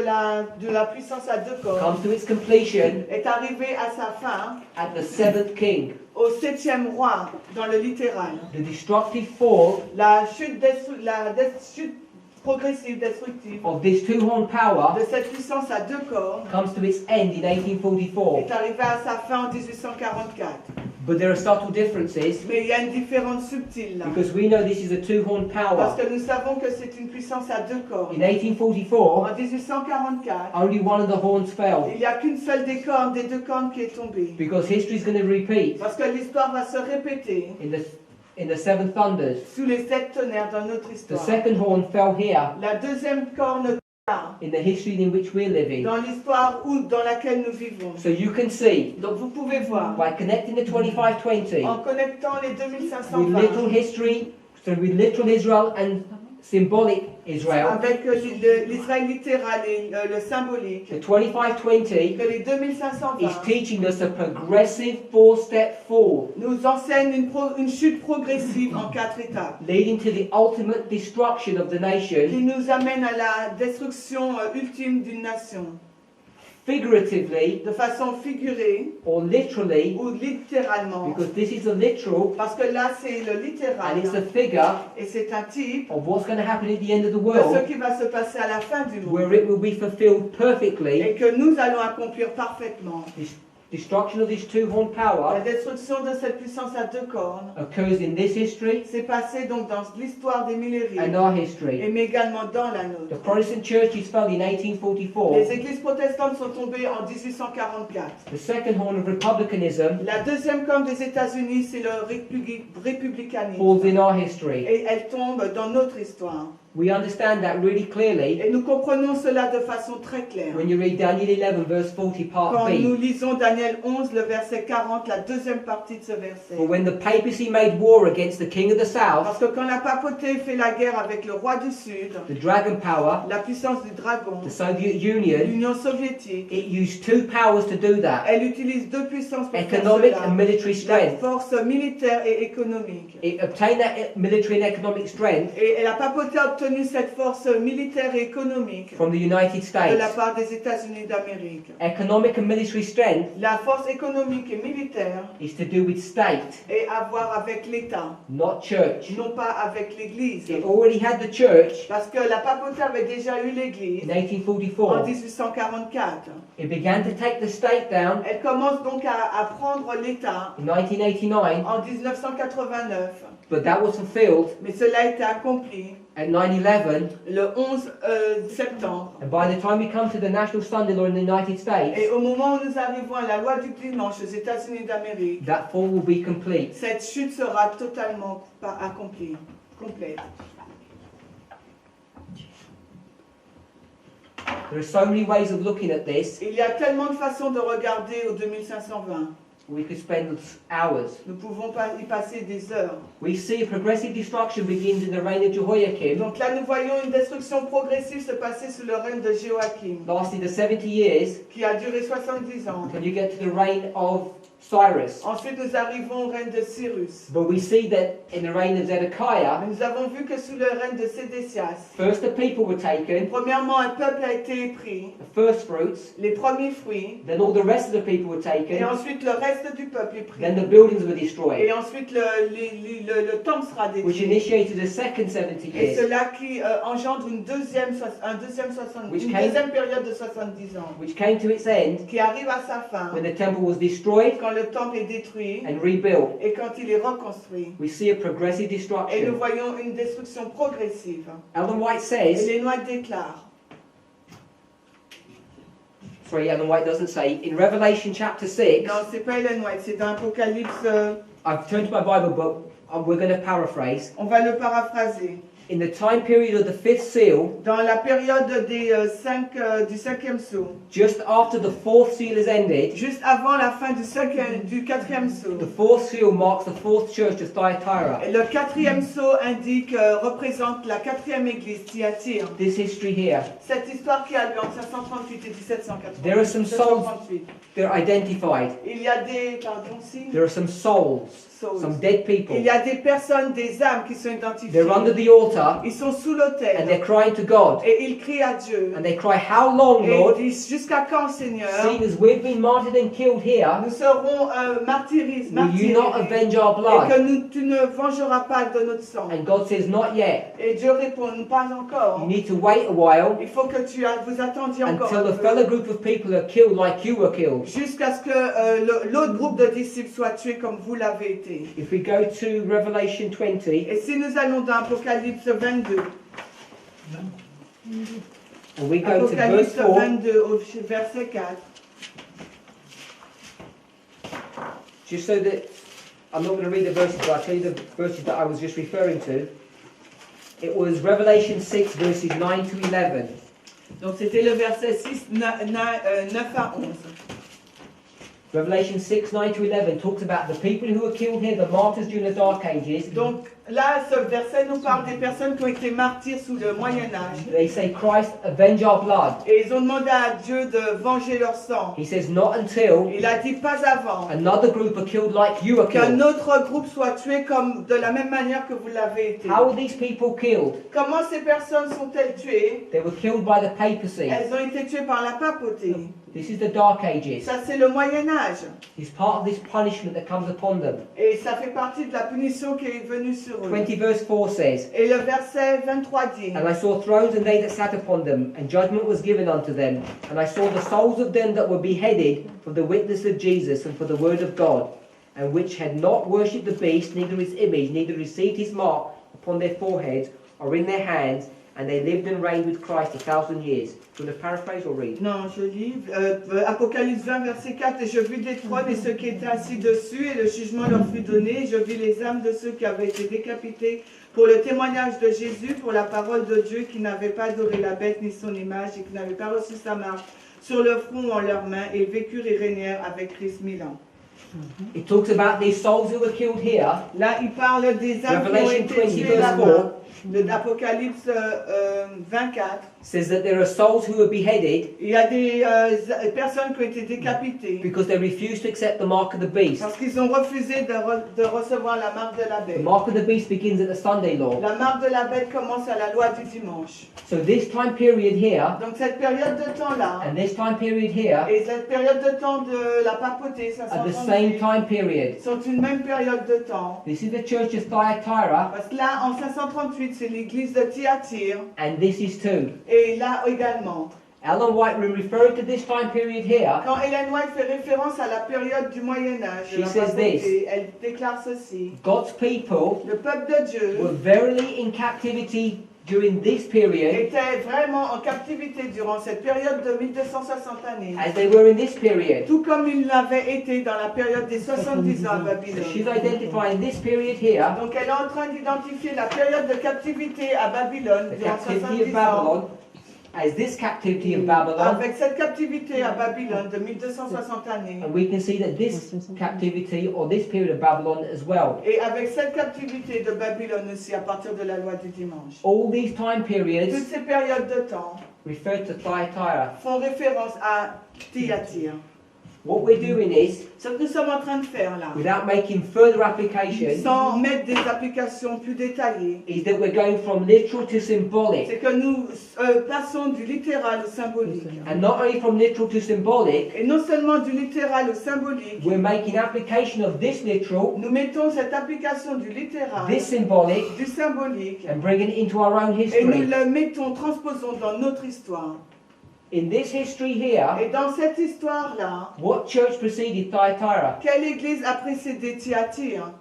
la puissance à deux cornes comes to its completion est arrivée à sa fin at the seventh king. au 7e roi, dans le littéral. The destructive fall La chute progressive, destructive of this two-horn power de cette puissance à deux cornes comes to its end in 1844. est arrivée à sa fin en 1844. But there are subtle differences Mais il y a une différence subtile là. because we know this is a two-horn Parce power. que nous savons que c'est une puissance à deux cornes. In 1844, En 1844, only one of the horns fell il n'y a qu'une seule des deux cornes qui est tombée. because history is going to repeat Parce que l'histoire va se répéter in the seven thunders. sous les 7 tonnerres dans notre The histoire. second horn fell here La deuxième corne in the history in which we're living. dans l'histoire dans laquelle nous vivons. So you can see Donc vous pouvez voir, by connecting the 2520 en connectant les with 2520 literal history, so with literal Israel and symbolic Israel, avec l'Israël littéral et le symbolique, the 2520 que les is 2520 teaching us a progressive four-step fall, nous enseignent une chute progressive en 4 étapes, leading to the ultimate destruction of the nation, qui nous amène à la destruction ultime d'une nation, figuratively de façon figurée or literally, ou littéralement, because this is a literal parce que là c'est le littéral and it's a figure et c'est un type of what's going to happen at the end of the de ce world, qui va se passer à la fin du where monde it will be fulfilled perfectly. et que nous allons accomplir parfaitement. This destruction of this two-horn La power destruction de cette puissance à deux cornes occurs in this history s'est passée donc dans l'histoire des millénaires and our history. et mais également dans la The nôtre. Protestant churches fell in 1844. Les églises protestantes sont tombées en 1844. The second horn of republicanism La deuxième corne des États-Unis, c'est le républicanisme. falls in our history. Et elle tombe dans notre histoire. We understand that really clearly Et nous comprenons cela de façon très claire. when you read Daniel 11 verse 40 part Quand nous B. lisons Daniel 11, le verset 40, la deuxième partie de ce verset. For when the papacy made war against the king of the Parce south, que quand la papauté fait la guerre avec le roi du Sud, the dragon power, la puissance du dragon, the Soviet Union, l'Union soviétique, it used two powers to do that: elle utilise deux puissances pour faire economic cela. and military La strength. force militaire et économique. It obtained that military and economic strength Et la papauté a obtenu cette force militaire et économique from the United de States. la part des États-Unis d'Amérique. Economic and military strength La force économique et militaire is to do with state, est à voir avec l'État, not church. non pas avec l'Église. It already had the church Parce que la papauté avait déjà eu l'Église in en 1844. 1844. It began to take the state down Elle commence donc à prendre l'État in 1989, en 1989, but that was fulfilled mais cela a été accompli at 9/11. le 11 septembre. And by the time we come to the National Sunday Law in the United Et States, au moment où nous arrivons à la loi du dimanche aux États-Unis d'Amérique, that fall will be complete. cette chute sera totalement accomplie, complète. There are so many ways of looking at this. Il y a tellement de façons de regarder au 2520. We could spend hours. Nous pouvons pas y passer des heures. We see a progressive destruction begins in the reign of Jehoiakim, Donc là, nous voyons une destruction progressive se passer sous le règne de Joachim, lasting the 70 years, qui a duré 70 ans. until you get to the reign of Cyrus. Ensuite, nous arrivons au règne de Cyrus. But we see that in the reign of Zedekiah, Nous avons vu que sous le règne de Sédécias, first the people were taken, premièrement, un peuple a été pris, the first fruits, les premiers fruits, then all the rest of the people were et taken, ensuite le reste du peuple est pris. then the buildings were Et destroyed, ensuite, le temple sera which détruit. initiated the second 70 Et years, cela qui engendre une deuxième période de 70 ans, which came to its end qui arrive à sa fin when the temple was destroyed quand le temple est détruit and rebuilt. et quand il est reconstruit. We see a progressive Et nous destruction. voyons une destruction progressive. Ellen White Et says, les Noirs déclarent, sorry, Ellen White doesn't say, in Revelation chapter 6, non, c'est pas Ellen White, c'est dans Apocalypse, I've turned to my Bible, but we're going to paraphrase. on va le paraphraser. In the time period of the fifth seal, dans la période du cinquième sceau, just after the fourth seal is ended, juste avant la fin du quatrième sceau. the fourth seal marks the fourth church of Thyatira. Et le quatrième sceau représente la quatrième église Thyatire. This history here, Cette histoire qui a lieu en 538 et 1788. there are some souls that are identified. Il y a des, pardon, si, There are some souls, some dead people. il y a des personnes, des âmes qui sont identifiées. They're under the altar Ils sont sous and l'autel they're crying to God. et ils crient à Dieu. And they cry, how long, Et Lord? ils disent, jusqu'à quand, Seigneur, Seeing as we've been martyred and killed here, nous serons martyrisés will you not avenge our et blood? que tu ne vengeras pas de notre sang. And God says, not yet. Et Dieu répond, pas You encore. need to wait a while Il faut que vous attendiez encore until un the peu, fellow group of people are killed like you were killed. jusqu'à ce que l'autre groupe de disciples soit tué comme vous l'avez été. If we go to Revelation 20, Et si nous allons dans Apocalypse 22, and we go to verse Apocalypse 4, 22 au verset 4, just so that I'm not going to read the verses, but I'll tell you the verses that I was just referring to. It was Revelation 6, verses 9 to 11. donc c'était le verset 6, 9 à 11. Revelation 6, 9 to 11 talks about the people who were killed here, the martyrs during the Dark Ages. Donc là, ce verset nous parle des personnes qui ont été martyrs sous le Moyen-Âge. They say, Christ, avenge our blood. Et ils ont demandé à Dieu de venger leur sang. He says, not until Il a dit pas avant another group are killed like you are qu'un killed. autre groupe soit tué comme de la même manière que vous l'avez été. How were these people killed? Comment ces personnes sont-elles tuées? They were killed by the papacy. Elles ont été tuées par la papauté. This is the Dark Ages. Ça, c'est le Moyen-Âge. It's part of this punishment that comes upon them. Et ça fait partie de la punition qui est venue sur eux. 20 verse 4 says, Et le verset 23 dit, And I saw thrones and they that sat upon them, and judgment was given unto them. And I saw the souls of them that were beheaded for the witness of Jesus and for the word of God, and which had not worshipped the beast, neither his image, neither received his mark upon their foreheads or in their hands, and they lived and reigned with Christ 1,000 years. Do you want to paraphrase or read? non, je lis, Apocalypse 20, verset 4, et je vis des trônes et ceux qui étaient assis dessus, et le jugement leur fut donné. Je vis les âmes de ceux qui avaient été décapités pour le témoignage de Jésus, pour la parole de Dieu, qui n'avaient pas adoré la bête ni son image, et qui n'avaient pas reçu sa marque sur le front ou en leurs mains, et vécurent et régnèrent avec Christ 1000 ans. It talks about these souls who were killed here. Là, il parle des âmes qui ont Revelation été 20 tuées verse là-bas. L'Apocalypse 24, Says that there are souls who were beheaded il y a des personnes qui ont été décapitées because they refused to accept the mark of the beast. parce qu'ils ont refusé de recevoir la marque de la The bête. mark of the beast begins at the Sunday law. La marque de la bête commence à la loi du dimanche. So this time period here Donc cette période de temps-là and this time period here et cette période de temps de la papauté, are the same 538, time period. sont une même période de temps. This is the church of Thyatira, Parce que là, en 538, c'est l'église de Thyatire and this is too. et là également. Ellen White, when referring to this time period here, Quand Ellen White fait référence à la période du Moyen-Âge, She says this. elle déclare ceci. God's people Le peuple de Dieu were verily in captivity during this period était vraiment en captivité durant cette période de 1260 années, as they were in this period. tout comme il l'avait été dans la période des 70 ans à So Babylone. she's identifying this period here, Donc elle est en train d'identifier la période de captivité à Babylone the durant captivity of 70 ans, Babylon, as this captivity of Babylon, avec cette captivité à Babylone de 1260 années, and we can see that this captivity or this period of Babylon as well. et avec cette captivité de Babylone aussi à partir de la loi du dimanche. All these time Toutes periods ces périodes de temps refer to Thyatira. font référence à Thyatire. What we're doing is, Ce que nous sommes en train de faire là, without making further application, sans mettre des applications plus détaillées, is that we're going from literal to symbolic. c'est que nous passons du littéral au symbolique. And not only from literal to symbolic, Et non seulement du littéral au symbolique, we're making application of this literal, nous mettons cette application du littéral, this symbolic, du symbolique, and bring it into our own et nous history. le mettons, transposons dans notre histoire. In this history here, Et dans cette histoire-là, what church preceded Thyatira? quelle église a précédé Thyatire?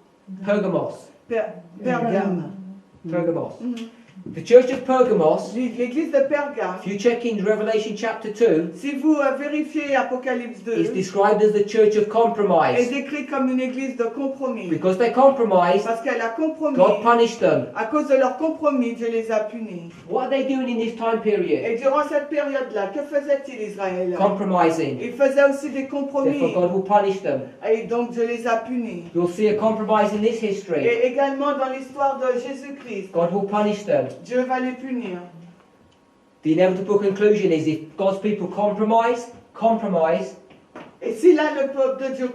Pergamos. Pergame. Pergamos. Mhm. The church of Pergamos, l'église de Pergame, if you check in Revelation chapter 2, si vous vérifiez Apocalypse is 2, described as the church of est compromise. décrit comme une église de compromis. Because they compromised, Parce qu'elle a compromis. God punished them. À cause de leur compromis, Dieu les a punis. What are they doing in this time period? Et durant cette période-là, que faisait-il Israël? Compromising. Il faisait aussi des compromis. Therefore God will punish them. Et donc Dieu les a punis. You'll see a compromise in this history. Et également dans l'histoire de Jésus-Christ, God will punish them. Dieu va les punir. The inevitable conclusion is if God's people compromise, Et si là le peuple de Dieu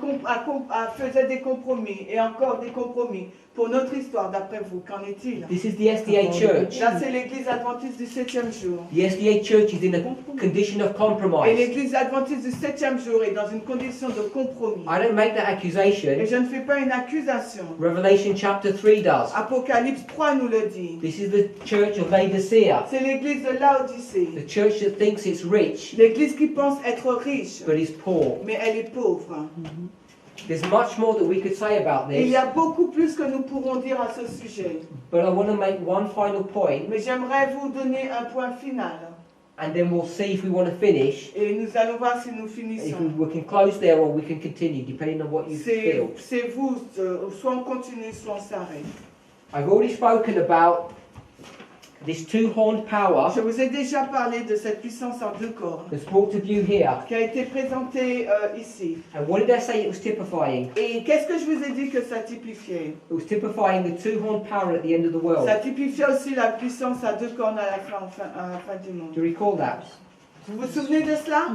faisait des compromis et encore des compromis pour notre histoire, d'après vous, qu'en est-il? this is the SDA church. Là, c'est l'église adventiste du 7e jour. The SDA church is in a condition of Et compromise. l'église adventiste du 7e jour est dans une condition de compromis. I don't make that Et accusation. je ne fais pas une accusation. Revelation chapter 3 does. Apocalypse 3 nous le dit. This is the church of Laodicea. C'est l'église de Laodicée. The church that thinks it's rich, L'église qui pense être riche, but is poor. mais elle est pauvre. There's much more that we could say about Et il this, y a beaucoup plus que nous pourrons dire à ce sujet. but I want to make one final point, Mais j'aimerais vous donner un point final. and then we'll see if we want to finish. Et nous allons voir si nous If finissons. we can close there or we can continue, depending on what you feel. C'est vous, soit on continue, soit on s'arrête. I've already spoken about this two-horned power Je vous ai déjà parlé de cette puissance en deux corps that's brought to view here. qui a été présentée ici. And what did I say it was typifying? Et qu'est-ce que je vous ai dit que ça typifiait? It was typifying the two-horned power at the end of the world. Ça typifiait aussi la puissance à deux cornes à la fin du monde. Do you recall that? Vous vous souvenez de cela?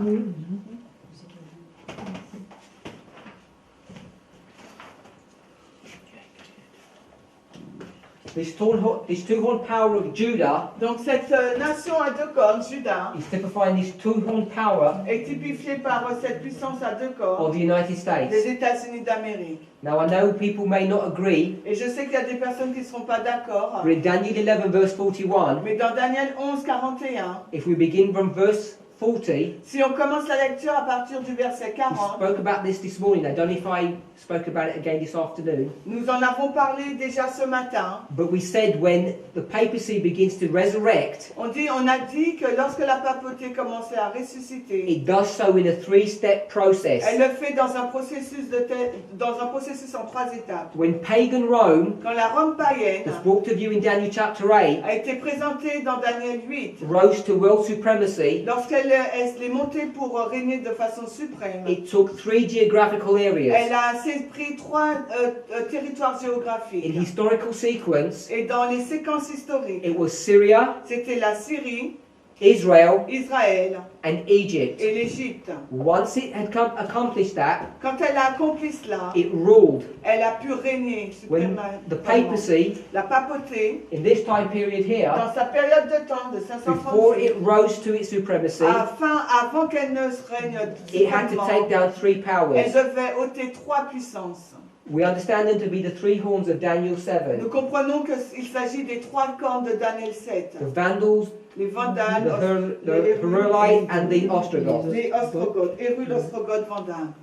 This two-horned power of Judah Donc cette nation à deux cornes, Juda, is typifying this two-horned power est typifiée par cette puissance à deux cornes of the United des States. États-Unis d'Amérique. Now I know people may not agree, Et je sais qu'il y a des personnes qui ne seront pas d'accord, but in Daniel 11 verse 41, mais dans Daniel 11, 41, if we begin from verse 40, si on commence la lecture à partir du verset we 40, spoke about this morning. I don't know if I spoke about it again this afternoon, nous en avons parlé déjà ce matin. but we said when the papacy begins to resurrect, On a dit que lorsque la papauté commençait à ressusciter, it does so in a three-step process. elle le fait dans un processus en trois étapes. When pagan Rome, Quand la Rome païenne that's brought to view in Daniel chapter 8, a été présentée dans Daniel 8, rose to world supremacy, lorsqu'elle est montée pour régner de façon suprême, it took three geographical areas. elle a pris trois territoires In géographiques. historical sequence, Et dans les séquences historiques, it was Syria, c'était la Syrie, Israel, Israël and Egypt. et l'Égypte. Once it had accomplished that, Quand elle a accompli cela, it ruled. elle a pu régner When the suprêmement. papacy, La papauté, in this time period here, dans sa période de temps de before 536, it rose to its supremacy, avant qu'elle ne se règne it had to take suprêmement, down three elle powers. devait ôter trois puissances. We understand them to be the three horns of Daniel 7. Nous comprenons qu'il s'agit des trois cornes de Daniel 7. The Vandals, Les Vandales, the Herulites, and the Ostrogoths. les Ostrogoths, Hérule, Ostrogoths, Vandales.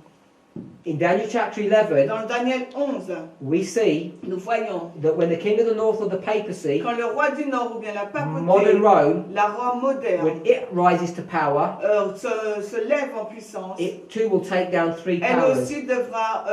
In Daniel chapter 11, Dans Daniel 11, we see nous voyons that when the king of the north of the papacy, quand le roi du Nord ou bien la papauté, modern Rome, la Rome moderne, when it rises to power, se lève en puissance, it too will take down three elle powers. aussi devra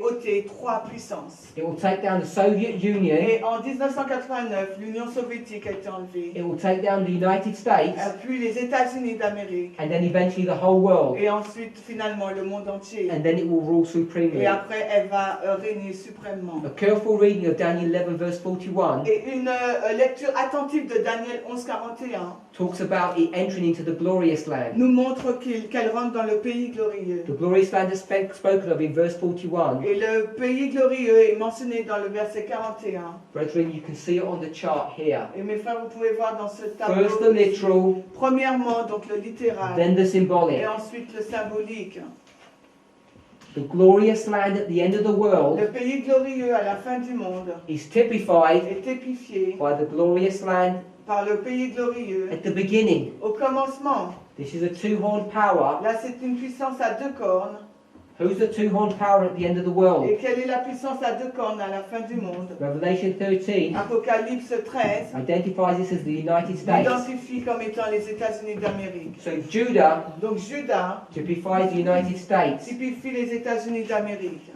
ôter trois puissances. It will take down the Soviet Union, Et en 1989, l'Union soviétique a été enlevée, it will take down the United States, puis les États-Unis d'Amérique, and then eventually the whole world. et ensuite finalement le monde entier. And then it will rule supremely. Et après, elle va régner suprêmement. A careful reading of Daniel 11 verse 41 Et une lecture attentive de Daniel 11, 41 talks about it entering into the glorious land. nous montre qu'elle rentre dans le pays glorieux. The glorious land is spoken of in verse 41. Et le pays glorieux est mentionné dans le verset 41. Brethren, you can see it on the chart here. Et mes frères, vous pouvez voir dans ce tableau. First the literal, Premièrement, donc le littéral. then the symbolic. Et ensuite le symbolique. The glorious land at the end of the world Le pays glorieux à la fin du monde is typified est épifié by the glorious land par le pays glorieux at the beginning. au commencement. This is a two-horned power Là, c'est une puissance à deux cornes Who's the two-horned power at the end of the world? Et quelle est la puissance à deux cornes à la fin du monde? Revelation 13 Apocalypse 13 identifies this as the United States. l'identifie comme étant les États-Unis d'Amérique. So Judah Donc Judas typifies the United States. typifie les États-Unis d'Amérique.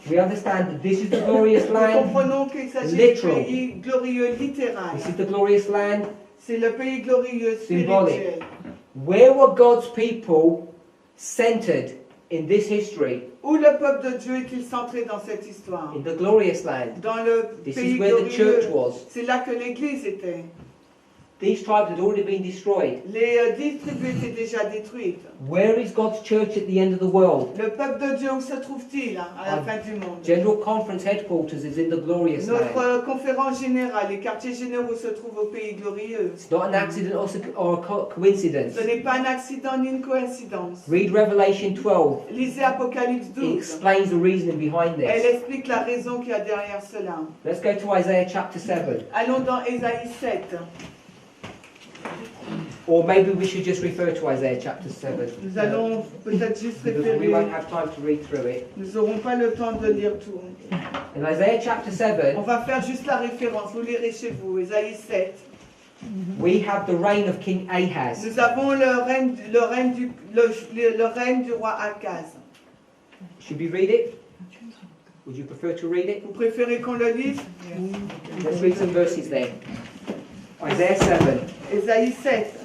We understand that this is the glorious Nous land. comprenons qu'il s'agit Literal. du pays glorieux littéral. This is the glorious land. C'est le pays glorieux Symbolic. spirituel. Where were God's people centered in this history? Où le peuple de Dieu est-il centré dans cette histoire? In the glorious land. Dans le This pays is where the glorieux. church was. C'est là que l'Église était. These tribes had already been destroyed. Les 10 tribus étaient déjà détruites. Where is God's church at the end of the world? Le peuple de Dieu, où se trouve-t-il à la fin du monde? General Conference headquarters is in the glorious land. Notre conférence générale, les quartiers généraux se trouvent au pays glorieux. It's not an accident or a coincidence. Ce n'est pas un accident ni une coïncidence. Read Revelation 12. Lisez Apocalypse It 12. explains the reasoning behind Elle this. explique la raison qu'il y a derrière cela. Let's go to Isaiah chapter 7. Allons dans Ésaïe 7. Or maybe we should just refer to Isaiah chapter 7. Nous allons peut-être juste Because we référer. won't have time to read through it. Nous n'aurons pas le temps de lire tout. In Isaiah chapter 7, On va faire juste la référence. Vous lirez chez vous. Ésaïe 7. we have the reign of King Ahaz. Nous avons le règne du roi Akaz. Should we read it? Would you prefer to read it? Vous préférez qu'on le lise? Let's read some verses there. Isaiah 7. Ésaïe 7.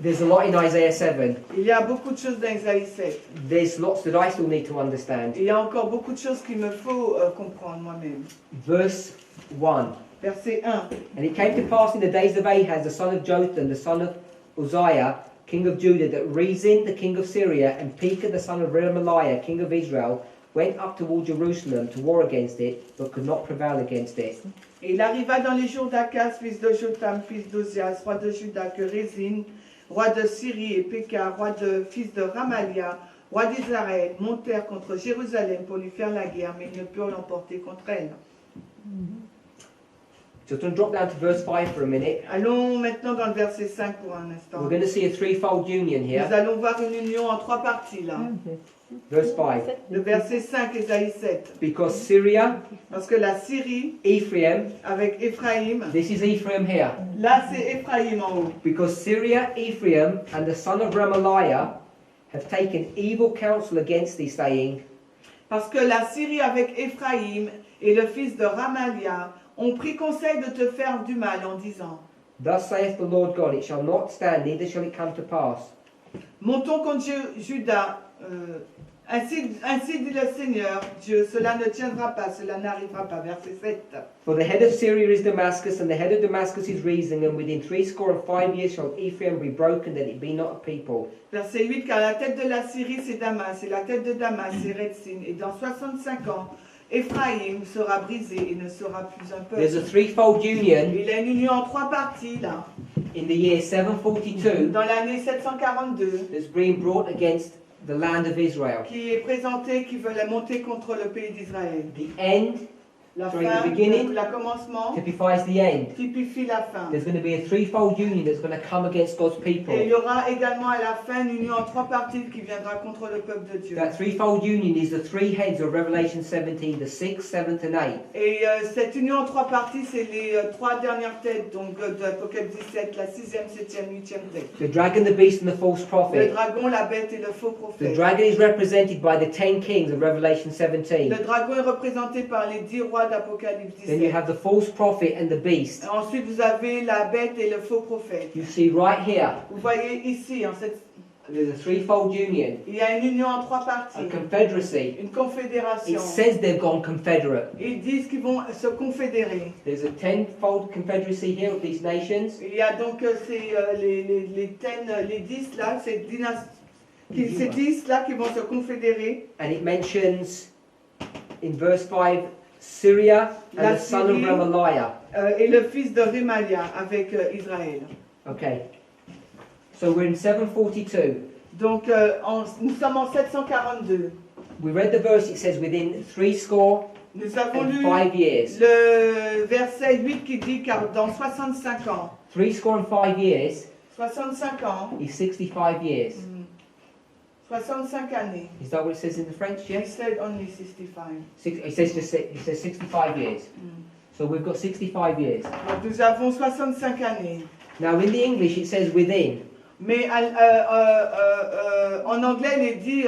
There's a lot in Isaiah 7. Il y a beaucoup de choses dans Ésaïe 7. There's lots that I still need to understand. Il y a encore beaucoup de choses qu'il me faut comprendre moi-même. Verse 1. Verset 1. And it came to pass in the days of Ahaz, the son of Jotham, the son of Uzziah, king of Judah, that Rezin, the king of Syria, and Pekah, the son of Remaliah, king of Israel, went up toward Jerusalem to war against it, but could not prevail against it. Et il arriva dans les jours d'Akaz, fils de Jotham, fils d'Ozias, roi de Juda, que Rezin, roi de Syrie, et Pekah, fils de Ramalia, roi d'Israël, montèrent contre Jérusalem pour lui faire la guerre, mais ils ne purent l'emporter contre elle. Just going to drop down to verse 5 for a minute. Allons maintenant dans le verset 5 pour un instant. We're going to see a threefold union Nous here. allons voir une union en trois parties là. Verse 5. Le verset 5, Ésaïe 7. Because Syria, Parce que la Syrie, Ephraim, avec Éphraïm, this is Ephraim here. là c'est Éphraïm en haut. Because Syria, Ephraim, and the son of Remaliah have taken evil counsel against thee, saying, Parce que la Syrie avec Éphraïm et le fils de Ramalia ont pris conseil de te faire du mal en disant, Thus saith the Lord God, it shall not stand, neither shall it come to pass. montons contre Juda. Ainsi dit le Seigneur, Dieu, cela ne tiendra pas, cela n'arrivera pas. Verset 7. For the head of Syria is Damascus, and the head of Damascus is Rezin, and within 65 years shall Ephraim be broken, that it be not a people. Verset 8, car la tête de la Syrie c'est Damas, et la tête de Damas c'est Rezin, et dans 65 ans, Éphraïm sera brisé et ne sera plus un There's a peuple. threefold union Il a une union en trois parties là. in the year 742 Dans l'année 742, that's being brought against the land of Israel. qui est présenté, qui veut la monter contre le pays d'Israël. The end La Sorry, fin, the beginning. le commencement, typifies the end. typifie la fin. There's going to be a threefold union that's going to come against God's people. Et il y aura également à la fin une union en trois parties qui viendra contre le peuple de Dieu. That threefold union is the three heads of Revelation 17, the 6th, 7th and 8th. Et cette union en trois parties, c'est les trois dernières têtes, donc d'Apocalypse 17, la 6e, 7e, 8e tête. The dragon, the beast and the false Le prophet. dragon, la bête et le faux The prophète. dragon is represented by the 10 kings of Revelation 17. Le dragon est représenté par les 10 rois d'Apocalypse Then you 17. have the false prophet and the beast. Et ensuite, vous avez la bête et le faux prophète. You see right here, Vous voyez ici, there's a threefold union, il y a une union en trois a parties, confederacy. une confédération. It says they've gone confederate. Ils disent qu'ils vont se confédérer. There's a tenfold confederacy here of these nations. Il y a donc les 10 là, ces 10 là qui vont se confédérer. And it mentions in verse 5 Syria and La the son of Syrie. Remaliah. Et le fils de Remalia avec Israël. Okay. So we're in 742. Donc nous sommes en 742. We read the verse, it says within 60 Nous avons and lu 5 years. le verset 8 qui dit car dans 65 ans, 60 and 5 years 65 ans. is 65 years. 65 années. Is that what it says in the French? He Yes. said only 65. It says 65 years. So we've got 65 years. Donc nous avons 65 années. Now in the English it says within. Mais en anglais, il est dit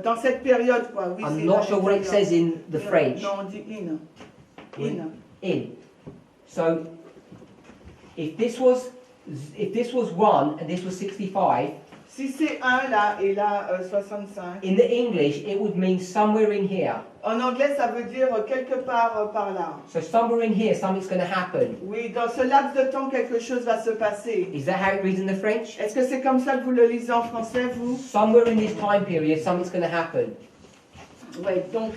dans cette période, quoi. Oui, I'm not sure what it says in the French. Non, on dit in. In. In. So if this was 1 and this was 65, Si c'est 1 là et là 65. in the English it would mean somewhere in here. En anglais, ça veut dire quelque part par là. So somewhere in here something's going to happen. Oui, dans ce laps de temps, quelque chose va se passer. Is that how it reads in the French? Est-ce que c'est comme ça que vous le lisez en français, vous? Somewhere in this time period something's going to happen. Oui, donc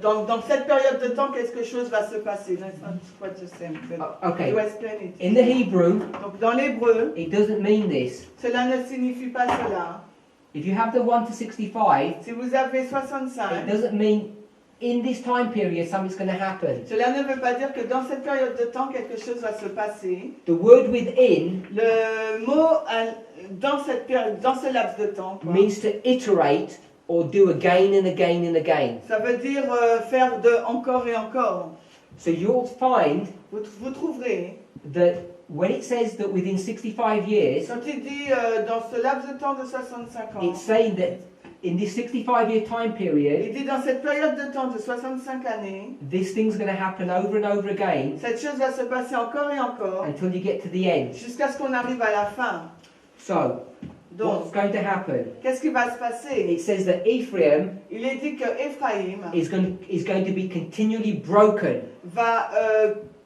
dans cette période de temps, quelque chose va se passer. That's what you say. Okay. You explain it. In the Hebrew, Donc dans l'hébreu, it doesn't mean this. cela ne signifie pas cela. If you have the 1 to 65, Si vous avez it 65, doesn't mean in this time period something's going to happen. cela ne veut pas dire que dans cette période de temps, quelque chose va se passer. The word within Le mot dans cette période, dans ce laps de temps, quoi, means to iterate or do again and again and again. ça veut dire faire de encore et encore. So you'll find Vous trouverez, that when it says that within 65 years, quand il dit dans ce laps de temps de 65 ans, it's saying that in this 65-year time period, il dit dans cette période de temps de 65 années, this thing's going to happen over and over again cette chose va se passer encore et encore, until you get to the end. jusqu'à ce qu'on arrive à la fin. So, Donc, what's going to happen? qu'est-ce qui va se passer? It says that Ephraim Il est dit que Ephraïm is going to be continually broken, va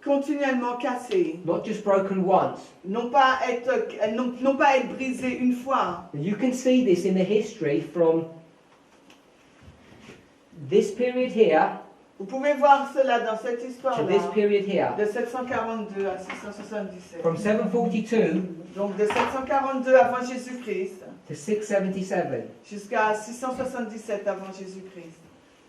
continuellement casser, not just broken once. non pas être brisé une fois. You can see this in the history from this period here Vous pouvez voir cela dans cette to histoire-là, this period here. de 742 à 677. From 742 Donc de 742 avant Jésus-Christ to 677. jusqu'à 677 avant Jésus-Christ.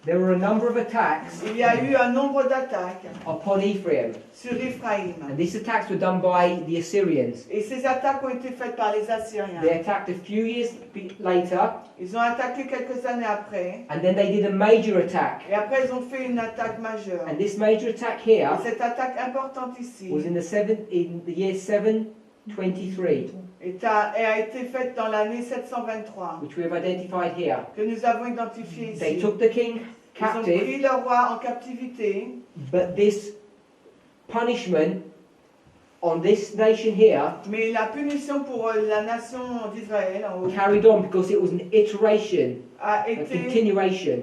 There were a number of attacks Il y a eu un nombre d'attaques upon Ephraim. sur Ephraïm. And these attacks were done by the Assyrians. Et ces attaques ont été faites par les Assyriens. They attacked a few years later, Ils ont attaqué quelques années après. and then they did a major attack. Et après, ils ont fait une attaque majeure. And this major attack Et here cette attaque importante ici was in the year 723, a été faite dans l'année 723, which we have identified here. que nous avons identifié They ici. took the king Ils ont pris captive, le roi en captivité. but this punishment on this nation here Mais la punition pour la nation d'Israël en haut carried on because it was an iteration, a a été continuation,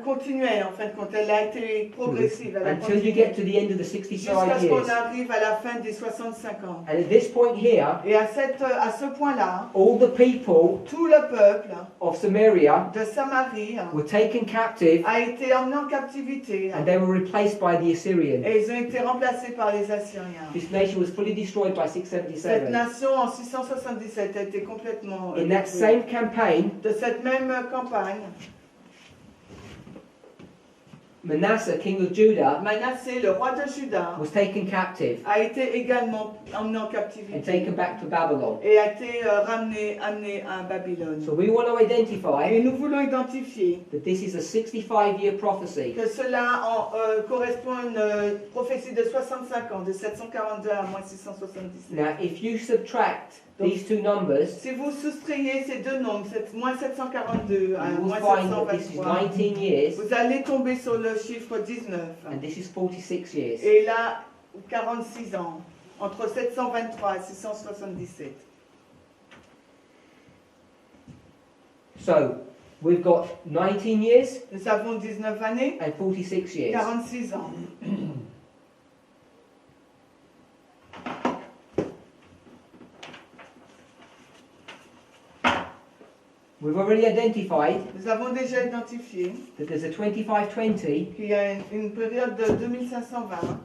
continuelle en fin de compte. Elle a été progressive. Elle a until you continué get to the end of the jusqu'à 65 ce qu'on years. arrive à la fin des 65 ans. And at this point here, Et à ce point-là, all the people tout le peuple of Samaria de Samarie were taken captive a été emmené en captivité. and they were replaced by the Assyrians. Et ils ont été remplacés par les Assyriens. This nation was fully destroyed by Cette 677. nation en 677 a été complètement In that détruite. same campaign, De cette même campagne, Manasseh, king of Judah, Manassé, le roi de Juda, was taken captive a été également emmené en and captivité taken back to Babylon. et a été amené à Babylone. So we want to identify Et nous voulons identifier that this is a 65-year prophecy. que cela correspond à une prophétie de 65 ans, de 742 à moins 677. Now, if you subtract these two numbers, Si vous soustrayez ces deux nombres, moins 742 à you will moins find that this is 723, 19 years vous allez tomber sur le chiffre 19. and this is 46 years. Et là, 46 ans, entre 723 et 677. So, we've got 19 years Nous avons 19 années, and 46 years. 46 ans. We've already identified Nous avons déjà identifié that there's a 2520 qu'il y a une période de 2520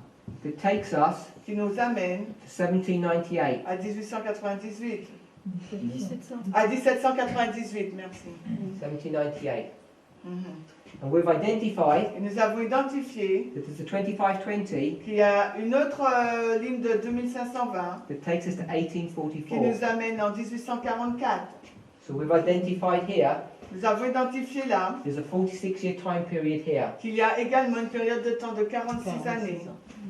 that takes us qui nous amène to 1798. à 1898. 1700. À 1798, merci. 1798. Mhm. And we've identified Et nous avons identifié that there's the 2520 qu'il y a une autre ligne de 2520 that takes us to qui 1844. nous amène en 1844. So we've identified here, Nous avons identifié là there's a 46-year time period here. qu'il y a également une période de temps de 46 années.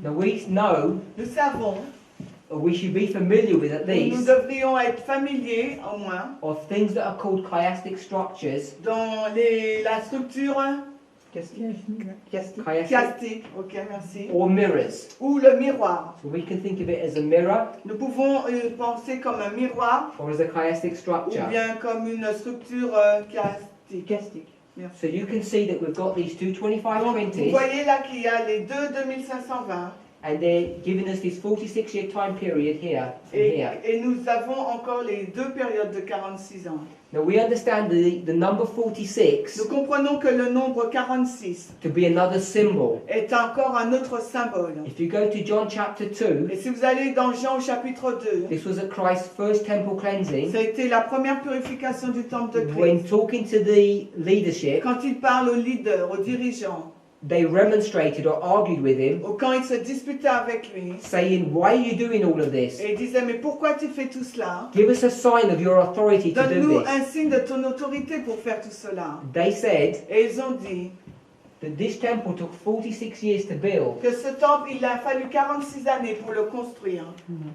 Now we know, Nous savons, or we should be familiar with at nous least, devrions être familiers au moins of things that are called chiastic structures. dans la structure Chiastic chiastique, ok merci, or mirrors. ou le miroir. So we can think of it as a mirror Nous pouvons penser comme un miroir or as a chiastic ou structure. bien comme une structure chiastique. Merci. So you can see that we've got these two Donc, vous 2520s voyez là qu'il y a les deux 2520 and they're giving us this 46-year time period here and here. et nous avons encore les deux périodes de 46 ans. Now we understand the number 46 Nous comprenons que le nombre 46 to be another symbol. est encore un autre symbole. If you go to John chapter 2, Et si vous allez dans Jean au chapitre 2, this was at Christ's first temple cleansing. ça a été la première purification du temple de When Christ. talking to the leadership, Quand il parle aux leaders, aux dirigeants, they remonstrated or argued with him, ou quand il se disputait avec lui, saying, "Why are you doing all of this? et il disait, mais pourquoi tu fais tout cela? Give us a sign of your authority to do Donne-nous this." un signe de ton autorité pour faire tout cela. They said Et ils ont dit that this temple took 46 years to build, que ce temple, il a fallu 46 années pour le construire.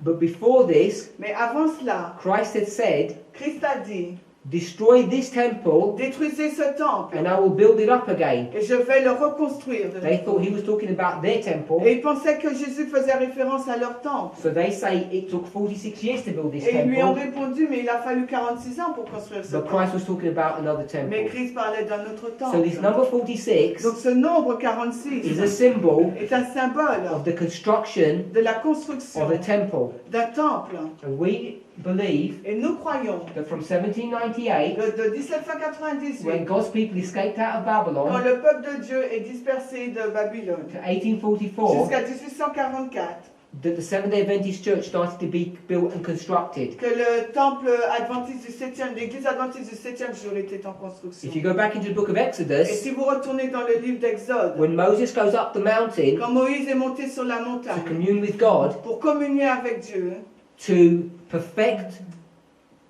but before this, Mais avant cela, Christ had said, Christ a dit, "Destroy this temple, détruisez ce temple, and I will build it up again." et je vais le reconstruire. de They nouveau. thought he was talking about their temple, Et ils pensaient que Jésus faisait référence à leur temple. so they say it took 46 years to build this Et ils lui ont temple, répondu, mais il a fallu 46 ans pour construire ce but Christ temple. was talking about another Mais temple. Christ parlait d'un autre So this temple. number 46 Donc ce nombre is 46 a symbol est un symbole of the construction de la construction of the temple. d'un temple. And we believe Et nous croyons that from 1798, de 1798, when God's people escaped out of quand Babylon, le peuple de Dieu est dispersé de Babylone, to 1844, jusqu'à 1844, that the Seventh-day Adventist Church started to be built and constructed. que le temple adventiste du 7e, l'église adventiste du 7e jour était en construction. If you go back into the book of Et Exodus, si vous retournez dans le livre d'Exode, when Moses goes up the mountain quand Moïse est monté sur la to montagne commune with God, pour communier avec Dieu, to perfect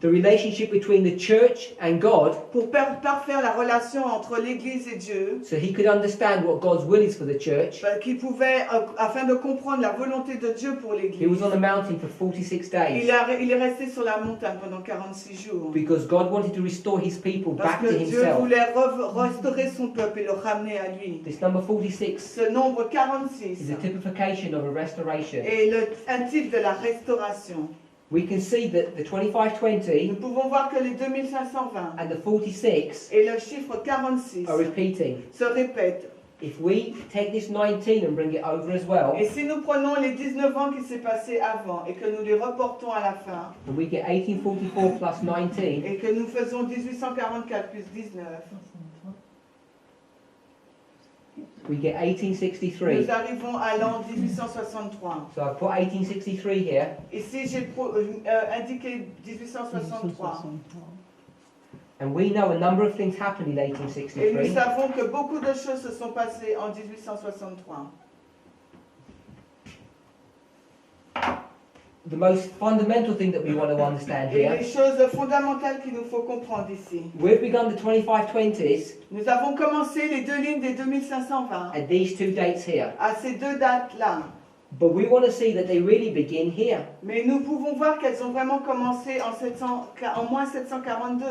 the relationship between the church and God, pour parfaire la relation entre l'église et Dieu, so he could understand what God's will is for the church, qu'il pouvait, afin de comprendre la volonté de Dieu pour he l'église, was on the mountain for 46 days, il est resté sur la montagne pendant 46 jours. because God wanted to restore his people Parce back que to Dieu himself. voulait restaurer son peuple et le ramener à lui. This number 46 Ce nombre 46 is a typification of a restoration. est un type de la restauration. We can see that the 2520 Nous pouvons voir que les 2520 and the 46 et le chiffre 46 are repeating. se répètent. If we take this 19 and bring it over as well, Et si nous prenons les 19 ans qui s'est passé avant et que nous les reportons à la fin, and we get 1844 plus 19, et que nous faisons 1844 plus 19, we get 1863. nous arrivons à l'an 1863. So I've put 1863 here, Ici, j'ai indiqué 1863. and we know a number of things happened in Et nous 1863. savons que beaucoup de choses se sont passées en 1863. The most fundamental thing that we want to understand Et here, les choses fondamentales qu'il nous faut comprendre ici. we've begun the 2520s Nous avons commencé les deux lignes des 2520 at these two dates here, à ces deux dates-là. but we want to see that they really begin here. Mais nous pouvons voir qu'elles ont vraiment commencé en moins 742.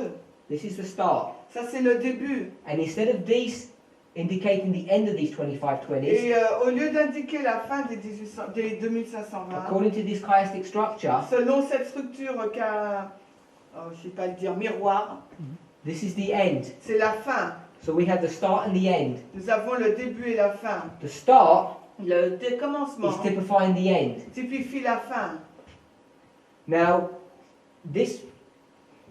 This is the start. Ça, c'est le début. And instead of these indicating the end of these 2520s, Et au lieu d'indiquer la fin des 2520, according to this chiastic structure, selon cette structure je ne sais pas le dire, miroir, this is the end. c'est la fin. So we have the start and the end. Nous avons le début et la fin. The start Le commencement is typifying the end. typifie la fin. Now, this,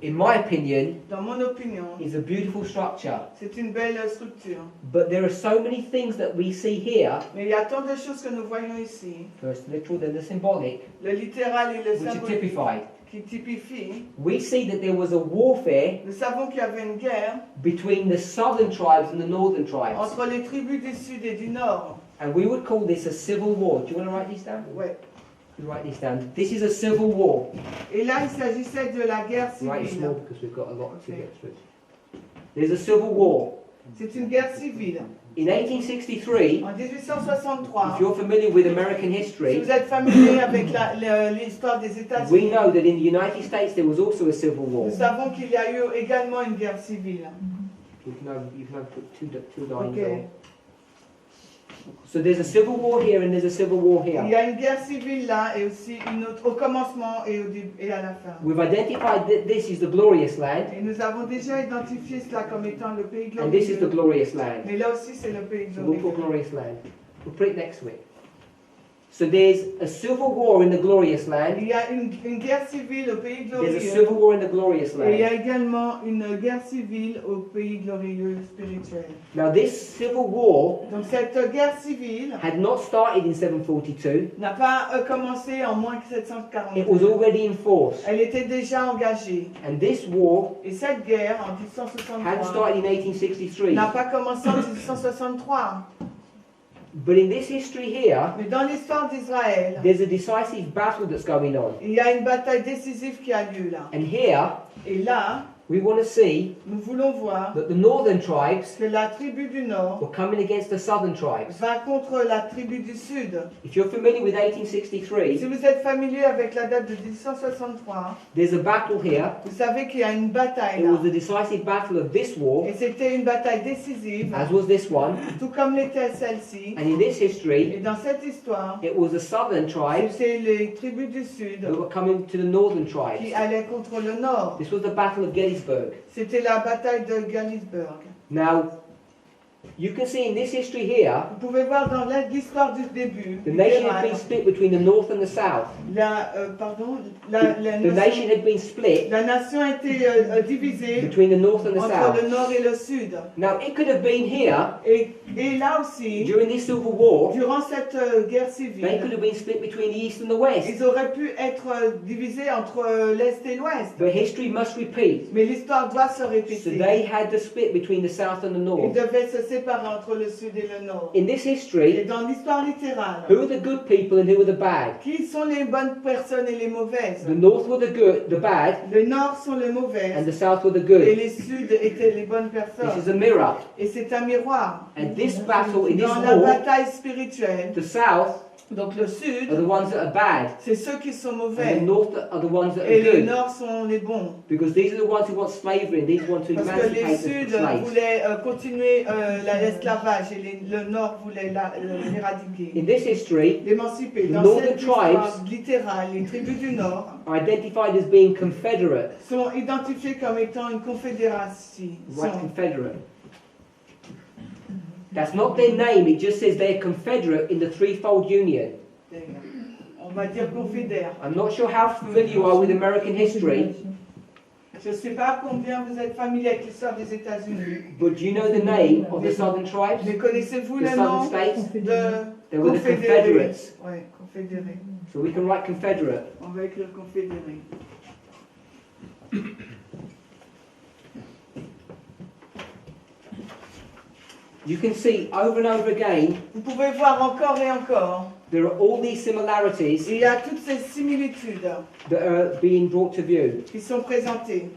in my opinion, Dans mon opinion, is a beautiful structure. c'est une belle structure. But there are so many things that we see here, Mais il y a tant de choses que nous voyons ici, first the literal, then the symbolic, le littéral et le which are symbolique, typified. qui typifie, we see that there was a warfare nous savons qu'il y avait une guerre between the southern tribes and the northern tribes. entre les tribus du sud et du nord. And we would call this a civil war. Do you want to write this down? Ouais. You write this down. This is a civil war. Et là, il s'agissait de la guerre Write it small civile. because we've got a lot to Okay. get through. There's a civil war. C'est une guerre civile. In 1863, En 1863, if you're familiar with American si history, vous êtes familier avec l'histoire des we États-Unis, know that in the United States there was also a civil war. nous savons qu'il y a eu également une guerre civile. You can put two lines Ok. on. So there's a civil war here and there's a civil war Il y here. a une guerre civile là et aussi une autre au commencement et à la fin. We've identified that this is the glorious land Et nous avons déjà identifié cela comme étant le pays and this is the glorieux. glorious land. Mais là aussi, c'est le pays So we'll put glorieux. glorious land. We'll put it next to it. So there's a civil war in the glorious land. Il y a une guerre civile au pays There's a glorieux. civil war in the glorious Et il y a land. également une guerre civile au pays glorieux spirituel. Now this civil war Donc cette guerre civile had not started in 742. n'a pas commencé en moins que It 740. was already in force. Elle était déjà engagée. And this war Et cette guerre en hadn't 1863 started in 1863. n'a pas commencé en 1863. But in this history here, Mais dans l'histoire d'Israël, there's a decisive battle that's going on. il y a une bataille décisive qui a lieu là. And here, Et là, we want to see nous voulons voir that the northern tribes que la tribu du Nord were coming against the southern tribes. va contre la tribu du Sud. If you're familiar with Si 1863, vous êtes familier avec la date de 1863, there's a battle here. vous savez qu'il y a une bataille It là. was the decisive battle of this war, Et c'était une bataille décisive, as was this one. tout comme l'était celle-ci. And in this Et history, dans cette histoire, it was the southern tribes c'était les tribus du Sud that were coming to the northern qui tribes. allaient contre le Nord. This was the battle of Gettysburg. C'était la bataille de Gettysburg. Now, you can see in this history here, Vous pouvez voir dans l'histoire du début, the nation had littéral, been split between the north and the south. The nation had been split la nation a été divisée between the north and the entre le south. Nord et le Sud. Now, it could have been here Et là aussi, during this civil war, durant cette guerre they could civile, have been split between the east and the west. ils auraient pu être divisés entre l'Est et l'Ouest. But history must repeat. Mais l'histoire doit se So répéter. they had to split between the south and the Ils north. devaient se séparer entre le Sud et le Nord. In this Et history, dans l'histoire littérale, who are the good people and who are the bad? qui sont les bonnes personnes et les mauvaises? The north were the good, the bad, Le Nord sont les and mauvaises the south were the et good. les Sud étaient les bonnes This personnes. is a mirror. Et c'est un miroir. And this battle, in this Dans la war, bataille spirituelle, the south donc le are Sud, the ones that are bad, c'est ceux qui sont and the mauvais. north are the ones that Et are les good. Nord sont les bons. Because these are the ones who want slavery, and these want to Parce que les emancipate Sud the slaves. voulaient continuer l'esclavage et le Nord voulait l'éradiquer. In this history, L'émanciper. The Dans northern cette histoire tribes littérale, les tribus du Nord are identified as being confederate. sont identifiées comme étant une confédération. Right, confederate. That's not their name, it just says they're confederate in the threefold union. On va dire confédère. I'm not sure how familiar you are with American history, Je ne sais pas combien vous êtes familier avec l'histoire des États-Unis. but do you know the name of the southern tribes? Mais connaissez-vous The le southern nom states? de They were the confédérés? Confederates. Oui, confédérés. So we can write confederate. On va écrire confédérés. You can see over and over again, Vous pouvez voir encore et encore, there are all these similarities il y a toutes ces similitudes that are being brought to view. qui sont présentées.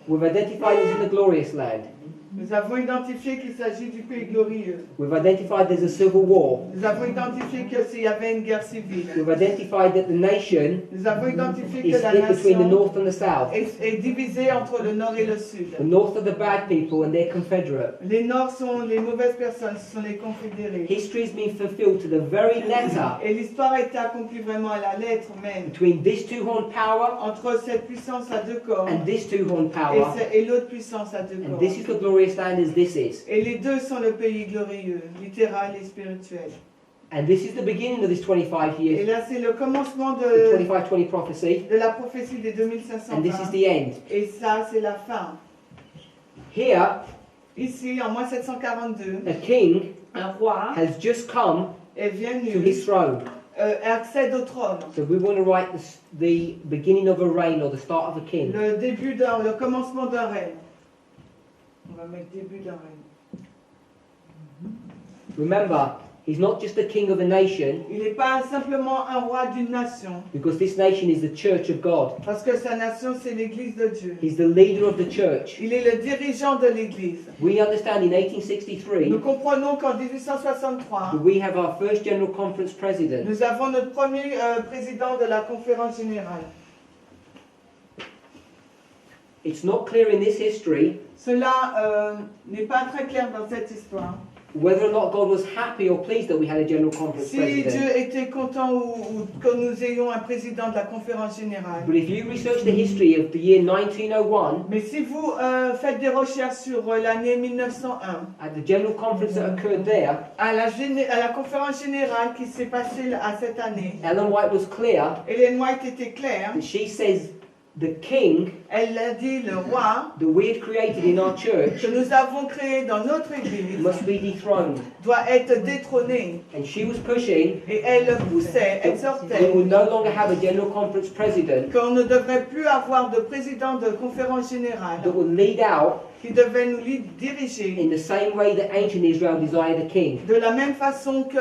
We've identified it's in the glorious land. Nous avons identifié qu'il s'agit du pays glorieux. We've identified there's a civil war. Nous avons identifié qu'il y avait une guerre civile. We've identified that the nation Nous avons identifié is que la split between the nation north and the south. est divisée entre le nord et le sud. The north are the bad people and they're confederate. Les nords sont les mauvaises personnes, ce sont les confédérés. History has been fulfilled to the very letter Et l'histoire a été accomplie vraiment à la lettre même. between this two-horned power Entre cette puissance à deux corps and this two-horned power. et l'autre puissance à deux And corps. this is the glorious land as this is. Et les deux sont le pays glorieux, littéral et spirituel. And this is the beginning of this 25 Et years, là, c'est le commencement the de 25-20 prophecy, la prophétie des 2500 and this is ans. the end. Et ça, c'est la fin. Here, Ici, en moins 742, a king un roi has just come est to venu, his throne. accède au trône. So we want to write the beginning of a reign or the start of a king. Le commencement d'un règne. On va mettre début d'un règne. Remember, he's not just the king of a nation, Il n'est pas simplement un roi d'une nation, because this nation is the church of God. parce que sa nation, c'est l'Église de Dieu. He's the leader of the church. Il est le dirigeant de l'Église. We understand in Nous 1863 comprenons qu'en 1863, that we have our first General Conference president. nous avons notre premier président de la conférence générale. It's not clear in this history Cela n'est pas très clair dans cette histoire. whether or not God was happy or pleased that we had a General Conference Si president. Dieu était content ou que nous ayons un président de la conférence générale. But if you research the history of the year 1901, Mais si vous faites des recherches sur l'année 1901, at the General Conference that occurred there, à la conférence générale qui s'est passée à cette année, Ellen White was clear Ellen White était claire. that she says the king Elle a dit, le roi that we had created in our church que nous avons créé dans notre église must be dethroned. doit être détrôné. And she was pushing Et elle poussait, that we exhortait would no longer have a General Conference president qu'on ne devrait plus avoir de président de conférence générale that would lead out qui devait nous diriger in the same way that ancient Israel desired a king. de la même façon que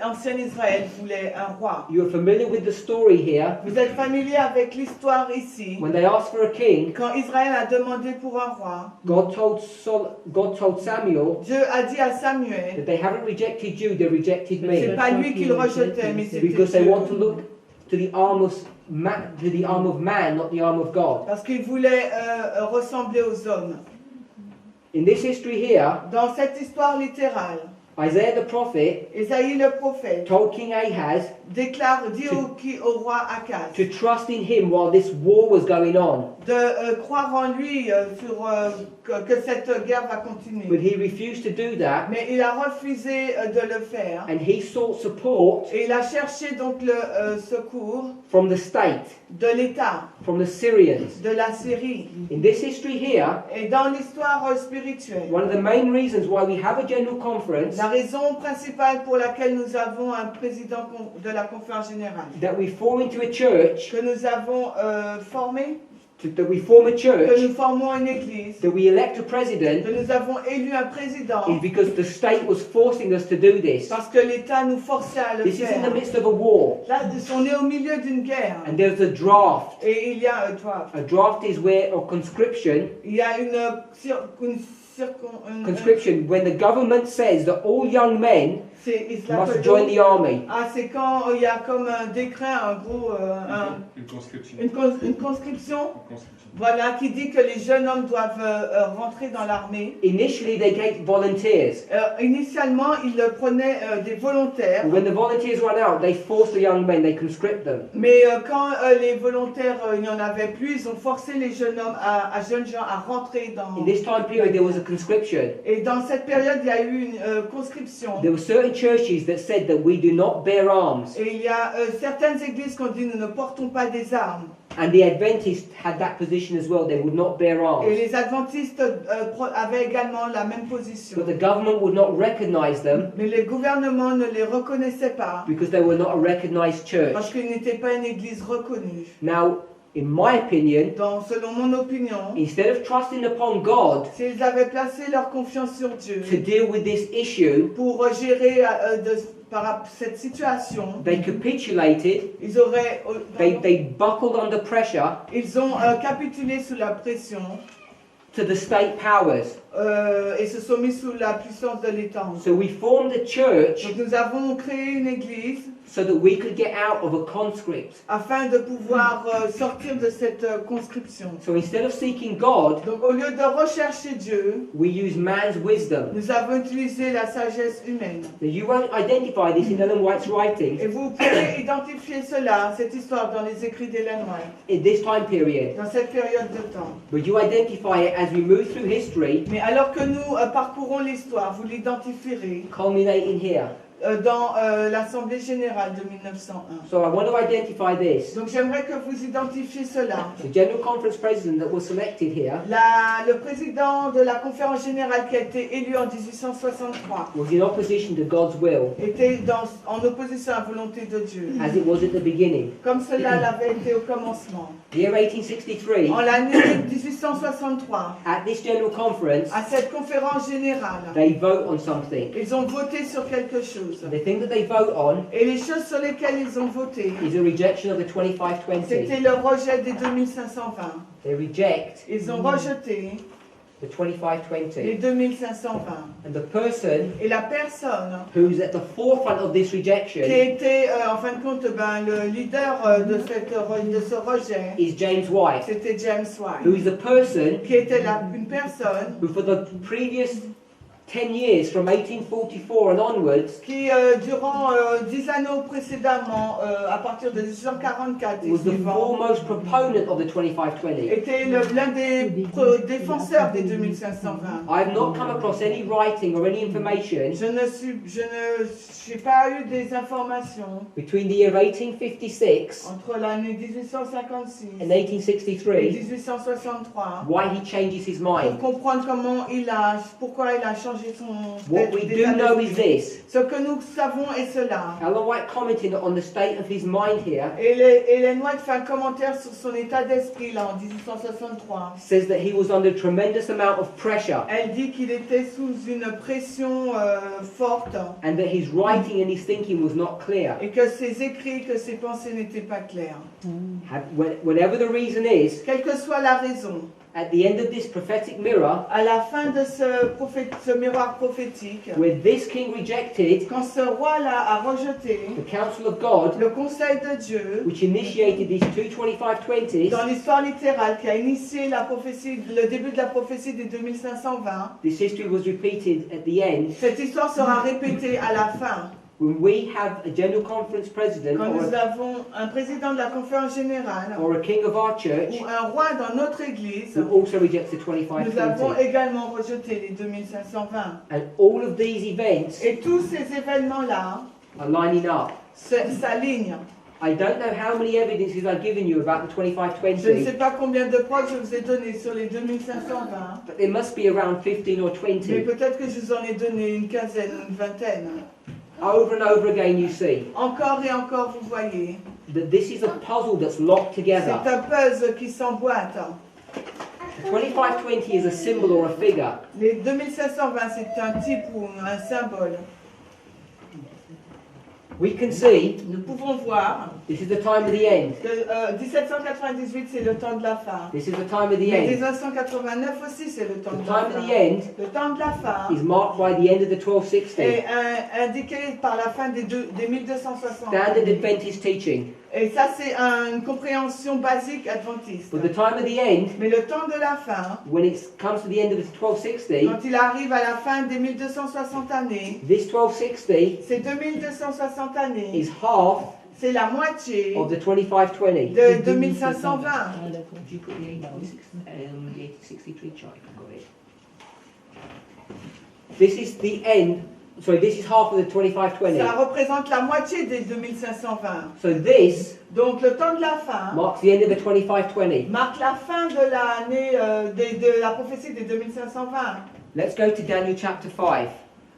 ancien Israël voulait un roi. You're familiar with the story here. Vous êtes familier avec l'histoire ici. When they asked for a king, Quand Israël a demandé pour un roi, God told Samuel Dieu a dit à Samuel, that they haven't rejected you, they rejected c'est me. pas lui qu'il rejetait, mais c'était Because they Dieu. want to look to the arm of man, not the arm of God. Parce qu'il voulait ressembler aux hommes. In this history here, Dans cette histoire littérale, Isaiah the prophet Ésaïe le prophète told King Ahaz dit au roi Akaz to trust in him while this war was going on. de croire en lui que cette guerre va But continuer. he refused to do that, Mais il a refusé de le faire. and he sought support Et il a cherché donc le secours from the state, de l'État, from the Syrians. de la Syrie. In this history here, Et dans l'histoire spirituelle, one of the main reasons why we have a general conference la raison principale pour laquelle nous avons un président de la conférence générale, that we form into a church, que nous avons formé, that we form a que church, nous formons une église, that we elect a president, que nous avons élu un président, is because the state was forcing us to do this. parce que l'État nous forçait à le This is in the faire. midst of a war, Là, on est au milieu d'une guerre. and there's a draft. Et il y a un draft. A draft is where, or conscription, Il y a une conscription, when the government says that all young men must join the army. c'est quand il y a comme un décret, un gros, Une conscription. une conscription, voilà, qui dit que les jeunes hommes doivent rentrer dans l'armée. Initially, they gave volunteers. Initialement, ils prenaient des volontaires, When the volunteers run out, they force the young men, they conscript them. mais quand les volontaires, il n'y en avait plus, ils ont forcé les jeunes hommes, jeunes gens à rentrer dans... In this time period, there was a conscription. Et dans cette période, il y a eu une conscription. There were certain churches that said that we do not bear arms. Et il y a certaines églises qui ont dit nous ne portons pas des armes. And the Adventists had that position as well, they would not bear Et arms. les adventistes avaient également la même position. But the government would not recognize them Mais les gouvernements ne les reconnaissaient pas because they were not a recognized parce church. qu'ils n'étaient pas une église reconnue. Now, in my opinion, Selon mon opinion, instead of trusting upon God s'ils avaient placé leur confiance sur Dieu to deal with this issue, pour gérer cette situation, they capitulated, ils auraient they buckled under pressure ils ont capitulé sous la pression to the state powers. et se sont mis sous la puissance de l'État. So we formed a church Donc nous avons créé une église so that we could get out of a conscript. afin de pouvoir sortir de cette conscription. So instead of seeking God, Donc au lieu de rechercher Dieu, we use man's wisdom. nous avons utilisé la sagesse humaine. Now you won't identify this in Ellen White's writings Et vous pouvez identifier cela, cette histoire, dans les écrits d'Ellen White, in this time period, dans cette période de temps. but you identify it as we move through history, Mais alors que nous parcourons l'histoire, vous l'identifierez, culminating here. dans l'Assemblée générale de 1901. So I want to identify this. Donc j'aimerais que vous identifiez cela. The General Conference President that was selected here Le président de la conférence générale qui a été élu en 1863 was in opposition to God's will, était en opposition à la volonté de Dieu, as it was at the beginning. comme cela l'avait été au commencement. The year 1863, En l'année 1863, at this General Conference, à cette conférence générale, they vote on something. ils ont voté sur quelque chose. The thing that they vote on Et les choses sur lesquelles ils ont voté, is a rejection of the 2520. c'était le rejet des 2520. They reject Ils ont rejeté the les 2520. 2520. And the person Et la personne who's at the forefront of this rejection qui était, en fin de compte, le leader de ce rejet, is James White, c'était James who White, is a person qui était une personne who for the previous 10 years, from 1844 and onwards, qui, durant 10 années précédemment, à partir de 1844 et was the suivant, foremost proponent of the 2520. était l'un des défenseurs des 2520. I have not come across any writing or any information Je n'ai pas eu des informations between the year 1856 entre l'année 1856 and et 1863 1863 why he changes his pour mind. comprendre pourquoi il a changé son What we do d'état know is d'esprit. this. Ce que nous savons est cela. Ellen White commented on the state of his mind here, Hélène White fait un commentaire sur son état d'esprit là en 1863. says that he was under a tremendous amount of pressure Elle dit qu'il était sous une pression forte and that his writing and his thinking was not clear. et que ses écrits, que ses pensées n'étaient pas claires. Whatever the reason is, Quelle que soit la raison, at the end of this prophetic mirror, à la fin de ce miroir prophétique, where this king rejected quand ce roi-là a rejeté the counsel of God, le conseil de Dieu, which initiated these two 2520s, dans l'histoire littérale qui a initié la prophétie, le début de la prophétie des 2520, this history was repeated at the end. cette histoire sera répétée à la fin. When we have a general conference president Quand nous avons un président de la conférence générale or a king of our church ou un roi dans notre église, who also rejects the nous avons 2520. également rejeté les 2520. And all of these events Et tous ces événements-là are lining up. s'alignent. I don't know how many evidences I've given you about the Je ne 2520, sais pas combien de preuves je vous ai donné sur les 2520, but there must be around 15 or mais 20. peut-être que je vous en ai donné une quinzaine ou une vingtaine. Over and over again you see Encore et encore, vous voyez, that this is a puzzle that's locked c'est together. un puzzle qui s'emboîte. The 2520 is a symbol or a figure. Les 2520, c'est un type ou un symbole. We can see Nous pouvons voir this is the time of the end. que 1798, c'est le temps de la fin. This is the time of the Mais end. 1989 aussi, c'est le temps The de la time of fin. the end Le temps de la fin is marked by the end of the 1260. est indiqué par la fin des 1260. Standard Adventist teaching. Et ça, c'est une compréhension basique adventiste. But the time of the end, Mais le temps de la fin, when it comes to the end of the 1260, quand il arrive à la fin des 1260 années, this 1260 ces 2260 années, is half c'est la moitié of the 2520. de 2520. Did you put the 63 chart? I've got it. This is the end. Sorry, this is half of the 2520. Ça représente la moitié des 2520. So this Donc le temps de la fin marks the end of the 2520. marque la fin de l'année de la prophétie des 2520. Let's go to Daniel chapter 5.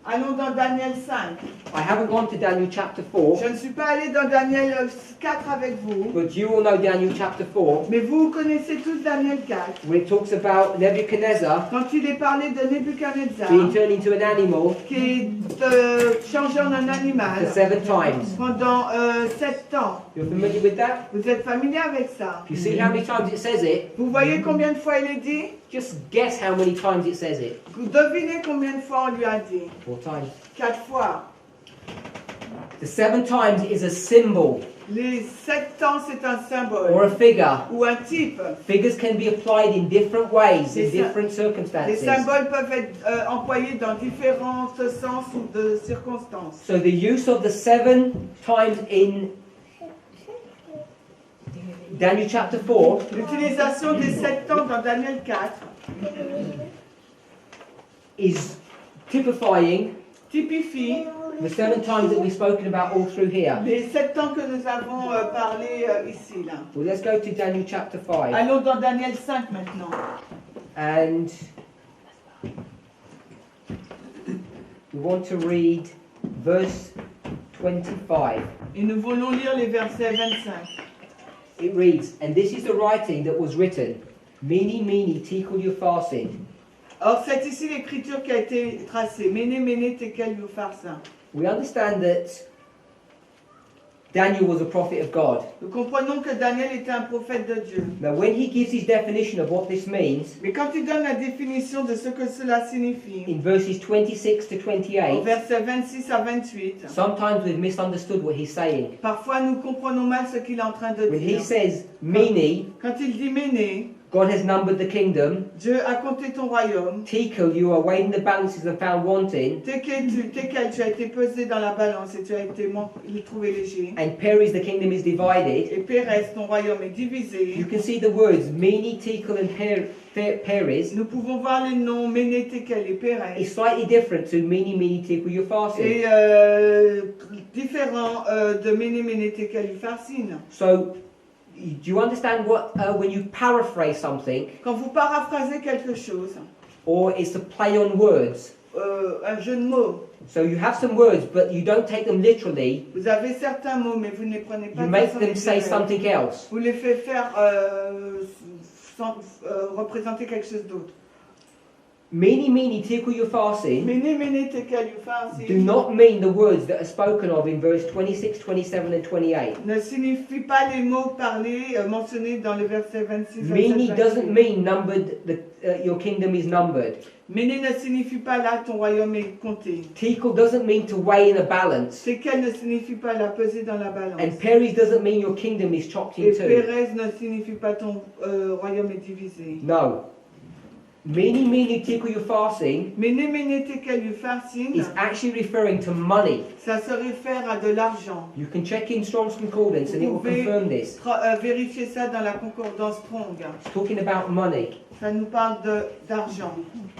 Allons dans Daniel 5. I haven't gone to Daniel chapter 4, Je ne suis pas allé dans Daniel 4 avec vous, but you all know Daniel chapter 4, mais vous connaissez tous Daniel 4. when it talks about Nebuchadnezzar Quand il est parlé de Nebuchadnezzar, being turned into an animal qui est changé en un for animal 7 times. pendant 7 ans. You're familiar with that? Vous êtes familier avec ça? You see how many times it says it? Vous voyez combien de fois il est dit? Just guess how many times it says it. Vous devinez combien de fois on lui a dit? 4 times. 4 fois. The 7 times is a symbol Les 7 ans, c'est un or symbole a figure. ou un type. Figures can be applied in different ways, in Les different Les circumstances. symboles peuvent être employés dans différents sens ou de circonstances. So the use of the 7 times in Daniel chapter 4 L'utilisation des 7 ans dans Daniel 4 is typifying typifie The 7 times that we've spoken about all through here. Les 7 temps que nous avons parlé ici, là. Well, let's go to Daniel chapter 5. Allons dans Daniel 5 maintenant. And we want to read verse 25. Et nous voulons lire les versets 25. It reads, and this is the writing that was written, Mene, Mene, Tekel Upharsin. Or, c'est ici l'écriture qui a été tracée. Méné, Méné, Tekel, Upharsin. We understand that Daniel was a prophet of God. Nous comprenons que Daniel était un prophète de Dieu. Now, when he gives his definition of what this means, Mais quand il donne la définition de ce que cela signifie, in verses 26 to au 28, verset 26 à 28, sometimes we've misunderstood what he's saying. parfois nous comprenons mal ce qu'il est en train de When he dire. says, Mene, Quand il dit Méné, God has numbered the kingdom. Dieu a compté ton royaume. Tekel, you are weighed in the balances and found wanting. Tekel, tu as été pesé dans la balance et tu as été trouvé léger. And Peres, the kingdom is divided. Et Pérez, ton royaume est divisé. You can see the words Mene, Tekel, and Peres. Nous pouvons voir les noms Méné, Tekel et Pérez. It's slightly different to Mene, Mene, Tekel, Upharsin. Et différent de Méné, Méné, Tekel, Upharsin. So, do you understand what when you paraphrase something, Quand vous paraphrasez quelque chose, or it's a play on words? un jeu de mots, So you have some words, but you don't take them literally. vous avez certains mots, mais vous ne les prenez pas You de make façon them say littéraire. something else. Vous les faites faire représenter quelque chose d'autre. Mene, Mene, Tekel, Upharsin Méné, Méné, Tekel, Upharsin do not mean the words that are spoken of in verse 26, 27, and 28. ne signifie pas les mots parlés, mentionnés dans le verset 26. Mene doesn't mean numbered. Your kingdom is numbered. Méné ne signifie pas là ton royaume est compté. Tekel doesn't mean to weigh in a balance. Tekel ne signifie pas la peser dans la balance. And Peres doesn't mean your kingdom is chopped Et in two. Pérez ne signifie pas ton royaume est divisé. No. Mene, Mene, Tekel, Upharsin Méné, Méné, Tekel, Upharsin, is actually referring to money. ça se réfère à de l'argent. You can check in Strong's Concordance and it will confirm this. Vérifier ça dans la concordance Strong. It's talking about money. Ça nous parle d'argent.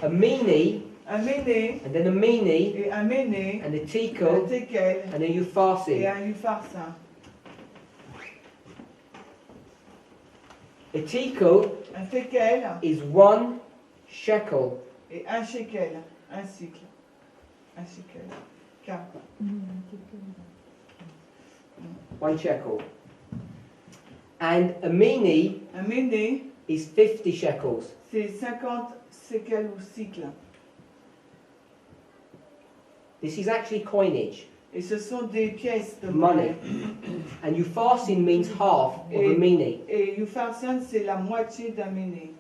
A Mene, Un Méné and then a Mene, et un Méné, and a un Tekel, Tekel and a et Upharsin. un Upharsin. A Tekel Un Tekel is 1 shekel. et un Shekel, un cycle. Un Shekel. K. 1 shekel. And a Mene Un Méné, is 50 shekels. c'est 50 Shekel ou cycle. This is actually coinage, Et ce sont des pièces de money. monnaie. And Upharsin means half of a Mene. Et Upharsin, c'est la moitié d'un Méné.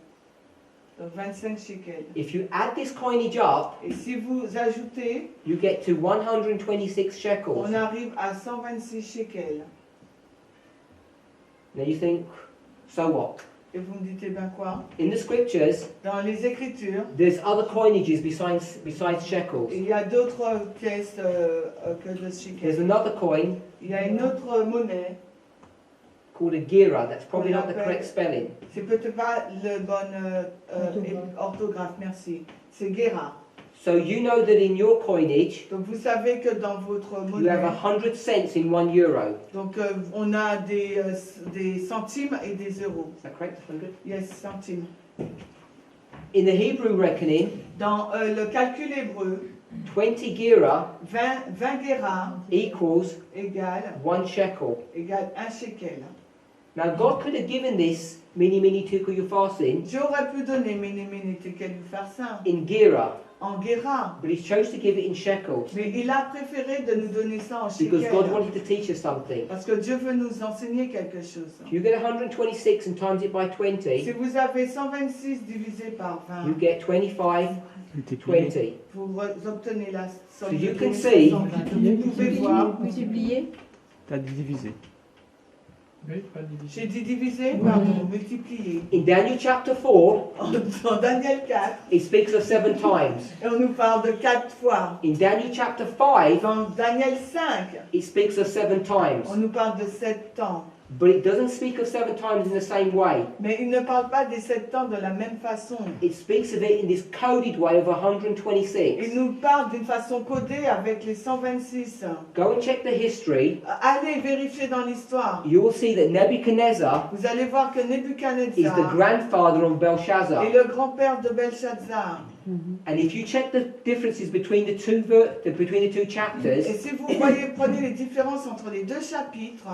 Donc 25 shekels. If you add this coinage up, Et si vous ajoutez, you get to 126 shekels. on arrive à 126 shekels. Now you think, so what? Et vous me dites, eh ben quoi? In the scriptures, Dans les Écritures, there's other coinages besides shekels. il y a d'autres pièces que de There's shekels. another coin Il y a une autre monnaie, called a gira. That's probably not the correct spelling. c'est peut-être pas le bon orthographe, merci. C'est Gera. So you know that in your coinage, Donc vous savez que dans votre you have monnaie, 100 cents in 1 euro. donc on a des centimes et des euros. Is that correct? 100? Yes, centimes. In the Hebrew reckoning, Dans le calcul hébreu, 20 gira 20 Gera equals égale 1 shekel. 1 shekel. Now God could have given this Mene, Mene, Tekel, Upharsin Dieu aurait pu donner Méné, Méné, Tekel, Upharsin in gira, en Gera, but He chose to give it in shekels mais il a préféré de nous donner ça en because God shekel. wanted to teach us something. Parce que Dieu veut nous enseigner quelque chose. If you get 126 and times it by 20, Si vous avez 126 divisé par 20, you get 25, 20. vous obtenez la somme So you de can see- 25. Vous pouvez voir. Multiplié. T'as divisé. Oui, pas divisé. J'ai dit diviser, pardon, multiplier. In Daniel chapter 4, Dans Daniel 4, it speaks of 7 times. et on nous parle de 4 fois. In Daniel chapter 5, Dans Daniel 5, it speaks of 7 times. on nous parle de 7 temps. But it doesn't speak of 7 times in the same way. Mais il ne parle pas des 7 temps de la même façon. It speaks of it in this coded way of 126. Il nous parle d'une façon codée avec les 126. Go and check the history. Allez vérifier dans l'histoire. You will see that Nebuchadnezzar Vous allez voir que is the Nebuchadnezzar grandfather of Belshazzar. est le grand-père de Belshazzar. And if you check the differences between the two chapters, Et si vous voyez, prenez les différences entre les deux chapitres,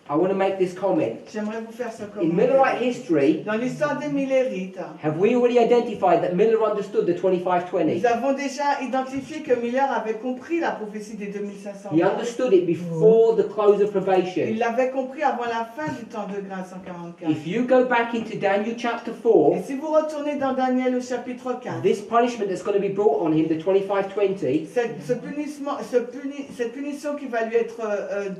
I want to make this comment. j'aimerais vous faire ce In commentaire. Millerite history, Dans l'histoire des Millerites, have we already identified that Miller understood the 2520? nous avons déjà identifié que Miller avait compris la prophétie des 2500. He understood it before the close of Il probation. l'avait compris avant la fin du temps de grâce en 44. If you go back into Daniel chapter 4, Et si vous retournez dans Daniel au chapitre 4, this punishment that's going to be brought on him, the 2520, cette punition qui va lui être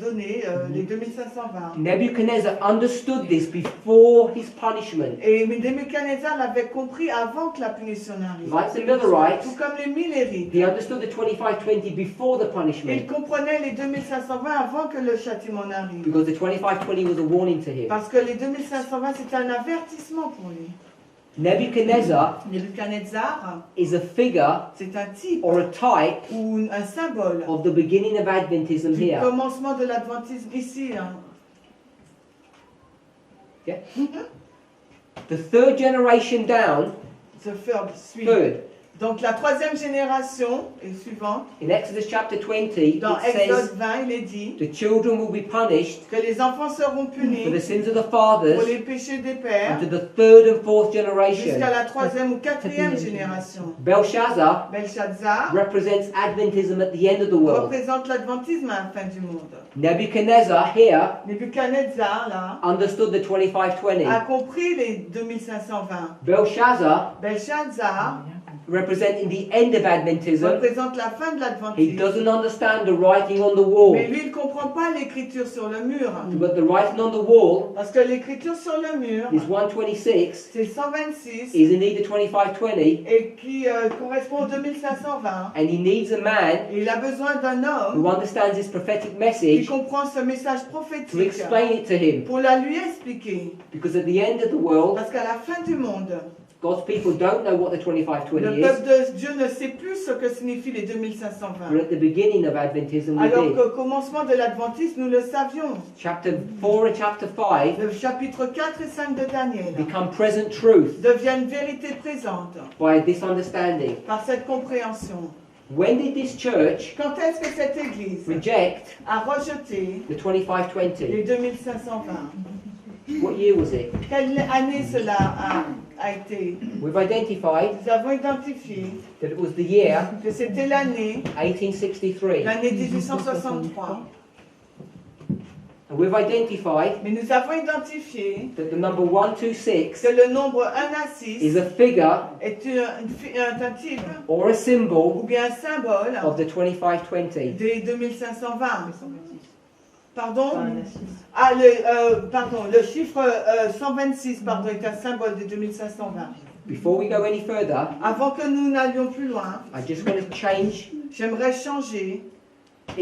donnée, les 2520. Nebuchadnezzar understood this before his punishment. Et Nebuchadnezzar l'avait compris avant que la punition n'arrive. Like the Millerites, Tout comme les Millerites. he understood the 2520 before the Il punishment comprenait les 2520 avant que le châtiment n'arrive. because the 2520 was a warning to him. Parce que les 2520, c'était un avertissement pour lui. Nebuchadnezzar Nebuchadnezzar, is a figure c'est un type or a type ou un symbole of the beginning of Adventism du here. commencement de l'adventisme ici. Yeah? The third generation down, The third suit. third, Donc la troisième génération est suivante. in Exodus chapter 20, Dans it Exode says 20, il est dit the children will be punished que les enfants seront for the punis sins of the pour fathers les péchés des pères unto the third and fourth generation. jusqu'à la troisième ou quatrième génération. Belshazzar Belshazzar represents Adventism at the end of the world. représente l'adventisme à la fin du monde. Nebuchadnezzar here Nebuchadnezzar, là, understood the 2520. a compris les 2520. Belshazzar Belshazzar representing the end of Adventism. représente la fin de He l'adventisme. doesn't understand the writing on the wall. Mais lui, il ne comprend pas l'écriture sur le mur. But the writing on the wall Parce que l'écriture sur le mur, is 126 c'est 126 is indeed the 2520, et qui correspond au 2520. and he needs a man Et il a besoin d'un who homme understands this prophetic qui message comprend ce message to prophétique explain it to him. pour la lui expliquer. Because at the end of the world, Parce qu'à la fin du monde, God's people don't know what the 2520 le is, peuple de Dieu ne sait plus ce que signifient les but 2520. at the beginning of Adventism we Alors did. qu'au commencement de l'adventisme, nous le savions. Chapter 4 and chapter 5 Le chapitre 4 et 5 de Daniel become present truth deviennent vérité présente by this understanding. par cette compréhension. When did this church Quand est-ce que cette église reject a rejeté the 2520? les 2520? What year was it? Quelle année cela a été? We've identified Nous avons identifié that it was the year que c'était l'année 1863. l'année 1863. And we've identified Mais nous avons identifié that the number 126 que le nombre 1 à 6 is a figure est un type or a ou symbol bien un symbole of the 2520. des 2520. Pardon? Ah, le chiffre 126 pardon, est un symbole des 2520. Before we go any further, Avant que nous n'allions plus loin, I just want to change. j'aimerais changer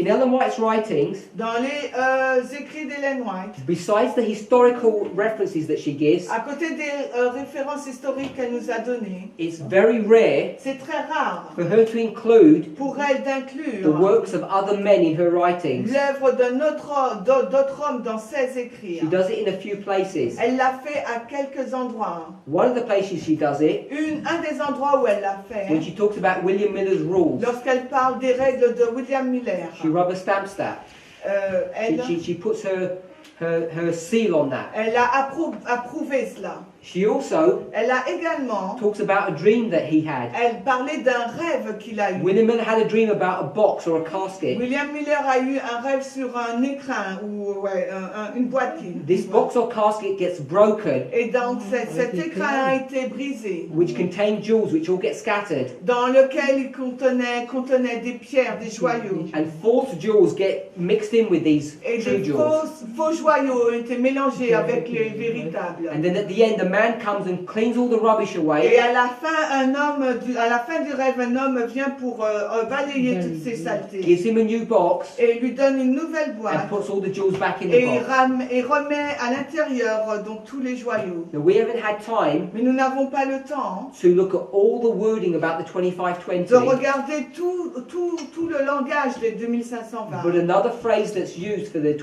In Ellen White's writings, dans les écrits d'Ellen White, besides the historical references that she gives, à côté des références historiques qu'elle nous a données, it's very rare c'est très rare for her to include pour elle the d'inclure works of other men in her writings. l'œuvre d'autres hommes dans ses écrits. She does it in a few places. Elle l'a fait à quelques endroits. One of the places she does it, Un des endroits où elle l'a when fait, she talks about William Miller's rules, lorsqu'elle parle des règles de William Miller, she rubber stamps that. She puts her seal on that. elle a approuvé cela. She also Elle a également, talks about a dream that he had. elle parlait d'un rêve qu'il a eu. William Miller had a dream about a box or a casket. William Miller a eu un rêve sur un écrin ou une boîtine. This box or casket gets broken, Et donc cet écrin a été brisé, which contained jewels which all get scattered. dans lequel il contenait des pierres, des joyaux. And false jewels get mixed in with these Et true des jewels. faux joyaux ont été mélangés avec les véritables. And then at the end, the man comes and cleans all the rubbish Et away, à la fin, à la fin du rêve, un homme vient pour balayer toutes ces saletés. gives him a new box, Et lui donne une nouvelle and boîte. puts all the jewels back in Et the box. et remet à l'intérieur donc tous les joyaux. Now, we haven't had time Mais nous n'avons pas le temps to look at all the wording about the de 2520, regarder tout le langage des 2520. but another phrase that's used for the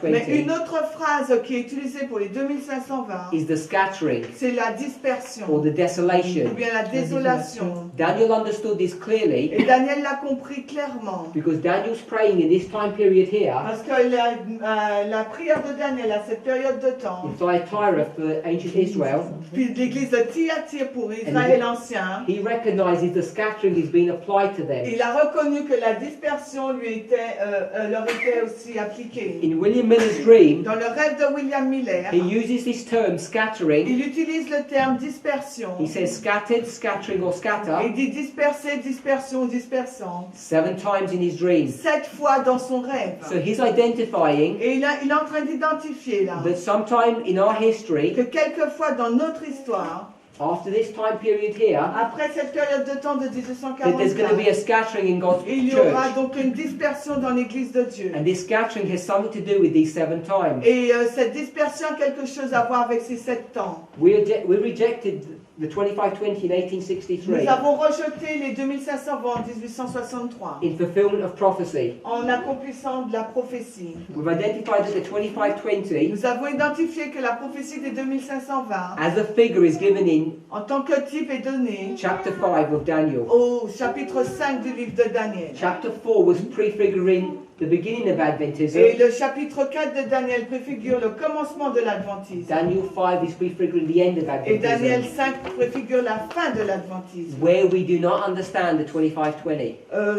Mais une 2520 autre phrase qui est utilisée pour les 2520, is the scattering c'est la or dispersion the ou desolation. bien la désolation. Daniel understood this clearly Et Daniel l'a compris clairement. because Daniel's praying in this time period here Parce que la prière de Daniel à cette période de temps, in Thyatira for ancient Israel, puis l'église de Thyatire pour Israël ancien, he recognizes the scattering is being applied to them. il a reconnu que la dispersion leur était aussi appliquée. In William Miller's dream, Dans le rêve de William Miller, he uses this term scattering. il utilise le terme dispersion. He says scattered, scattering, or Il scatter dit disperser, dispersion, dispersant. 7 times in his dreams. 7 fois dans son rêve. So he's identifying Et il est en train d'identifier là that sometime in our history, que quelquefois dans notre histoire, after this time period here, après cette période de temps de that there's going to be a 1844, scattering in God's il y aura church. donc une dispersion dans l'église de Dieu. And this scattering has something to do with these 7 times. Et cette dispersion a quelque chose à voir avec ces 7 temps. We rejected the 2520 in 1863 Nous avons rejeté les 2520 en 1863 in fulfillment of prophecy. en accomplissant de la prophétie. We've identified that the 2520 Nous avons identifié que la prophétie des 2520 as a figure is given in en tant que type est donnée chapter 5 of Daniel. au chapitre 5 du livre de Daniel. Chapter 4 was prefiguring the beginning of Adventism. Et le chapitre 4 de Daniel préfigure le commencement de l'adventisme. Daniel 5 is prefiguring the end of Et Daniel Adventism, 5 préfigure la fin de l'adventisme. where we do not understand the 2520,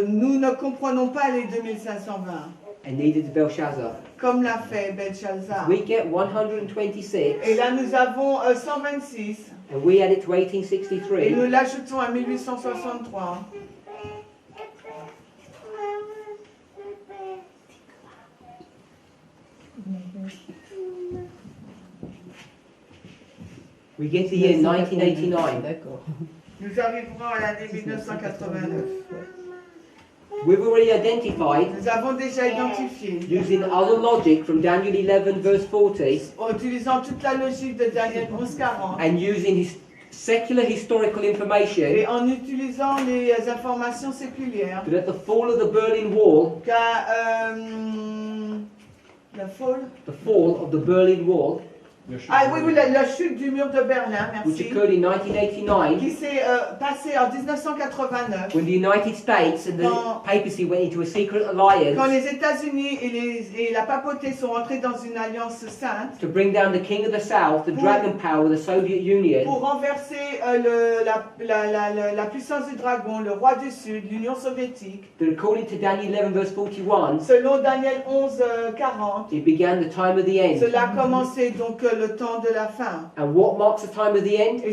Nous ne comprenons pas les 2520, and neither does Belshazzar. comme l'a fait Belshazzar. We get 126, Et là nous avons 126, and we add it to et 1863. nous l'ajoutons à 1863. We get the year 1989. D'accord. Nous arriverons à l'année 1989. We've already identified, Nous avons déjà identifié, using other logic from Daniel 11 verse 40, en utilisant toute la logique de Daniel 11:40 and using secular historical information, et en utilisant les informations séculières, that at the fall of the Berlin Wall, qu'à la fall. the fall of the Berlin Wall, Ah oui, la chute du mur de Berlin, which merci, occurred in 1989, qui s'est passée en 1989, when the United States and the Quand- papacy went into a secret quand alliance les États-Unis et la papauté sont entrés dans une alliance sainte to bring down the king of the South, the Pour- dragon power, the Soviet Union, pour renverser la puissance du dragon, le roi du Sud, l'Union soviétique. that according to Daniel 11 verse 41, Selon Daniel 11:40, it began the time of the end. cela a commencé donc le temps de la fin. And what marks the time of the end? Et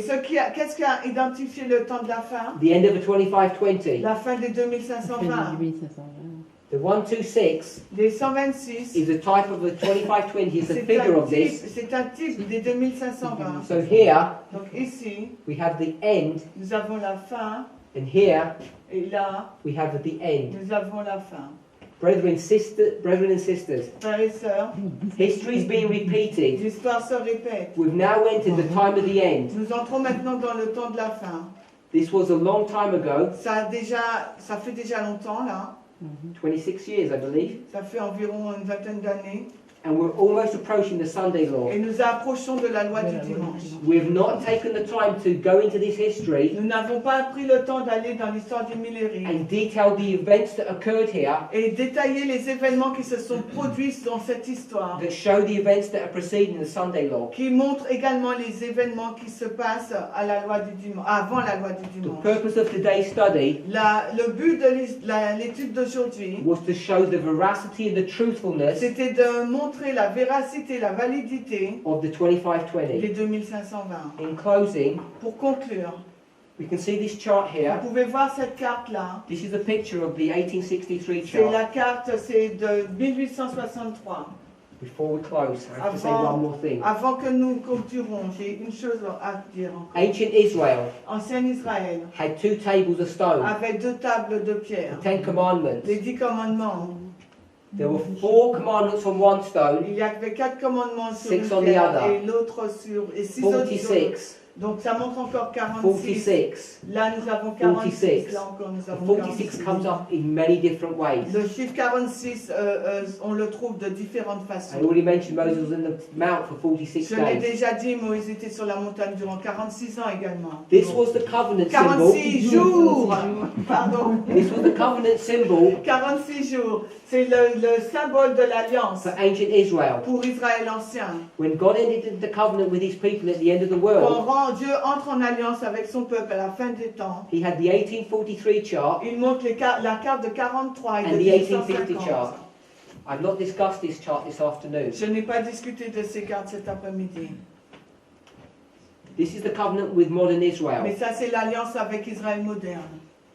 qu'est-ce qui a identifié le temps de la fin? The end of the 2520. La fin des 2520. 1520. The 126 Les 126, is a type of the 2520, is a figure of this. c'est un type des 2520. So here Donc ici, we have the end, nous avons la fin, and here et là, we have the end. nous avons la fin. Brethren and sisters, Frères et sœurs, history is being repeated. l'histoire se répète. We've now entered the time of the end. Nous entrons maintenant dans le temps de la fin. This was a long time ago, Ça fait déjà longtemps là. 26 years I believe, Ça fait environ une vingtaine d'années. and we're almost approaching the Sunday law. Et nous approchons de la loi du dimanche. We've not taken the time to go into this history Nous n'avons pas pris le temps d'aller dans l'histoire du millénaire and detail the events that occurred here et détailler les événements qui se sont produits dans cette histoire, that show the events that are preceding the Sunday law. qui montrent également les événements qui se passent à la loi du dimanche, avant la loi du The dimanche. purpose of today's study Le but de l'étude d'aujourd'hui, was to show the veracity and the truthfulness c'était de montrer la véracité, la validité of the des 2520. 2520. In closing, Pour conclure, we can see this chart here. vous pouvez voir cette carte-là. This is a picture of the 1863 C'est chart. la carte, c'est de 1863. Before we close, I have to say one more thing. Avant que nous conclurons, j'ai une chose à dire encore. Ancient Israel Ancien Israël had 2 tables of stone, avait 2 tables de pierre, the 10 commandments. les 10 commandements. There were 4 commandments on one stone, Il y avait 4 commandements sur 6 une on the pierre other. et l'autre sur et 6 autres sur l'autre. 46, Donc ça montre encore 46. 46. Là nous avons 46. 46. Là encore nous The avons 46 46. comes up in many different ways. Le chiffre 46, on le trouve de différentes façons. I already mentioned Moses was in the mount for 46 Je l'ai days. déjà dit, Moïse était sur la montagne durant 46 ans également. This was the covenant 46 symbol. jours. Pardon. This was the covenant symbol 46 jours. C'est le symbole de l'alliance for ancient Israel. pour Israël ancien. When God ended into the covenant with his people at the end of the Quand world, Dieu entre en alliance avec son peuple à la fin des temps, he had the 1843 chart il montre la carte de 43 et and de the 1850 1850. chart. I've not discussed this chart this afternoon. Je n'ai pas discuté de ces cartes cet après-midi. This is the covenant with modern Mais Israel. ça, c'est l'alliance avec Israël moderne.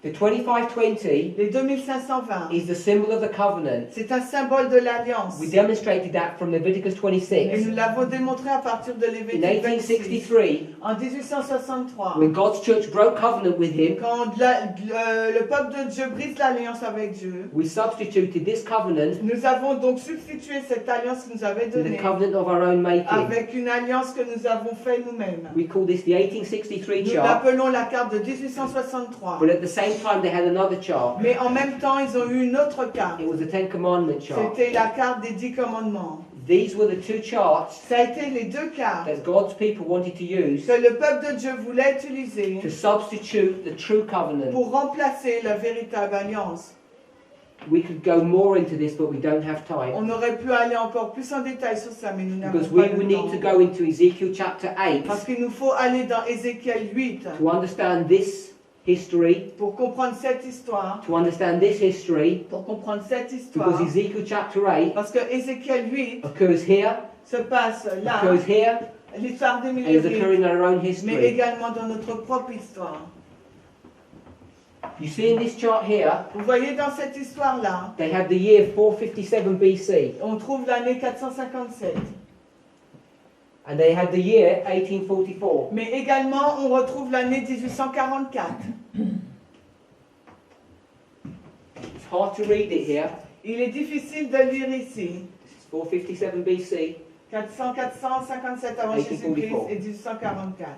The 2520 Les 2520, is the symbol of the covenant. c'est un symbole de l'alliance. We demonstrated that from Leviticus Et 26. nous l'avons démontré à partir de In Lévitique 26. 1863, En 1863, when God's church broke covenant with him, quand le peuple de Dieu brise l'alliance avec Dieu, we substituted this covenant nous avons donc substitué cette alliance qu'il nous avait with the donnée covenant of our own making. avec une alliance que nous avons fait nous-mêmes. We call this the 1863 Nous chart, l'appelons la carte de 1863. but at the same time they had another chart. Mais en même temps, ils ont eu une autre carte. It was the 10 Commandment chart. C'était la carte des 10 commandements. These were the 2 charts Ça a été les 2 cartes that God's people wanted to use que le peuple de Dieu voulait utiliser to substitute the true covenant. pour remplacer la véritable alliance. We could go more into this, but we don't have time. On aurait pu aller encore plus en détail sur ça, mais nous n'avons Because pas we le would need to temps. go into Ezekiel chapter 8 Parce qu'il nous faut aller dans Ézéchiel 8 to understand this history, pour comprendre cette histoire, to understand this history, pour comprendre cette histoire. because Ezekiel chapter 8 Parce que Ézéchiel 8 occurs here, se passe là, occurs here, l'histoire des and is millénaires, occurring in our own mais history. également dans notre propre histoire. You see in this chart here, Vous voyez dans cette histoire-là, they have the year 457 BC, on trouve l'année 457. and they had the year 1844. Mais également, on retrouve l'année 1844. It's hard to read it here. Il est difficile de lire ici. This is 457 BC, 457 avant Jésus-Christ et 1844.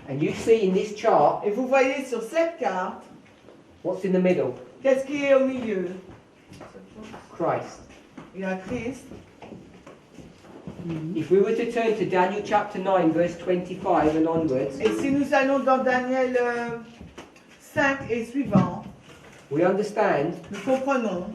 and you see in this chart Et vous voyez sur cette carte, what's in the middle? qu'est-ce qui est au milieu? Christ. Il y a Christ. If we were to turn to Daniel chapter 9, verse 25 and onwards, Et si nous allons dans Daniel 5 et suivant, we understand nous comprenons,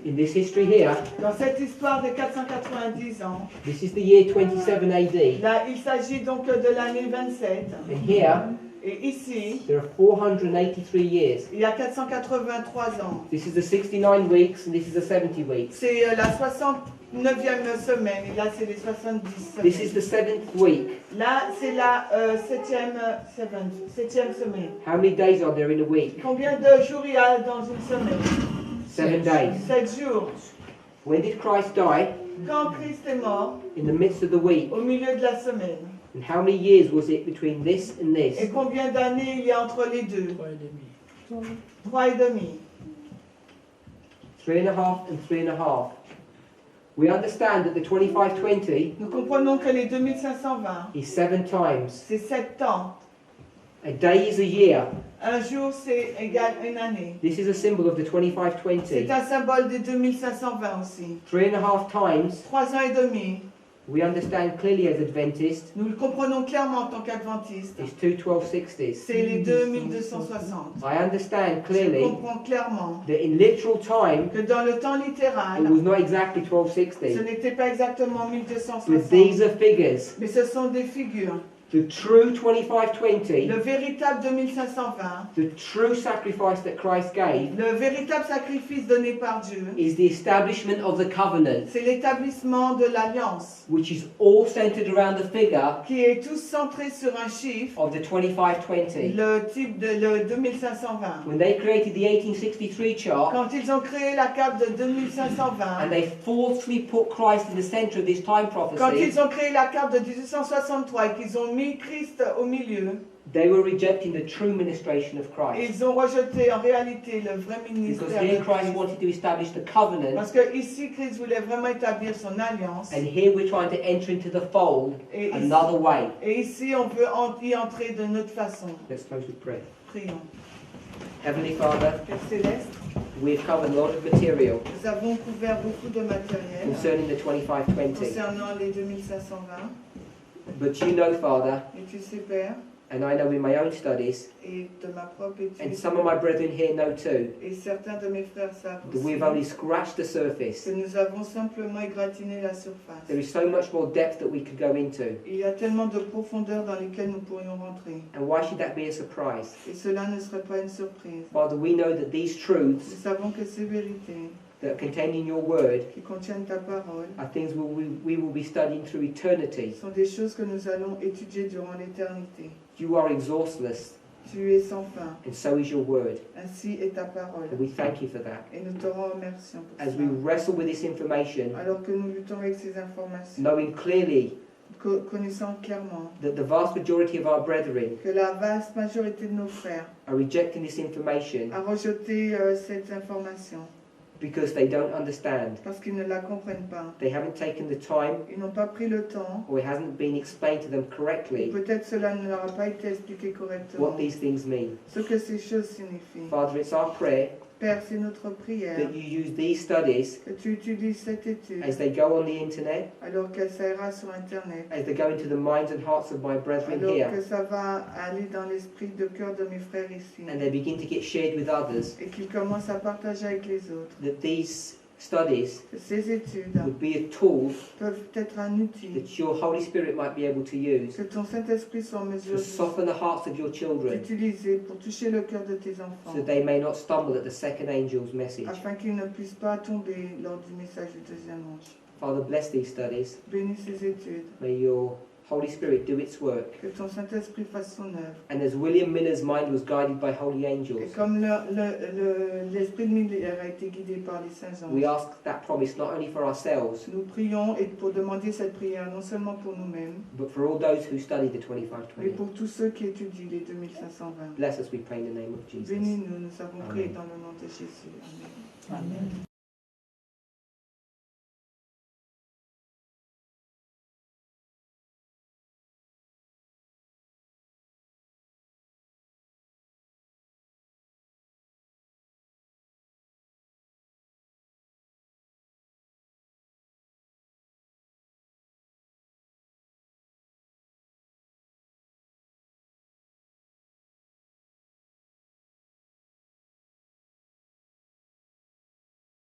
in this history here, dans cette histoire de 490 ans, this is the year 27 AD, là, il s'agit donc de l'année 27. and here Et ici, there are 483 years. il y a 483 ans. This is the 69 weeks and this is the 70 weeks. C'est la 69e semaine, et là, c'est les 70 This is semaines. the 7th week. Là, c'est la 7e semaine. How many days are there in a week? Combien de jours il y a dans une semaine? 7 days. 7 jours. When did Christ die? Quand Christ est mort, In the midst of the week. au milieu de la semaine. And how many years was it between this and Et this? combien d'années il y a entre les deux? 3,5. 3 et demi. 3.5 and 3.5. We understand that the 2520 Nous comprenons que les 2520, is 7 times. c'est 7 temps. A day is a year. Un jour, c'est égal à une année. This is a symbol of the C'est 2520. un symbole des 2520 aussi. 3.5 times, 3 ans et demi. we understand clearly as Adventists, Nous le comprenons clairement en tant qu'adventistes. is 2 1260s. C'est les 2260. I understand Je clearly comprends clairement that in literal time, que dans le temps it littéral, was not exactly ce 1260. n'était pas exactement But 1260. these are figures Mais ce sont des figures to The true 2520, le véritable 2520, the true sacrifice that Christ gave, le véritable sacrifice donné par Dieu, is the establishment of the covenant, c'est l'établissement de l'alliance, which is all centered around the figure qui est tout centré sur un chiffre, of the 2520. le type de le 2520. When they created the 1863 chart, Quand ils ont créé la carte de 2520, and they falsely put Christ in the center of this time quand prophecy, ils ont créé la carte de 1863 et qu'ils ont mis Christ au milieu, they were rejecting the true ministration of Christ. ils ont rejeté en réalité le vrai Because ministère here de Christ Christ. wanted to establish the covenant, Parce que ici, Christ voulait vraiment établir son alliance. and here we're trying to enter into the fold Et ici, another way. et ici, on peut y entrer de notre façon. Let's close with prayer. Prions. Heavenly Father, Père Céleste, we've covered a lot of material nous avons couvert beaucoup de matériel concerning the 2520. concernant les 2520. But you know, Father, Et tu sais, Père, and I know in my own studies, et de ma propre étude, and some of my brethren here know too, et certains de mes frères savent that we've aussi, only scratched the surface. que nous avons simplement égratigné la surface. There is so much more depth that we could go into. Il y a tellement de profondeur dans lesquelles nous pourrions rentrer. And why should that be a surprise? Et cela ne serait pas une surprise. Father, we know that these truths Nous savons que ces vérités that are contained in your word qui contiennent ta parole are things we will be studying through eternity. sont des choses que nous allons étudier durant l'éternité. You are exhaustless, Tu es sans fin, and so is your word. ainsi est ta parole. And we thank you for that. Et nous te remercions pour As we cela. wrestle with this information, Alors que nous luttons avec ces informations, knowing clearly connaissant clairement that the vast majority of our brethren que la vaste majorité de nos frères are rejecting this information a rejeté cette information because they don't understand. parce qu'ils ne la comprennent pas. They haven't taken the time, Ils n'ont pas pris le temps, or it hasn't been explained to them correctly peut-être cela ne leur a pas été expliqué correctement, what these things mean. ce que ces choses signifient. Father, it's our prayer Père, c'est notre prière that you use these studies que tu utilises cette étude as they go on the internet, alors qu'elle s'ira sur Internet, as they go into the minds and hearts of my brethren alors here, que ça va aller dans l'esprit de cœur de mes frères ici and they begin to get shared with others, et qu'ils commencent à partager avec les autres. that these studies Que ces études would be a tool peuvent être un outil that your Holy Spirit might be able to use que ton Saint-Esprit soit en mesure to soften the hearts of your children, d'utiliser pour toucher le cœur de tes so enfants, they may not stumble at the second angel's message. afin qu'ils ne puissent pas tomber lors du message du deuxième ange. Father, bless these studies. Bénis ces études, May your Holy Spirit do its work. que ton Saint-Esprit fasse son œuvre. And as William Miller's mind was guided by holy Et angels, comme l'Esprit de Miller a été guidé par les saints we anges, ask that promise not only for ourselves, nous prions et pour demander cette prière non seulement pour nous-mêmes, but for all those who study the mais 2520. pour tous ceux qui étudient les 2520. Bless us, we pray in the name of Jesus. Bénis-nous, nous avons prié Amen. dans le nom de Jésus. Amen. Amen.